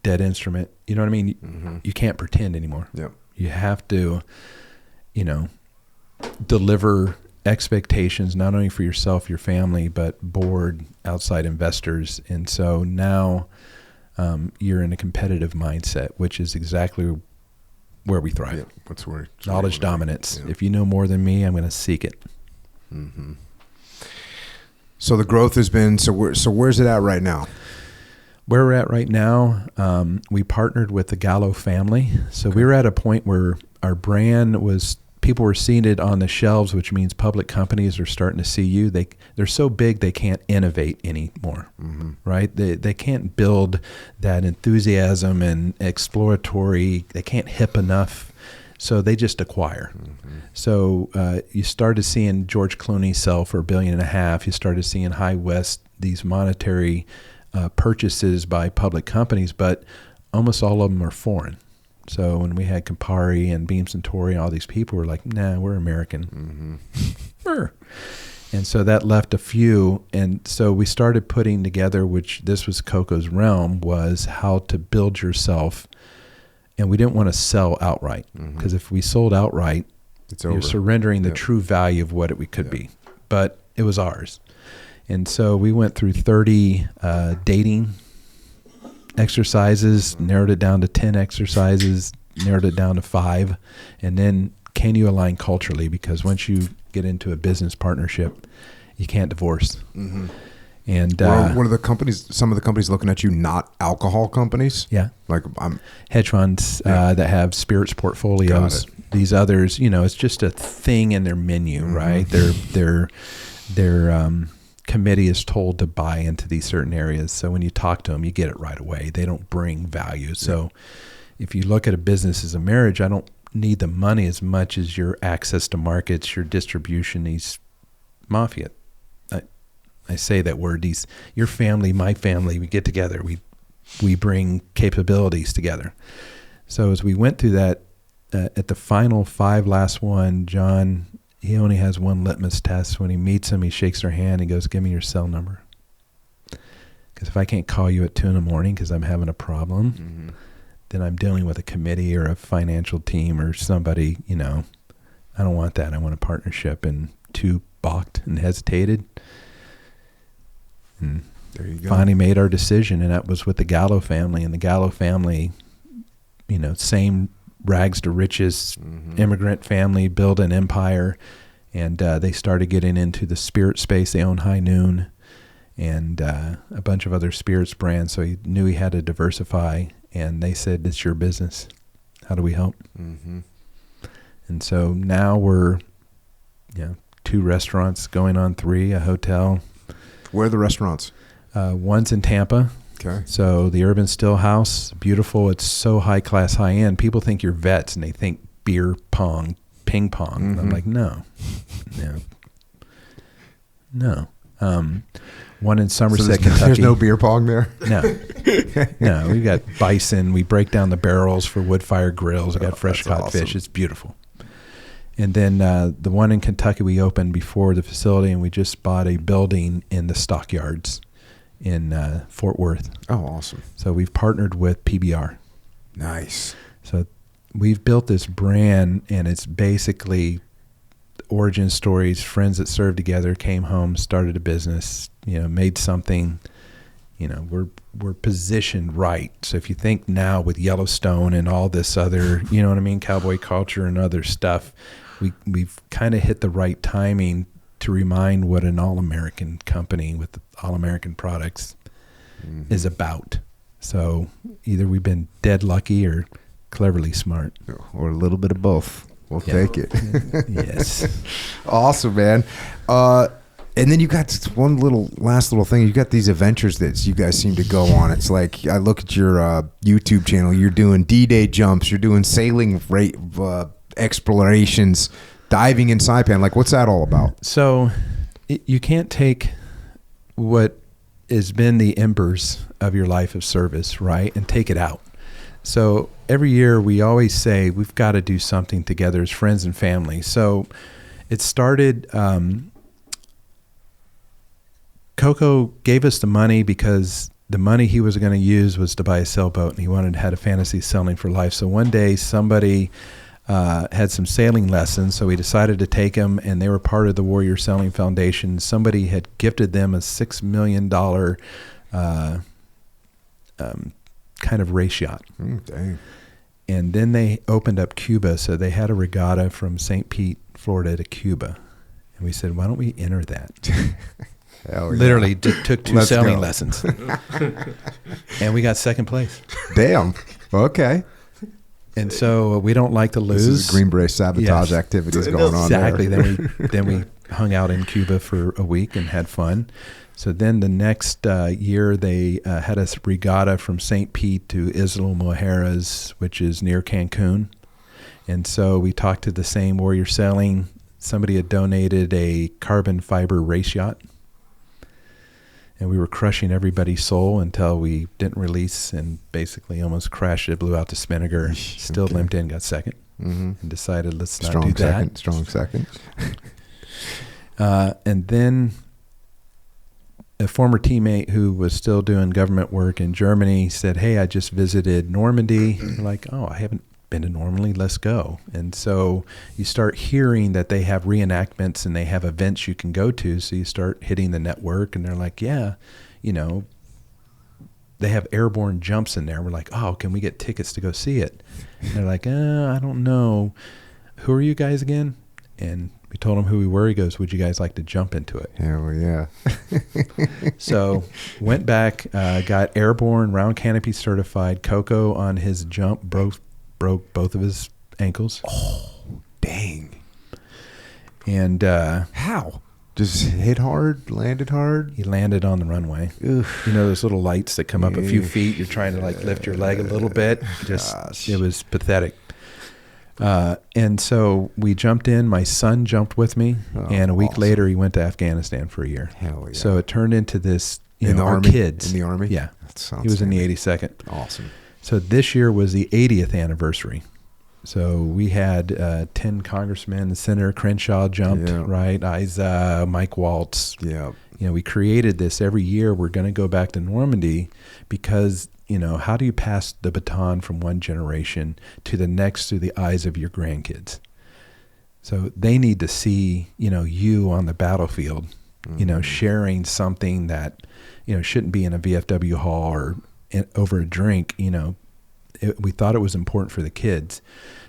C: debt instrument. You know what I mean? You can't pretend anymore.
A: Yep.
C: You have to, you know, deliver expectations not only for yourself, your family, but board, outside investors. And so now you're in a competitive mindset, which is exactly where we thrive.
A: Yeah, that's where
C: knowledge dominance.
A: Yeah.
C: If you know more than me, I'm going to seek it.
A: So the growth has been, so where's it at right now?
C: Where we're at right now, we partnered with the Gallo family. So we were at a point where our brand was, people were seeing it on the shelves, which means public companies are starting to see you. They're so big they can't innovate anymore, right? They can't build that enthusiasm and exploratory. They can't hip enough, so they just acquire. So you started seeing George Clooney sell for $1.5 billion. You started seeing High West, these monetary purchases by public companies, but almost all of them are foreign. So when we had Campari and Beam Suntory, all these people were like, nah, we're American. And so that left a few. And so we started putting together, which this was Coco's realm, was how to build yourself. And we didn't want to sell outright, because if we sold outright, you're surrendering the true value of what it could be. But it was ours. And so we went through 30 dating exercises, narrowed it down to 10 exercises, narrowed it down to 5. And then can you align culturally? Because once you get into a business partnership, you can't divorce. And
A: what are the companies, some of the companies looking at you, not alcohol companies?
C: Yeah.
A: Like
C: hedge funds that have spirits portfolios. These others, you know, it's just a thing in their menu, right? Their committee is told to buy into these certain areas. So when you talk to them, you get it right away. They don't bring value. So if you look at a business as a marriage, I don't need the money as much as your access to markets, your distribution, these mafia. I say that word, your family, my family, we get together, we bring capabilities together. So as we went through that, at the final 5 last one, John, he only has one litmus test. When he meets him, he shakes their hand. He goes, give me your cell number. Because if I can't call you at 2 a.m. because I'm having a problem, then I'm dealing with a committee or a financial team or somebody, you know. I don't want that. I want a partnership. And 2 balked and hesitated. And
A: there you go.
C: Finally made our decision, and that was with the Gallo family. And the Gallo family, you know, same rags to riches, immigrant family, build an empire, and they started getting into the spirit space. They own High Noon and a bunch of other spirits brands, so he knew he had to diversify, and they said, it's your business. How do we help?
A: Mm-hmm.
C: And so now we're 2 restaurants going on 3, a hotel.
A: Where are the restaurants?
C: One's in Tampa.
A: Okay.
C: So the Urban Still House, beautiful. It's so high class, high end. People think you're vets and they think beer pong, ping pong.
A: Mm-hmm.
C: And I'm like, no. One in Somerset, Kentucky.
A: There's no beer pong there?
C: No, we've got bison. We break down the barrels for wood fire grills. We got fresh caught fish. It's beautiful. And then the one in Kentucky we opened before the facility, and we just bought a building in the stockyards in Fort Worth.
A: Oh, awesome.
C: So we've partnered with PBR.
A: Nice.
C: So we've built this brand, and it's basically origin stories, friends that served together, came home, started a business, made something. We're positioned right. So if you think now with Yellowstone and all this other, cowboy culture and other stuff, we've kind of hit the right timing to remind what an all-American company with all-American products is about. So either we've been dead lucky or cleverly smart.
A: Or a little bit of both. We'll take it.
C: Yes.
A: Awesome, man. And then you got one last little thing. You got these adventures that you guys seem to go on. It's like, I look at your YouTube channel. You're doing D-Day jumps. You're doing sailing explorations, diving in Saipan. Like, what's that all about?
C: So you can't take what has been the embers of your life of service, right, and take it out. So every year we always say we've got to do something together as friends and family. So it started, Coco gave us the money because the money he was going to use was to buy a sailboat, and he had a fantasy sailing for life. So one day somebody had some sailing lessons, so we decided to take them, and they were part of the Warrior Sailing Foundation. Somebody had gifted them a $6 million kind of race yacht.
A: Dang.
C: And then they opened up Cuba, so they had a regatta from St. Pete, Florida to Cuba. And we said, why don't we enter that?
A: Hell yeah.
C: Literally took 2
A: Let's
C: sailing
A: go.
C: lessons. And we got second place.
A: Damn. Okay.
C: And so we don't like to lose.
A: This is Green Beret sabotage
C: Yes.
A: activities going on
C: Exactly.
A: there.
C: Then we hung out in Cuba for a week and had fun. So then the next year they had a regatta from St. Pete to Isla Mujeres, which is near Cancun. And so we talked to the same Warrior Sailing. Somebody had donated a carbon fiber race yacht. And we were crushing everybody's soul until we didn't release and basically almost crashed it, blew out the spinnaker, still limped in, got second, and decided let's not do that.
A: Strong second.
C: And then a former teammate who was still doing government work in Germany said, hey, I just visited Normandy. We're like, oh, I haven't been to Normandy, let's go. And so you start hearing that they have reenactments and they have events you can go to. So you start hitting the network and they're like, yeah, they have airborne jumps in there. We're like, oh, can we get tickets to go see it? And they're like, I don't know. Who are you guys again? And we told him who we were. He goes, would you guys like to jump into it?
A: Hell yeah.
C: So went back, got airborne, round canopy certified. Coco on his jump broke both of his ankles.
A: Oh, dang.
C: And
A: how? Just hit hard, landed hard?
C: He landed on the runway.
A: Oof.
C: Those little lights that come up a few feet. You're trying to lift your leg a little bit. It was pathetic. And so we jumped in. My son jumped with me. And a week later, he went to Afghanistan for a year.
A: Hell yeah.
C: So it turned into this,
A: in the
C: our
A: Army?
C: kids.
A: In the Army?
C: Yeah.
A: That
C: He was in the
A: handy.
C: 82nd.
A: Awesome.
C: So this year was the 80th anniversary. So we had 10 congressmen. Senator Crenshaw jumped, right? Isa, Mike Waltz.
A: Yeah.
C: We created this every year. We're going to go back to Normandy because, how do you pass the baton from one generation to the next through the eyes of your grandkids? So they need to see, you on the battlefield, sharing something that, shouldn't be in a VFW hall or over a drink. We thought it was important for the kids.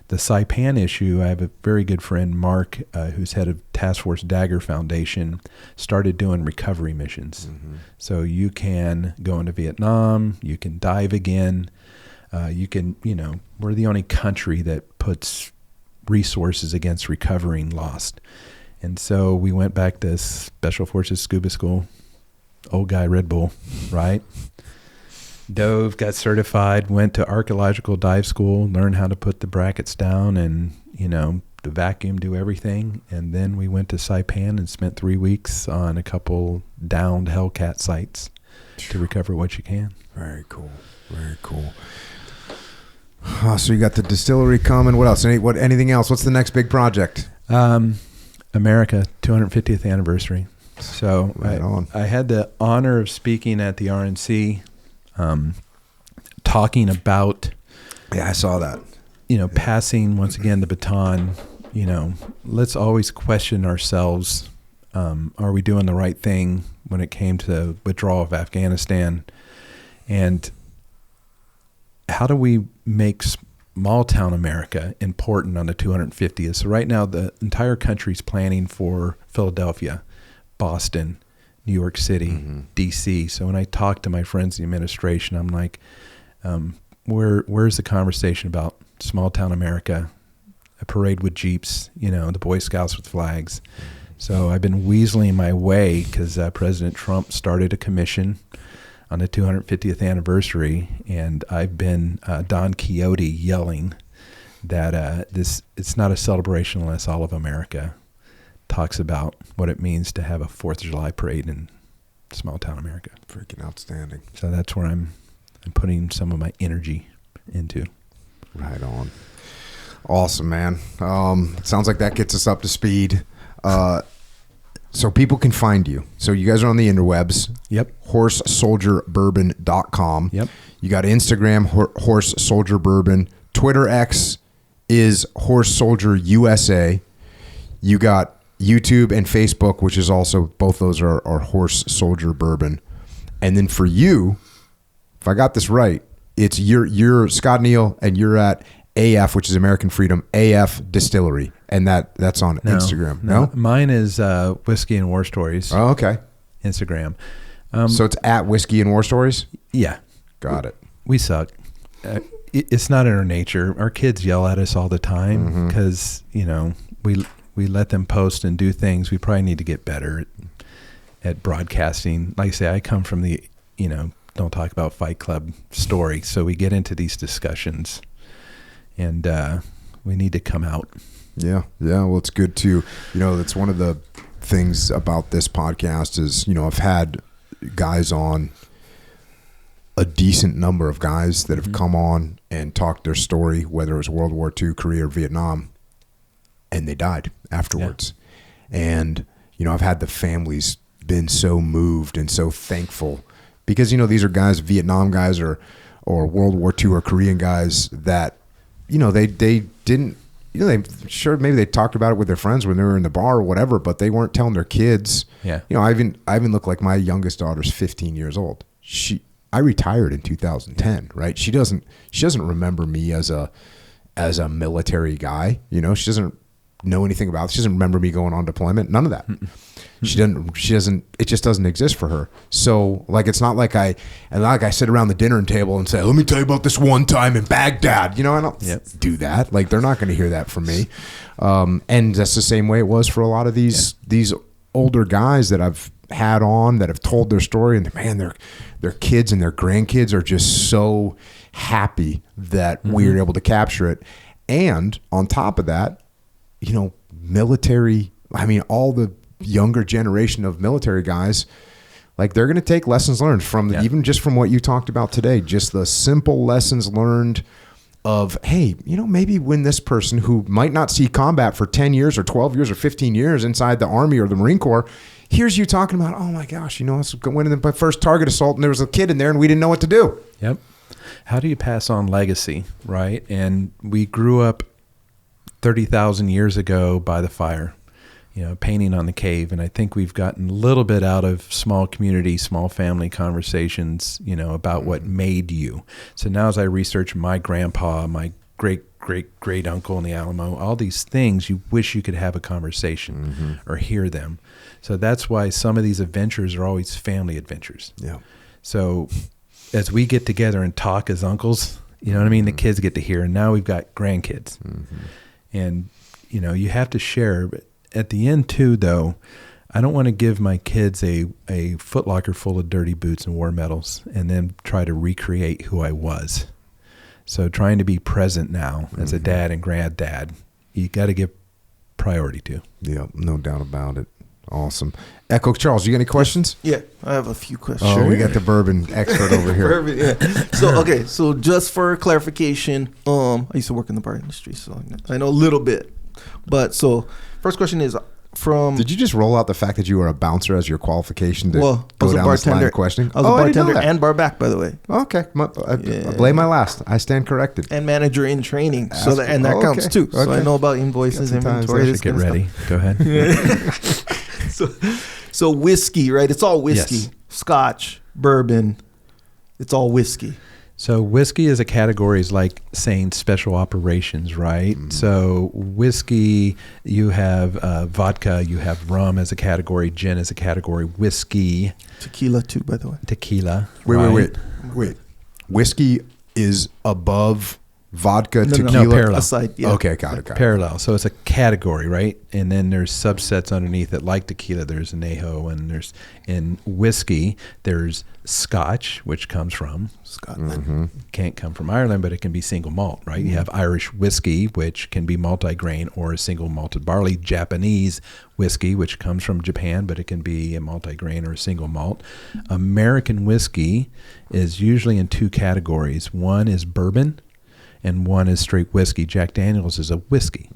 C: The Saipan issue, I have a very good friend, Mark, who's head of Task Force Dagger Foundation, started doing recovery missions. So you can go into Vietnam, you can dive again. we're the only country that puts resources against recovering lost. And so we went back to Special Forces Scuba School, old guy Red Bull, right? Dove, got certified, went to archaeological dive school, learned how to put the brackets down and, the vacuum, do everything. And then we went to Saipan and spent 3 weeks on a couple downed Hellcat sites to recover what you can.
A: Very cool. Very cool. So you got the distillery coming. What else? Anything else? What's the next big project?
C: America, 250th anniversary. So
A: right
C: I had the honor of speaking at the RNC, talking about.
A: Yeah, I saw that.
C: Passing once again the baton. Let's always question ourselves. Are we doing the right thing when it came to the withdrawal of Afghanistan? And how do we make small town America important on the 250th? So right now, the entire country's planning for Philadelphia, Boston, New York City, D.C. So when I talk to my friends in the administration, I'm like, where's the conversation about small town America, a parade with Jeeps, the Boy Scouts with flags? So I've been weaseling my way because President Trump started a commission on the 250th anniversary, and I've been Don Quixote yelling that it's not a celebration unless all of America talks about what it means to have a 4th of July parade in small town America.
A: Freaking outstanding.
C: So that's where I'm putting some of my energy into.
A: Right on. Awesome, man. Sounds like that gets us up to speed. So people can find you. So you guys are on the interwebs.
C: Yep.
A: HorseSoldierBourbon.com.
C: Yep.
A: You got Instagram, Horse Soldier Bourbon. Twitter X is Horse Soldier USA. You got YouTube and Facebook, which is also, both those are Horse Soldier Bourbon. And then for you, if I got this right, it's you're Scott Neal, and you're at AF, which is American Freedom, AF Distillery, and that's on Instagram. No?
C: Mine is Whiskey and War Stories.
A: Oh, okay.
C: Instagram.
A: So it's at Whiskey and War Stories?
C: Yeah.
A: Got it.
C: We suck. It's not in our nature. Our kids yell at us all the time because, we let them post and do things. We probably need to get better at broadcasting. Like I say, I come from the, don't talk about Fight Club story. So we get into these discussions, and we need to come out.
A: Yeah. Well, it's good to, that's one of the things about this podcast is, I've had guys on, a decent number of guys that have come on and talked their story, whether it was World War II, Korea, or Vietnam, and they died afterwards. Yeah. And, I've had the families been so moved and so thankful because, these are guys, Vietnam guys or World War II or Korean guys that, they didn't, maybe they talked about it with their friends when they were in the bar or whatever, but they weren't telling their kids.
C: Yeah.
A: I even look like my youngest daughter's 15 years old. I retired in 2010, right? She doesn't remember me as a military guy. She doesn't know anything about it. She doesn't remember me going on deployment. None of that. She doesn't, it just doesn't exist for her. So it's not like I sit around the dinner table and say, let me tell you about this one time in Baghdad. I don't do that. They're not going to hear that from me. And that's the same way it was for a lot of these older guys that I've had on that have told their story, and man, their kids and their grandkids are just so happy that we were able to capture it. And on top of that, military, all the younger generation of military guys, they're going to take lessons learned from even just from what you talked about today, just the simple lessons learned of, hey, maybe when this person who might not see combat for 10 years or 12 years or 15 years inside the Army or the Marine Corps hears you talking about, oh my gosh, I went in the first target assault and there was a kid in there and we didn't know what to do.
C: Yep. How do you pass on legacy, right? And we grew up 30,000 years ago by the fire, painting on the cave. And I think we've gotten a little bit out of small community, small family conversations, about what made you. So now as I research my grandpa, my great uncle in the Alamo, all these things, you wish you could have a conversation or hear them. So that's why some of these adventures are always family adventures.
A: Yeah.
C: So as we get together and talk as uncles You know what I mean? The kids get to hear, and now we've got grandkids. And, you know, you have to share. But at the end, too, though, I don't want to give my kids a Foot Locker full of dirty boots and war medals and then try to recreate who I was. So trying to be present now as a dad and granddad, you got to give priority to.
A: Yeah, no doubt about it. Awesome. Echo Charles, you got any questions?
B: Yeah, I have a few questions.
A: Oh, we got the bourbon expert over here.
B: Bourbon, yeah. So just for clarification, I used to work in the bar industry, so I know a little bit. But so first question is from.
A: Did you just roll out the fact that you were a bouncer as your qualification to go down this line of questioning?
B: I was a bartender and bar back, by the way.
A: Okay, I blame my last. I stand corrected.
B: And manager in training, that counts too. Okay. So I know about invoices, inventory.
C: Get ready. Go ahead.
B: So whiskey, right? It's all whiskey.
C: Yes.
B: Scotch, bourbon. It's all whiskey.
C: So whiskey as a category is like saying special operations, right? So whiskey, you have vodka, you have rum as a category, gin as a category, whiskey.
B: Tequila too, by the way.
C: Tequila.
A: Wait. Whiskey is above vodka, tequila?
C: No, parallel.
B: Aside, yeah.
A: Okay, got it.
C: Parallel. So it's a category, right? And then there's subsets underneath it, like tequila. There's añejo, and there's in whiskey. There's Scotch, which comes from Scotland. Can't come from Ireland, but it can be single malt, right? You have Irish whiskey, which can be multi-grain or a single malted barley. Japanese whiskey, which comes from Japan, but it can be a multi-grain or a single malt. American whiskey is usually in two categories. One is bourbon, and one is straight whiskey. Jack Daniel's is a whiskey.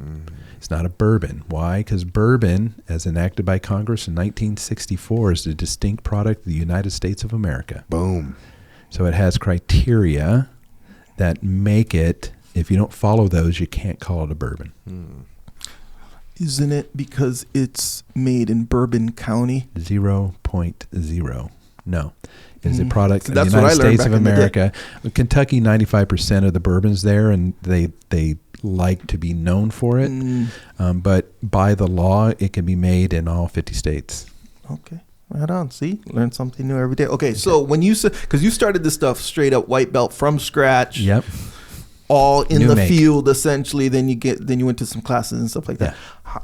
C: It's not a bourbon. Why? Because bourbon, as enacted by Congress in 1964, is a distinct product of the United States of America.
A: Boom.
C: So it has criteria that make it, if you don't follow those, you can't call it a bourbon.
B: Isn't it because it's made in Bourbon County?
C: 0.0. No. Is a product of the United States of America. Kentucky, 95% of the bourbons there, and they like to be known for it. But by the law, it can be made in all 50 states.
B: Okay. Right on. See? Learn something new every day. Okay, so when you said, because you started this stuff straight up white belt from scratch.
C: Yep.
B: All in the field, essentially. Then you went to some classes and stuff like that.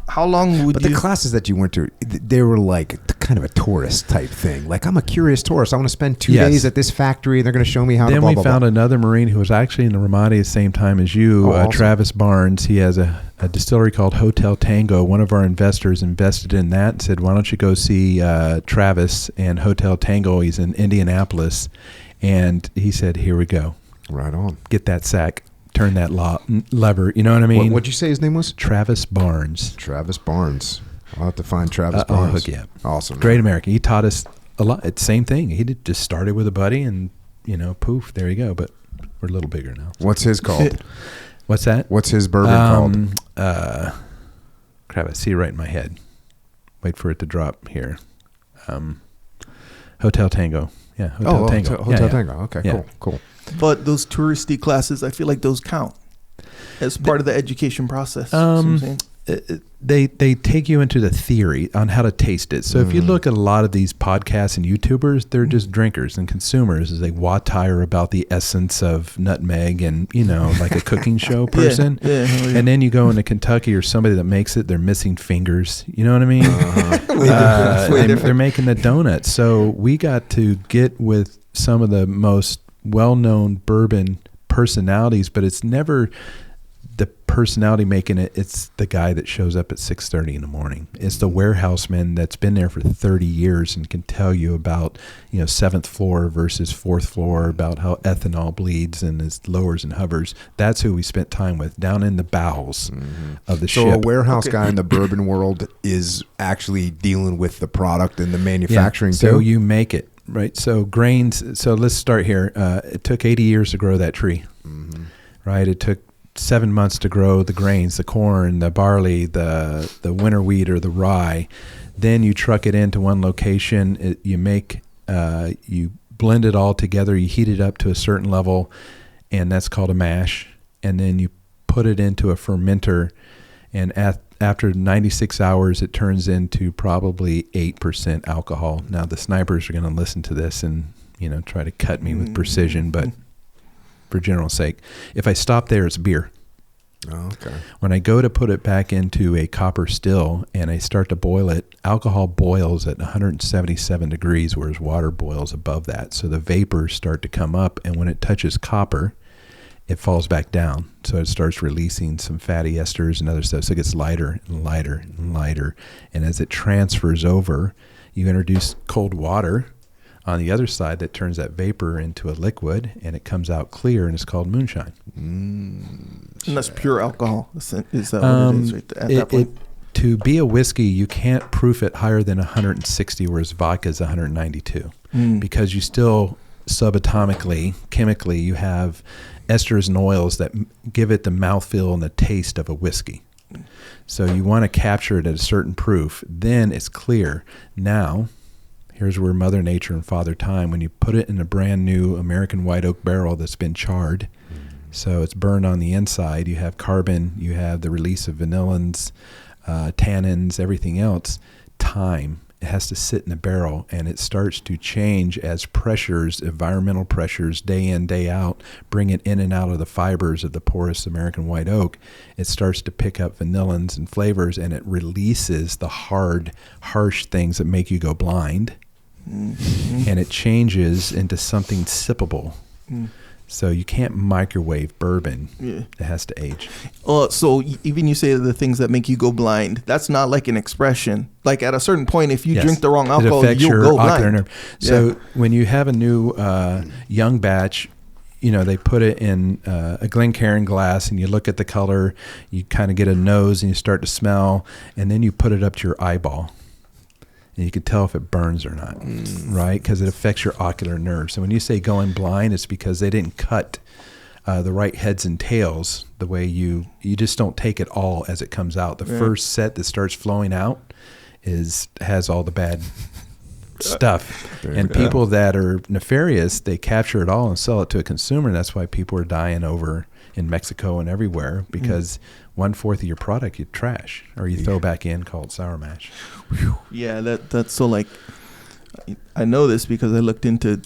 B: How long would
A: the classes that you went to, they were like kind of a tourist type thing. Like, I'm a curious tourist. I want to spend 2 days at this factory, and they're going to show me how to blah, blah, blah.
C: Then we found another Marine who was actually in the Ramadi at the same time as you, awesome. Travis Barnes. He has a distillery called Hotel Tango. One of our investors invested in that and said, why don't you go see Travis and Hotel Tango? He's in Indianapolis. And he said, here we go.
A: Right on.
C: Get that sack. Turn that lever. You know what I mean?
A: What'd you say his name was?
C: Travis Barnes.
A: Travis Barnes. I'll have to find Travis Barnes.
C: I'll hook you up.
A: Awesome.
C: Great American. He taught us a lot. It's the same thing. He just started with a buddy and, poof, there you go. But we're a little bigger now.
A: What's his called?
C: What's that?
A: What's his bourbon called?
C: Crap, I see it right in my head. Wait for it to drop here. Hotel Tango. Yeah, Hotel Tango.
A: Hotel Tango. Okay, cool.
B: But those touristy classes, I feel like those count as part of the education process.
C: They take you into the theory on how to taste it. So if you look at a lot of these podcasts and YouTubers, they're just drinkers and consumers as they tire about the essence of nutmeg and, like a cooking show person. Yeah. And then you go into Kentucky or somebody that makes it, they're missing fingers. You know what I mean? They're making the donuts. So we got to get with some of the most well-known bourbon personalities, but it's never the personality making it. It's the guy that shows up at 6:30 in the morning. It's the warehouseman that's been there for 30 years and can tell you about, 7th floor versus 4th floor, about how ethanol bleeds and is lowers and hovers. That's who we spent time with down in the bowels of the ship.
A: So a warehouse guy in the bourbon world is actually dealing with the product and the manufacturing too?
C: So you make it. Right. So grains. So let's start here. It took 80 years to grow that tree. Right. It took 7 months to grow the grains, the corn, the barley, the winter wheat or the rye. Then you truck it into one location. You blend it all together. You heat it up to a certain level, and that's called a mash. And then you put it into a fermenter, and after 96 hours, it turns into probably 8% alcohol. Now, the snipers are going to listen to this and, try to cut me with precision, but for general sake. If I stop there, it's beer.
A: Oh, okay.
C: When I go to put it back into a copper still and I start to boil it, alcohol boils at 177 degrees, whereas water boils above that. So the vapors start to come up, and when it touches copper, it falls back down. So it starts releasing some fatty esters and other stuff. So it gets lighter and lighter and lighter. And as it transfers over, you introduce cold water on the other side that turns that vapor into a liquid, and it comes out clear, and it's called moonshine.
B: And that's pure alcohol. Is that what it is right at that point?
C: To be a whiskey, you can't proof it higher than 160, whereas vodka is 192. Because you still subatomically, chemically, you have esters and oils that give it the mouthfeel and the taste of a whiskey. So you want to capture it at a certain proof. Then it's clear. Now, here's where Mother Nature and Father Time, when you put it in a brand new American white oak barrel that's been charred, so it's burned on the inside, you have carbon, you have the release of vanillins, tannins, everything else. Time. It has to sit in the barrel, and it starts to change as pressures, environmental pressures, day in, day out, bring it in and out of the fibers of the porous American white oak. It starts to pick up vanillins and flavors, and it releases the hard, harsh things that make you go blind. And it changes into something sippable. So you can't microwave bourbon. Yeah. It has to age.
B: So even you say the things that make you go blind, that's not like an expression. Like at a certain point, if you drink the wrong alcohol, you'll go blind. Nerve.
C: So when you have a new young batch, they put it in a Glencairn glass, and you look at the color, you kind of get a nose, and you start to smell, and then you put it up to your eyeball. And you can tell if it burns or not, right? Because it affects your ocular nerve. So when you say going blind, it's because they didn't cut the right heads and tails the way you just don't take it all as it comes out. The first set that starts flowing out has all the bad stuff. And people that are nefarious, they capture it all and sell it to a consumer. And that's why people are dying over in Mexico and everywhere, because 1/4 of your product you trash or you throw back in, called sour mash.
B: Yeah, that's so like, I know this because I looked into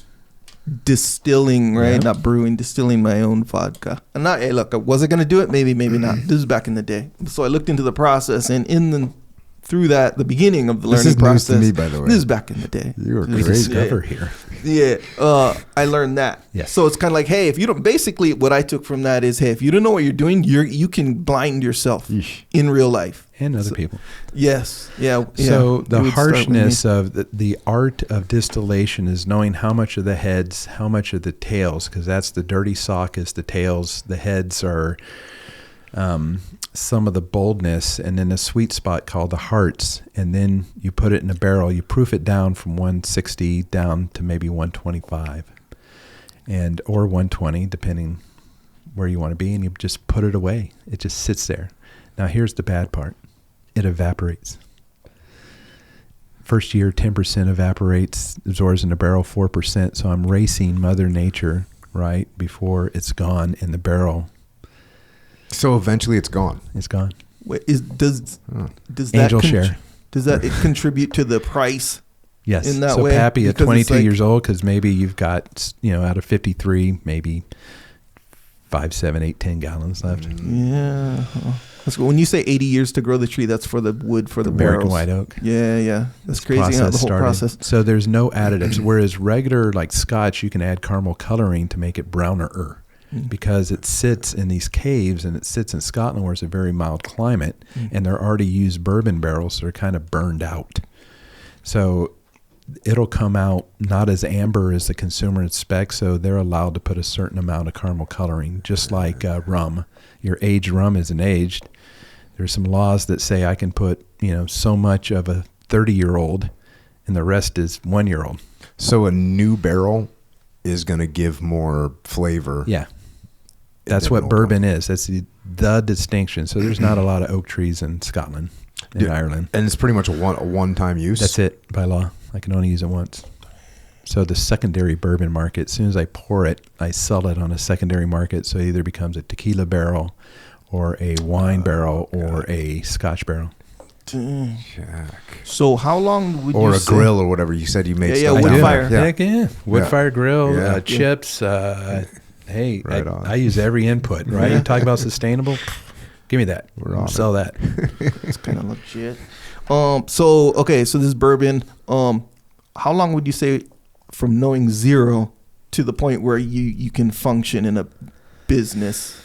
B: distilling, right? Not brewing, distilling my own vodka. And not, hey, look, was I going to do it? Maybe not. This is back in the day. So I looked into the process, and through that, the beginning of the learning process.
A: This is news to me, by the way.
B: This is back in the day.
A: You were
C: We discover here.
B: Yeah, I learned that.
C: Yes.
B: So it's kind of like, hey, if you don't, basically what I took from that is, hey, if you don't know what you're doing, you can blind yourself in real life.
C: And other people.
B: Yes. Yeah.
C: So the harshness of the art of distillation is knowing how much of the heads, how much of the tails, because that's the dirty sock is the tails. The heads are some of the boldness, and then a sweet spot called the hearts, and then you put it in a barrel. You proof it down from 160 down to maybe 125 or 120, depending where you want to be, and you just put it away. It just sits there. Now here's the bad part. It evaporates. First year, 10% evaporates, absorbs in the barrel, 4%. So I'm racing Mother Nature right before it's gone in the barrel.
A: So eventually it's gone.
C: It's gone.
B: Wait, does that
C: Angel share.
B: Does that contribute to the price?
C: Yes.
B: In that
C: so
B: way?
C: Pappy at
B: Because
C: 22 years old, because maybe you've got, out of 53, maybe 5, 7, 8, 10 gallons left.
B: Yeah. That's cool. When you say 80 years to grow the tree, that's for the wood for the barrels.
C: American white oak.
B: Yeah. That's crazy how the whole process.
C: So there's no additives. Whereas regular, like Scotch, you can add caramel coloring to make it browner. Because it sits in these caves, and it sits in Scotland where it's a very mild climate, and they're already used bourbon barrels, so they're kind of burned out. So it'll come out not as amber as the consumer expects, so they're allowed to put a certain amount of caramel coloring, just like rum. Your aged rum isn't aged. There's some laws that say I can put, so much of a 30-year-old, and the rest is 1-year-old.
A: So a new barrel is going to give more flavor.
C: Yeah. That's what bourbon is. That's the distinction. So there's not a lot of oak trees in Scotland, in Ireland.
A: And it's pretty much a one-time use?
C: That's it by law. I can only use it once. So the secondary bourbon market, as soon as I pour it, I sell it on a secondary market. So it either becomes a tequila barrel or a wine barrel or a Scotch barrel.
A: Jack.
B: So how long would
A: or
B: you
A: a grill or whatever you said you made?
B: Yeah,
A: stuff
B: wood
A: down
B: fire.
A: there.
C: Heck yeah. Wood fire grill,
A: Yeah.
C: chips, Hey,
A: Right on.
C: I use every input, right? You talk about sustainable, give me that.
A: We're on
C: Sell that.
B: It's kind of legit. So this bourbon, how long would you say from knowing zero to the point where you can function in a business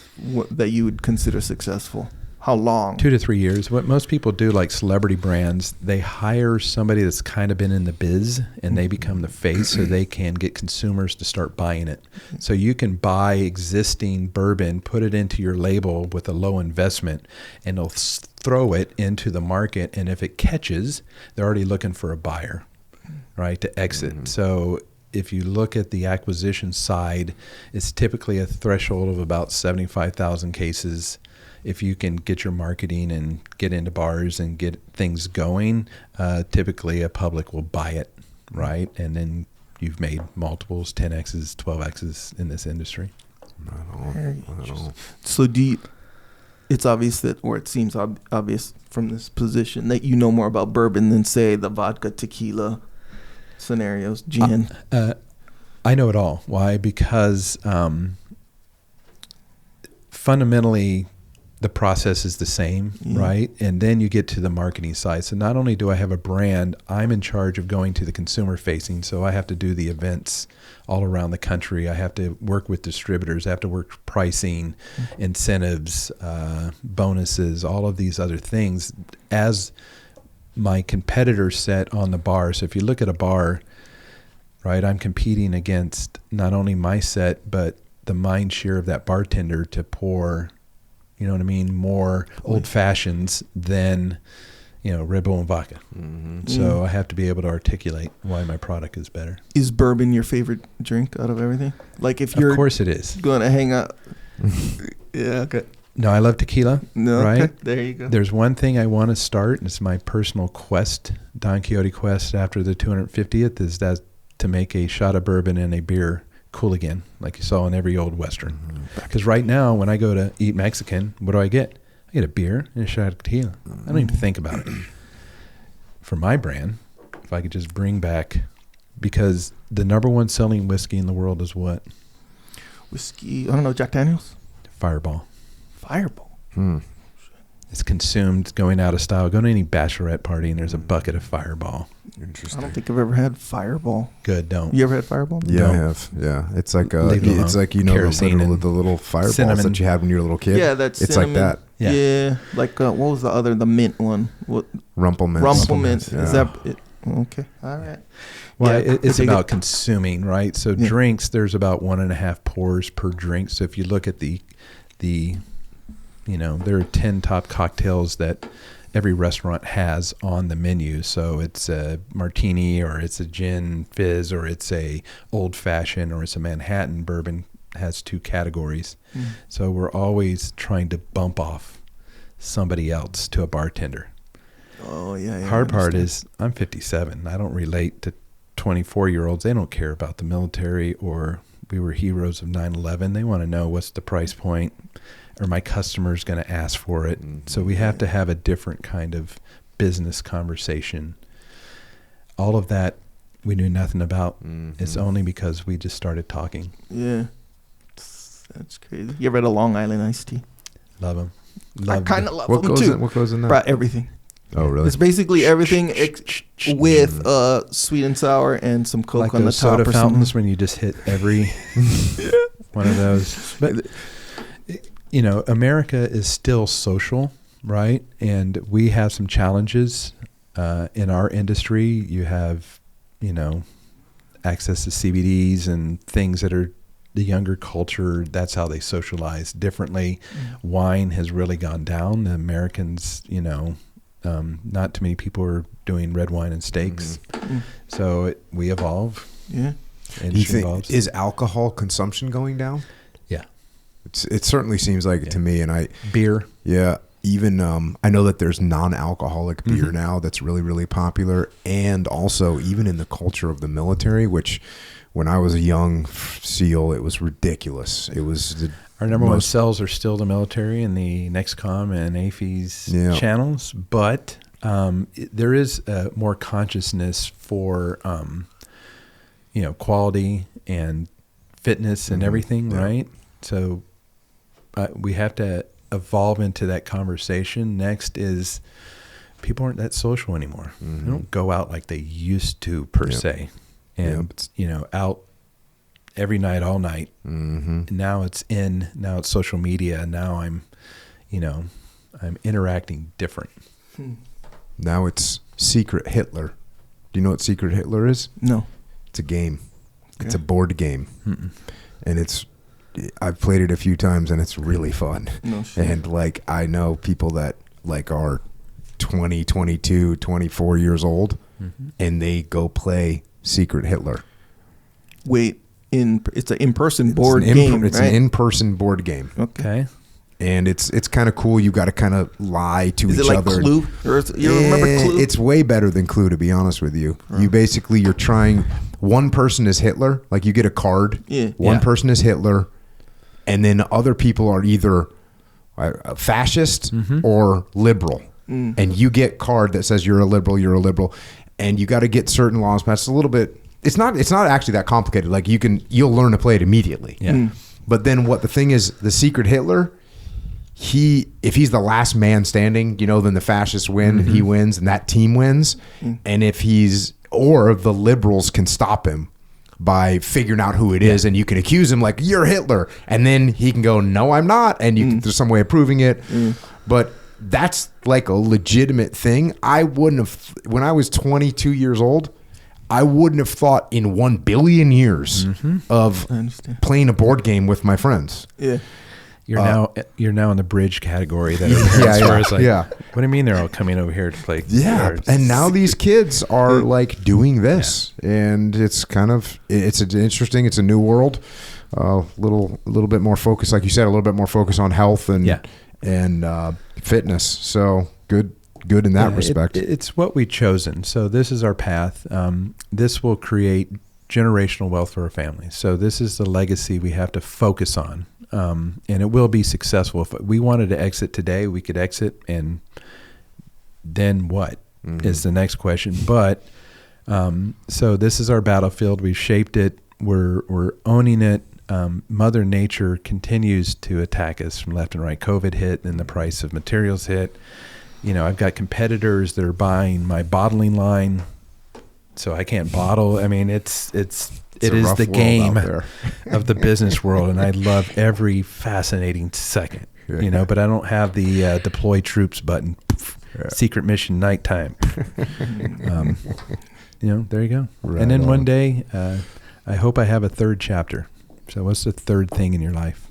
B: that you would consider successful? How long?
C: 2 to 3 years. What most people do, like celebrity brands, they hire somebody that's kind of been in the biz and they become the face so they can get consumers to start buying it. So you can buy existing bourbon, put it into your label with a low investment, and they'll throw it into the market. And if it catches, they're already looking for a buyer, right, to exit. So if you look at the acquisition side, it's typically a threshold of about 75,000 cases. If you can get your marketing and get into bars and get things going, typically a public will buy it, right? And then you've made multiples, 10Xs, 12Xs in this industry.
B: Not all. So it's obvious that, or it seems obvious from this position, that you know more about bourbon than, say, the vodka, tequila scenarios, gin.
C: I know it all. Why? Because fundamentally, the process is the same, right? And then you get to the marketing side. So not only do I have a brand, I'm in charge of going to the consumer facing. So I have to do the events all around the country. I have to work with distributors. I have to work pricing, incentives, bonuses, all of these other things as my competitor set on the bar. So if you look at a bar, right, I'm competing against not only my set, but the mind share of that bartender to pour, you know what I mean, more old fashions than, Red Bull and vodka. So I have to be able to articulate why my product is better.
B: Is bourbon your favorite drink out of everything? Like if you're
C: of course it is
B: going to hang out. Yeah, okay.
C: No, I love tequila.
B: No,
C: right?
B: Okay. There you go.
C: There's one thing I want to start, and it's my personal quest, Don Quixote quest after the 250th, is that to make a shot of bourbon and a beer cool again, like you saw in every old Western. Because right now, when I go to eat Mexican, what do I get? I get a beer and a shot of tequila. I don't even think about it. For my brand, if I could just bring back, because the number one selling whiskey in the world is what?
B: Whiskey, I don't know, Jack Daniels?
C: Fireball.
B: Fireball.
C: It's consumed, going out of style. Go to any bachelorette party and there's a bucket of Fireball.
B: Interesting. I don't think I've ever had Fireball.
C: Good, don't.
B: You ever had Fireball?
A: Yeah,
B: No.
A: I have. Yeah, it's like
C: It's
A: like the little fireballs
C: cinnamon.
A: that you had when you were a little kid.
B: Yeah, that's
A: it's
B: cinnamon.
A: like that.
C: Yeah.
B: Like the mint one? What?
A: Rumplemint.
B: Rumplemint.
A: Yeah.
B: Is that it? Okay, all right.
C: Well,
B: Yeah,
C: it's about consuming, right? So
B: Yeah.
C: drinks, there's about 1.5 pours per drink. So if you look at the there are 10 top cocktails that every restaurant has on the menu. So it's a martini, or it's a gin fizz, or it's a old fashioned, or it's a Manhattan. Bourbon has 2 categories. So we're always trying to bump off somebody else to a bartender.
B: Oh, yeah.
C: Hard part is I'm 57. I don't relate to 24-year-olds. They don't care about the military or we were heroes of 9/11. They want to know what's the price point, or my customer's going to ask for it. So we have to have a different kind of business conversation. All of that we knew nothing about. It's only because we just started talking.
B: Yeah. That's crazy. You ever had a Long Island iced tea?
C: Love them.
B: I kind of love
A: What
B: them
A: goes
B: too.
A: in? What goes in that?
B: Brought everything.
A: Oh, really?
B: It's basically everything with sweet and sour and some Coke
C: Like
B: on the
C: those
B: top
C: soda
B: or
C: fountains
B: something.
C: when you just hit every one of those. But America is still social, right? And we have some challenges in our industry. You have, access to CBDs and things that are the younger culture. That's how they socialize differently. Wine has really gone down. The Americans, not too many people are doing red wine and steaks. So we evolve.
B: Yeah.
A: Do you think, is alcohol consumption going down?
C: Yeah.
A: It certainly seems like it to me. And
C: beer.
A: Yeah. Even I know that there's non-alcoholic beer now that's really, really popular. And also even in the culture of the military, which when I was a young SEAL, it was ridiculous. It was
C: our number one sales are still the military and the NEXCOM and AFI's channels. But there is more consciousness for, quality and fitness and everything, right? So we have to evolve into that conversation. Next is people aren't that social anymore. They don't go out like they used to per se. And, out every night, all night. Now it's social media. Now I'm interacting different.
A: Now it's Secret Hitler. Do you know what Secret Hitler is?
B: No.
A: It's a game. Okay. It's a board game. And I've played it a few times and it's really fun.
B: No shit.
A: And like, I know people that like are 20, 22, 24 years old and they go play Secret Hitler.
B: Wait, it's an in-person board game,
A: It's an in-person board game.
C: Okay.
A: And it's kind of cool. You got to kind of lie to each other. Is it like
B: Clue? You remember Clue?
A: It's way better than Clue, to be honest with you. You're trying. One person is Hitler. Like you get a card.
B: Yeah.
A: One person is Hitler, and then other people are either fascist or liberal. And you get card that says you're a liberal, and you got to get certain laws passed. It's a little bit. It's not actually that complicated. Like you'll learn to play it immediately.
C: Yeah.
A: But then the thing is, the Secret Hitler. If he's the last man standing, then the fascists win and he wins and that team wins. And or the liberals can stop him by figuring out who it is, and you can accuse him like, you're Hitler. And then he can go, no, I'm not. And there's some way of proving it. But that's like a legitimate thing. When I was 22 years old, I wouldn't have thought in 1 billion years of playing a board game with my friends.
B: Yeah.
C: You're now in the bridge category. What do you mean they're all coming over here to play?
A: Yeah, cards? And now these kids are like doing this, and it's interesting. It's a new world. Little bit more focus, like you said, a little bit more focus on health and fitness. So good in that respect.
C: It's what we've chosen. So this is our path. This will create generational wealth for our families. So this is the legacy we have to focus on. And it will be successful. If we wanted to exit today, we could exit, and then what is the next question. But so this is our battlefield. We've shaped it. We're owning it. Mother Nature continues to attack us from left and right. COVID hit, and the price of materials hit. I've got competitors that are buying my bottling line, so I can't bottle. I mean, it is the game of the business world, and I love every fascinating second, but I don't have the deploy troops button, secret mission nighttime. There you go. Right and then one day, I hope I have a third chapter. So what's the third thing in your life?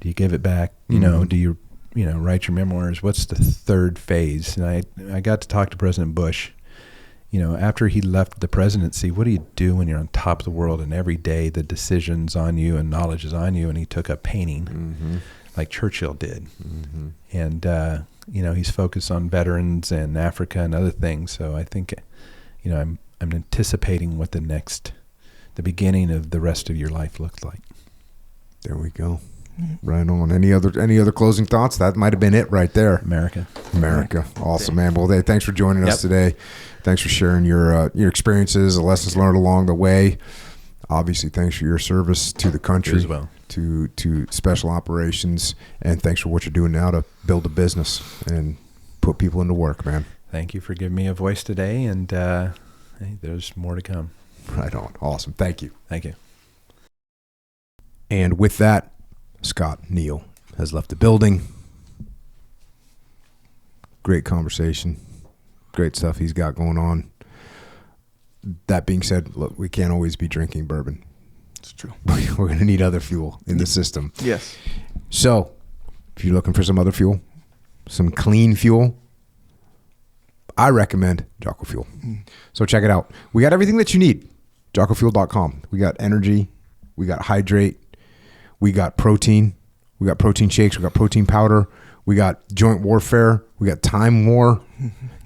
C: Do you give it back? Do you, write your memoirs? What's the third phase? And I got to talk to President Bush. After he left the presidency, what do you do when you're on top of the world and every day the decision's on you and knowledge is on you? And he took up painting like Churchill did. And, he's focused on veterans and Africa and other things. So I think, I'm anticipating what the beginning of the rest of your life looks like.
A: There we go. Right on. Any other closing thoughts? That might have been it right there.
C: America.
A: Awesome, man. Well, thanks for joining us today. Thanks for sharing your experiences, the lessons learned along the way. Obviously, thanks for your service to the country,
C: as well,
A: to special operations, and thanks for what you're doing now to build a business and put people into work, man.
C: Thank you for giving me a voice today, and hey, there's more to come.
A: Right on. Awesome. Thank you.
C: Thank you.
A: And with that, Scott Neal has left the building. Great conversation. Great stuff he's got going on. That being said, look, we can't always be drinking bourbon.
B: It's true.
A: We're going to need other fuel in the system.
B: Yes.
A: So, if you're looking for some other fuel, some clean fuel, I recommend Jocko Fuel. So check it out. We got everything that you need. JockoFuel.com. We got energy. We got hydrate. We got protein. We got protein shakes. We got protein powder. We got joint warfare. We got time war.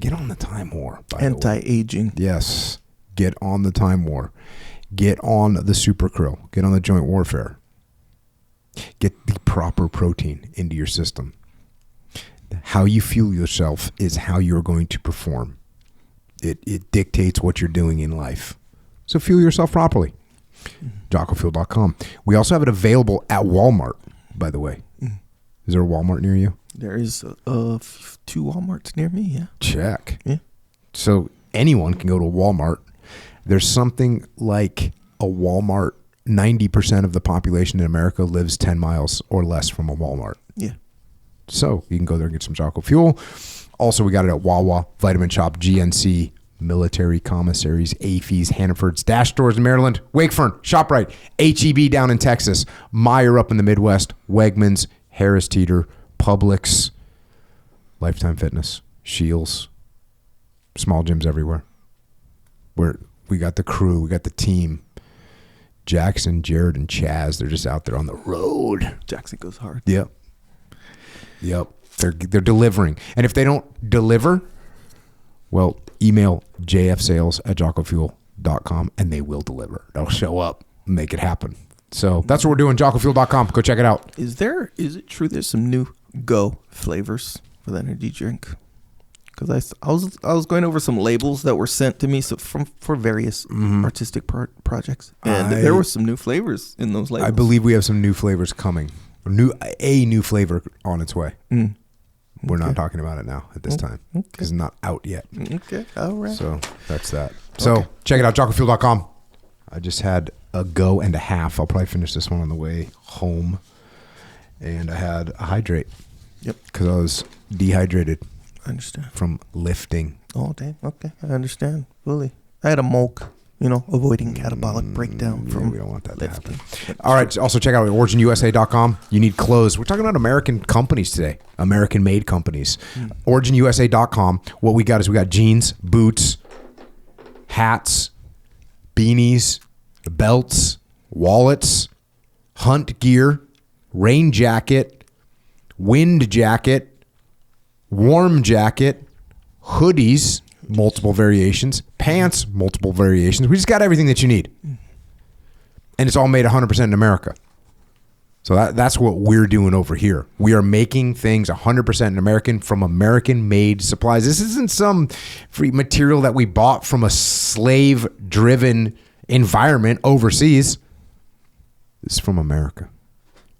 A: Get on the time war.
B: Anti-aging.
A: Yes. Get on the time war. Get on the super krill. Get on the joint warfare. Get the proper protein into your system. How you fuel yourself is how you're going to perform. It dictates what you're doing in life. So fuel yourself properly. JockoFuel.com. We also have it available at Walmart, by the way. Is there a Walmart near you?
B: There is 2 Walmarts near me, yeah.
A: Check.
B: Yeah.
A: So anyone can go to a Walmart. There's something like a Walmart. 90% of the population in America lives 10 miles or less from a Walmart.
B: Yeah.
A: So you can go there and get some Jocko Fuel. Also, we got it at Wawa, Vitamin Shop, GNC, military commissaries, AFES, Hannaford's, Dash Stores in Maryland, Wakefern, ShopRite, HEB down in Texas, Meijer up in the Midwest, Wegmans, Harris Teeter, Publix, Lifetime Fitness, Shields, small gyms everywhere. We got the crew, we got the team. Jackson, Jared, and Chaz, they're just out there on the road.
B: Jackson goes hard.
A: Yep. They're delivering. And if they don't deliver, well, email jfsales@jockofuel.com and they will deliver. They'll show up, make it happen. So that's what we're doing, jockofuel.com. Go check it out.
B: Is it true there's some new Go flavors for the energy drink? Because I was going over some labels that were sent to me for various artistic projects, and there were some new flavors in those labels.
A: I believe we have some new flavors coming. A new flavor on its way. We're not talking about it now at this time because it's not out yet.
B: Okay, all right.
A: So that's that. So check it out, jockofuel.com. I just had a go and a half. I'll probably finish this one on the way home. And I had a hydrate.
B: Yep.
A: Because I was dehydrated.
B: I understand.
A: From lifting.
B: Oh, dang. Okay. I understand fully. I had a moke, avoiding catabolic breakdown from
A: we don't want that
B: lifting.
A: to happen. All right. Also check out originusa.com. You need clothes. We're talking about American companies today. American-made companies. Originusa.com. What we got is we got jeans, boots, hats, beanies, belts, wallets, hunt gear, rain jacket, wind jacket, warm jacket, hoodies, multiple variations, pants, multiple variations. We just got everything that you need. And it's all made 100% in America. So that's what we're doing over here. We are making things 100% in American from American-made supplies. This isn't some free material that we bought from a slave-driven environment overseas. This is from America.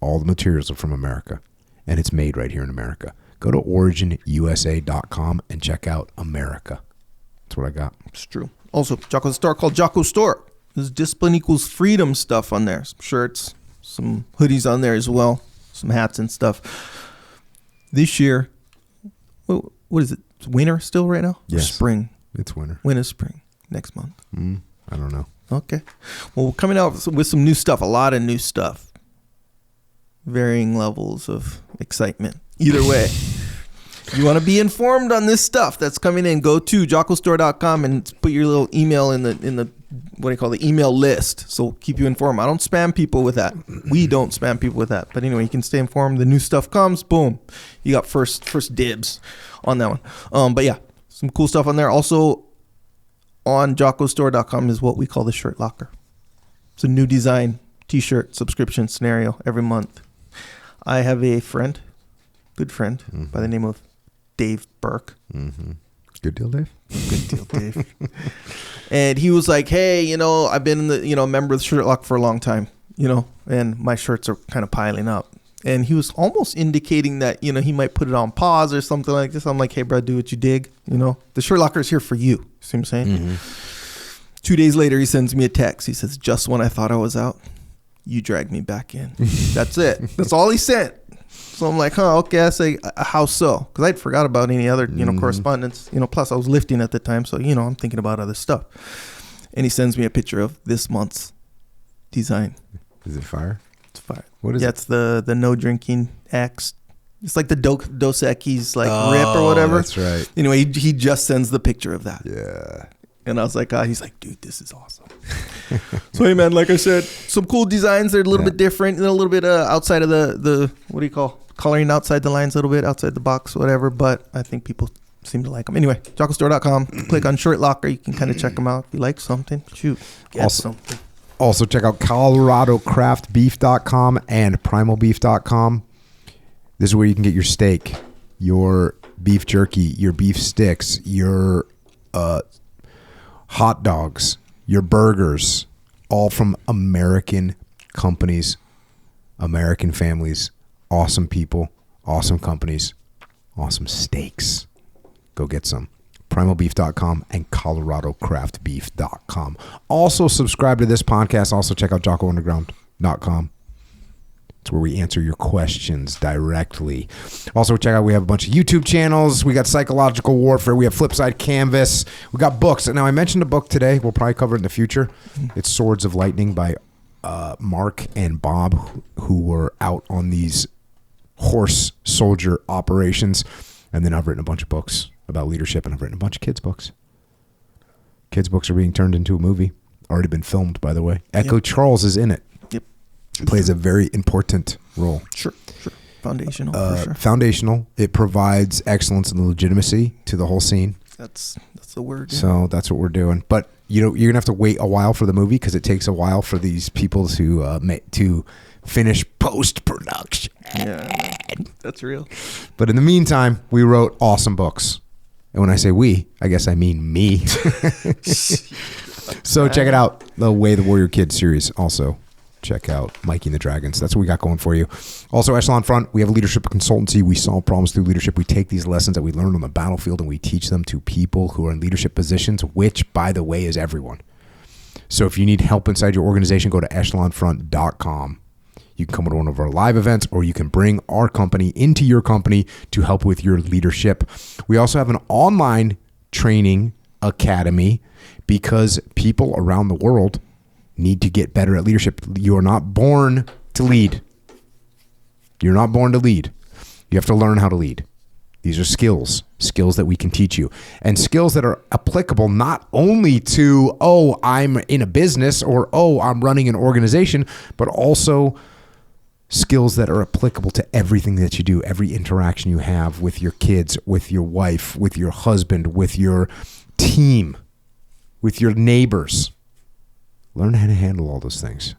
A: All the materials are from America. And it's made right here in America. Go to originusa.com and check out America. That's what I got.
B: It's true. Also, Jocko's store called Jocko Store. There's discipline equals freedom stuff on there. Some shirts, some hoodies on there as well, some hats and stuff. This year, what is it? It's winter still right now?
A: Yes.
B: Or spring?
A: It's winter.
B: Winter, spring. Next month.
A: I don't know.
B: Okay. Well, we're coming out with some new stuff. A lot of new stuff. Varying levels of excitement. Either way, you want to be informed on this stuff that's coming in, go to jockostore.com and put your little email in the what do you call the email list. So keep you informed. I don't spam people with that. We don't spam people with that. But anyway, you can stay informed. The new stuff comes, boom. You got first dibs on that one. But yeah, some cool stuff on there. Also on jockostore.com is what we call the shirt locker. It's a new design t-shirt subscription scenario every month. I have a friend, good friend, by the name of Dave Burke.
A: Good deal, Dave.
B: Good deal, Dave. And he was like, hey, I've been a member of the Shirt Lock for a long time, and my shirts are kind of piling up. And he was almost indicating that, he might put it on pause or something like this. I'm like, hey, bro, do what you dig. The Shirt Locker is here for you. See what I'm saying? 2 days later, he sends me a text. He says, just when I thought I was out, you dragged me back in. That's it. That's all he sent. So I'm like, okay. I say, how so? Because I'd forgot about any other, correspondence. Plus I was lifting at the time. So, I'm thinking about other stuff. And he sends me a picture of this month's design.
A: Is it fire?
B: It's fire.
A: What is it?
B: It's the no drinking X. It's like the Dos Equis rip or whatever.
A: That's right.
B: Anyway, he just sends the picture of that.
A: Yeah.
B: And I was like, he's like, dude, this is awesome. So, hey, man, like I said, some cool designs. They're a little bit different and a little bit outside of the what do you call, coloring outside the lines a little bit, outside the box, whatever. But I think people seem to like them. Anyway, jockostore.com. Click on Shirt Locker. You can kind of check them out. If you like something, shoot, get something.
A: Also, check out ColoradoCraftBeef.com and PrimalBeef.com. This is where you can get your steak, your beef jerky, your beef sticks, your hot dogs, your burgers, all from American companies, American families, awesome people, awesome companies, awesome steaks. Go get some. Primalbeef.com and ColoradoCraftBeef.com. Also subscribe to this podcast. Also check out JockoUnderground.com. It's where we answer your questions directly. Also check out, we have a bunch of YouTube channels. We got Psychological Warfare. We have Flipside Canvas. We got books. Now I mentioned a book today. We'll probably cover it in the future. It's Swords of Lightning by Mark and Bob, who were out on these horse soldier operations. And then I've written a bunch of books about leadership, and I've written a bunch of kids' books. Kids' books are being turned into a movie. Already been filmed, by the way. Echo Charles is in it.
B: Yep.
A: Plays a very important role.
B: Sure. Foundational, for sure.
A: Foundational. It provides excellence and legitimacy to the whole scene.
B: That's the word. Yeah.
A: So that's what we're doing. But you're gonna have to wait a while for the movie because it takes a while for these people to finish post-production.
B: Yeah, that's real.
A: But in the meantime, we wrote awesome books. And when I say we, I guess I mean me. So check it out. The Way the Warrior Kid series. Also, check out Mikey and the Dragons. That's what we got going for you. Also, Echelon Front, we have a leadership consultancy. We solve problems through leadership. We take these lessons that we learned on the battlefield and we teach them to people who are in leadership positions, which, by the way, is everyone. So if you need help inside your organization, go to echelonfront.com. You can come to one of our live events, or you can bring our company into your company to help with your leadership. We also have an online training academy because people around the world need to get better at leadership. You are not born to lead. You're not born to lead. You have to learn how to lead. These are skills that we can teach you, and skills that are applicable not only to, I'm in a business, or, I'm running an organization, but also skills that are applicable to everything that you do, every interaction you have with your kids, with your wife, with your husband, with your team, with your neighbors. Learn how to handle all those things.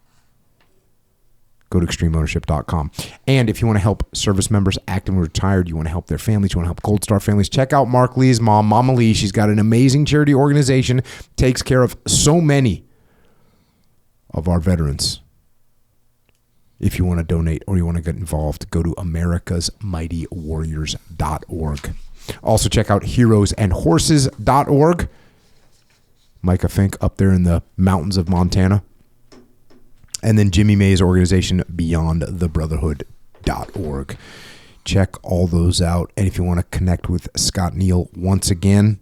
A: Go to extremeownership.com. And if you want to help service members, active and retired, you want to help their families, you want to help Gold Star families, check out Mark Lee's mom, Mama Lee. She's got an amazing charity organization, takes care of so many of our veterans. If you want to donate or you want to get involved, go to americasmightywarriors.org. Also check out heroesandhorses.org. Micah Fink up there in the mountains of Montana. And then Jimmy May's organization, beyondthebrotherhood.org. Check all those out. And if you want to connect with Scott Neal once again,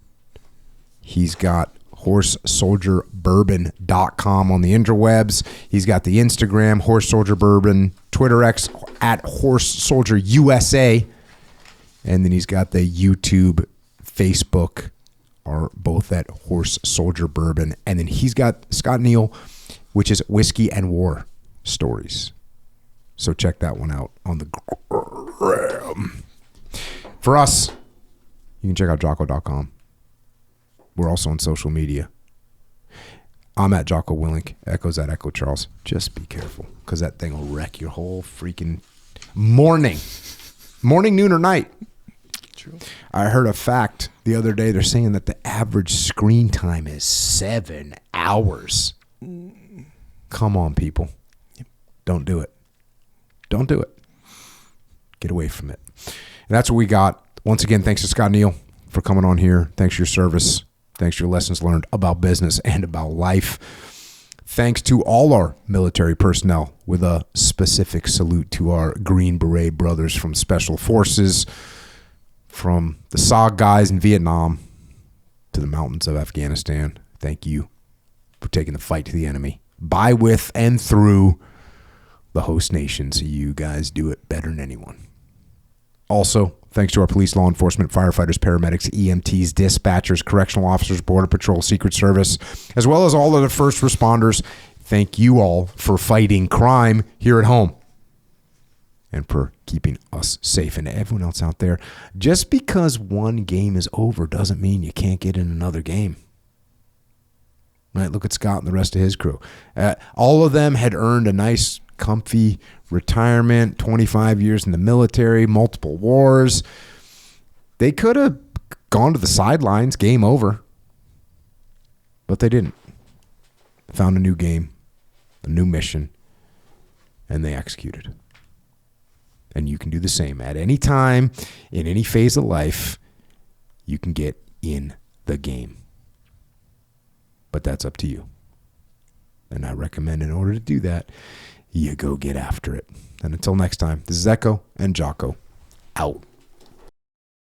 A: he's got horsesoldierbourbon.com on the interwebs. He's got the Instagram, Horse Soldier Bourbon, Twitter X at Horse Soldier USA. And then he's got the YouTube, Facebook, are both at Horse Soldier Bourbon. And then he's got Scott Neal, which is Whiskey and War Stories. So check that one out on the gram. For us, you can check out Jocko.com. We're also on social media. I'm at Jocko Willink. Echo's at Echo Charles. Just be careful, because that thing will wreck your whole freaking morning. Morning, noon, or night. True. I heard a fact the other day. They're saying that the average screen time is 7 hours. Come on, people. Don't do it. Don't do it. Get away from it. And that's what we got. Once again, thanks to Scott Neal for coming on here. Thanks for your service. Thanks for your lessons learned about business and about life. Thanks to all our military personnel, with a specific salute to our Green Beret brothers from Special Forces, from the SOG guys in Vietnam to the mountains of Afghanistan. Thank you for taking the fight to the enemy by, with, and through the host nations. You guys do it better than anyone. Also, thanks to our police, law enforcement, firefighters, paramedics, EMTs, dispatchers, correctional officers, Border Patrol, Secret Service, as well as all of the first responders. Thank you all for fighting crime here at home and for keeping us safe. And to everyone else out there, just because one game is over doesn't mean you can't get in another game. Right? Look at Scott and the rest of his crew. All of them had earned a nice, comfy retirement, 25 years in the military, multiple wars. They could have gone to the sidelines, game over. But they didn't. Found a new game, a new mission, and they executed. And you can do the same. At any time, in any phase of life, you can get in the game. But that's up to you. And I recommend in order to do that, you go get after it. And until next time, this is Echo and Jocko, out.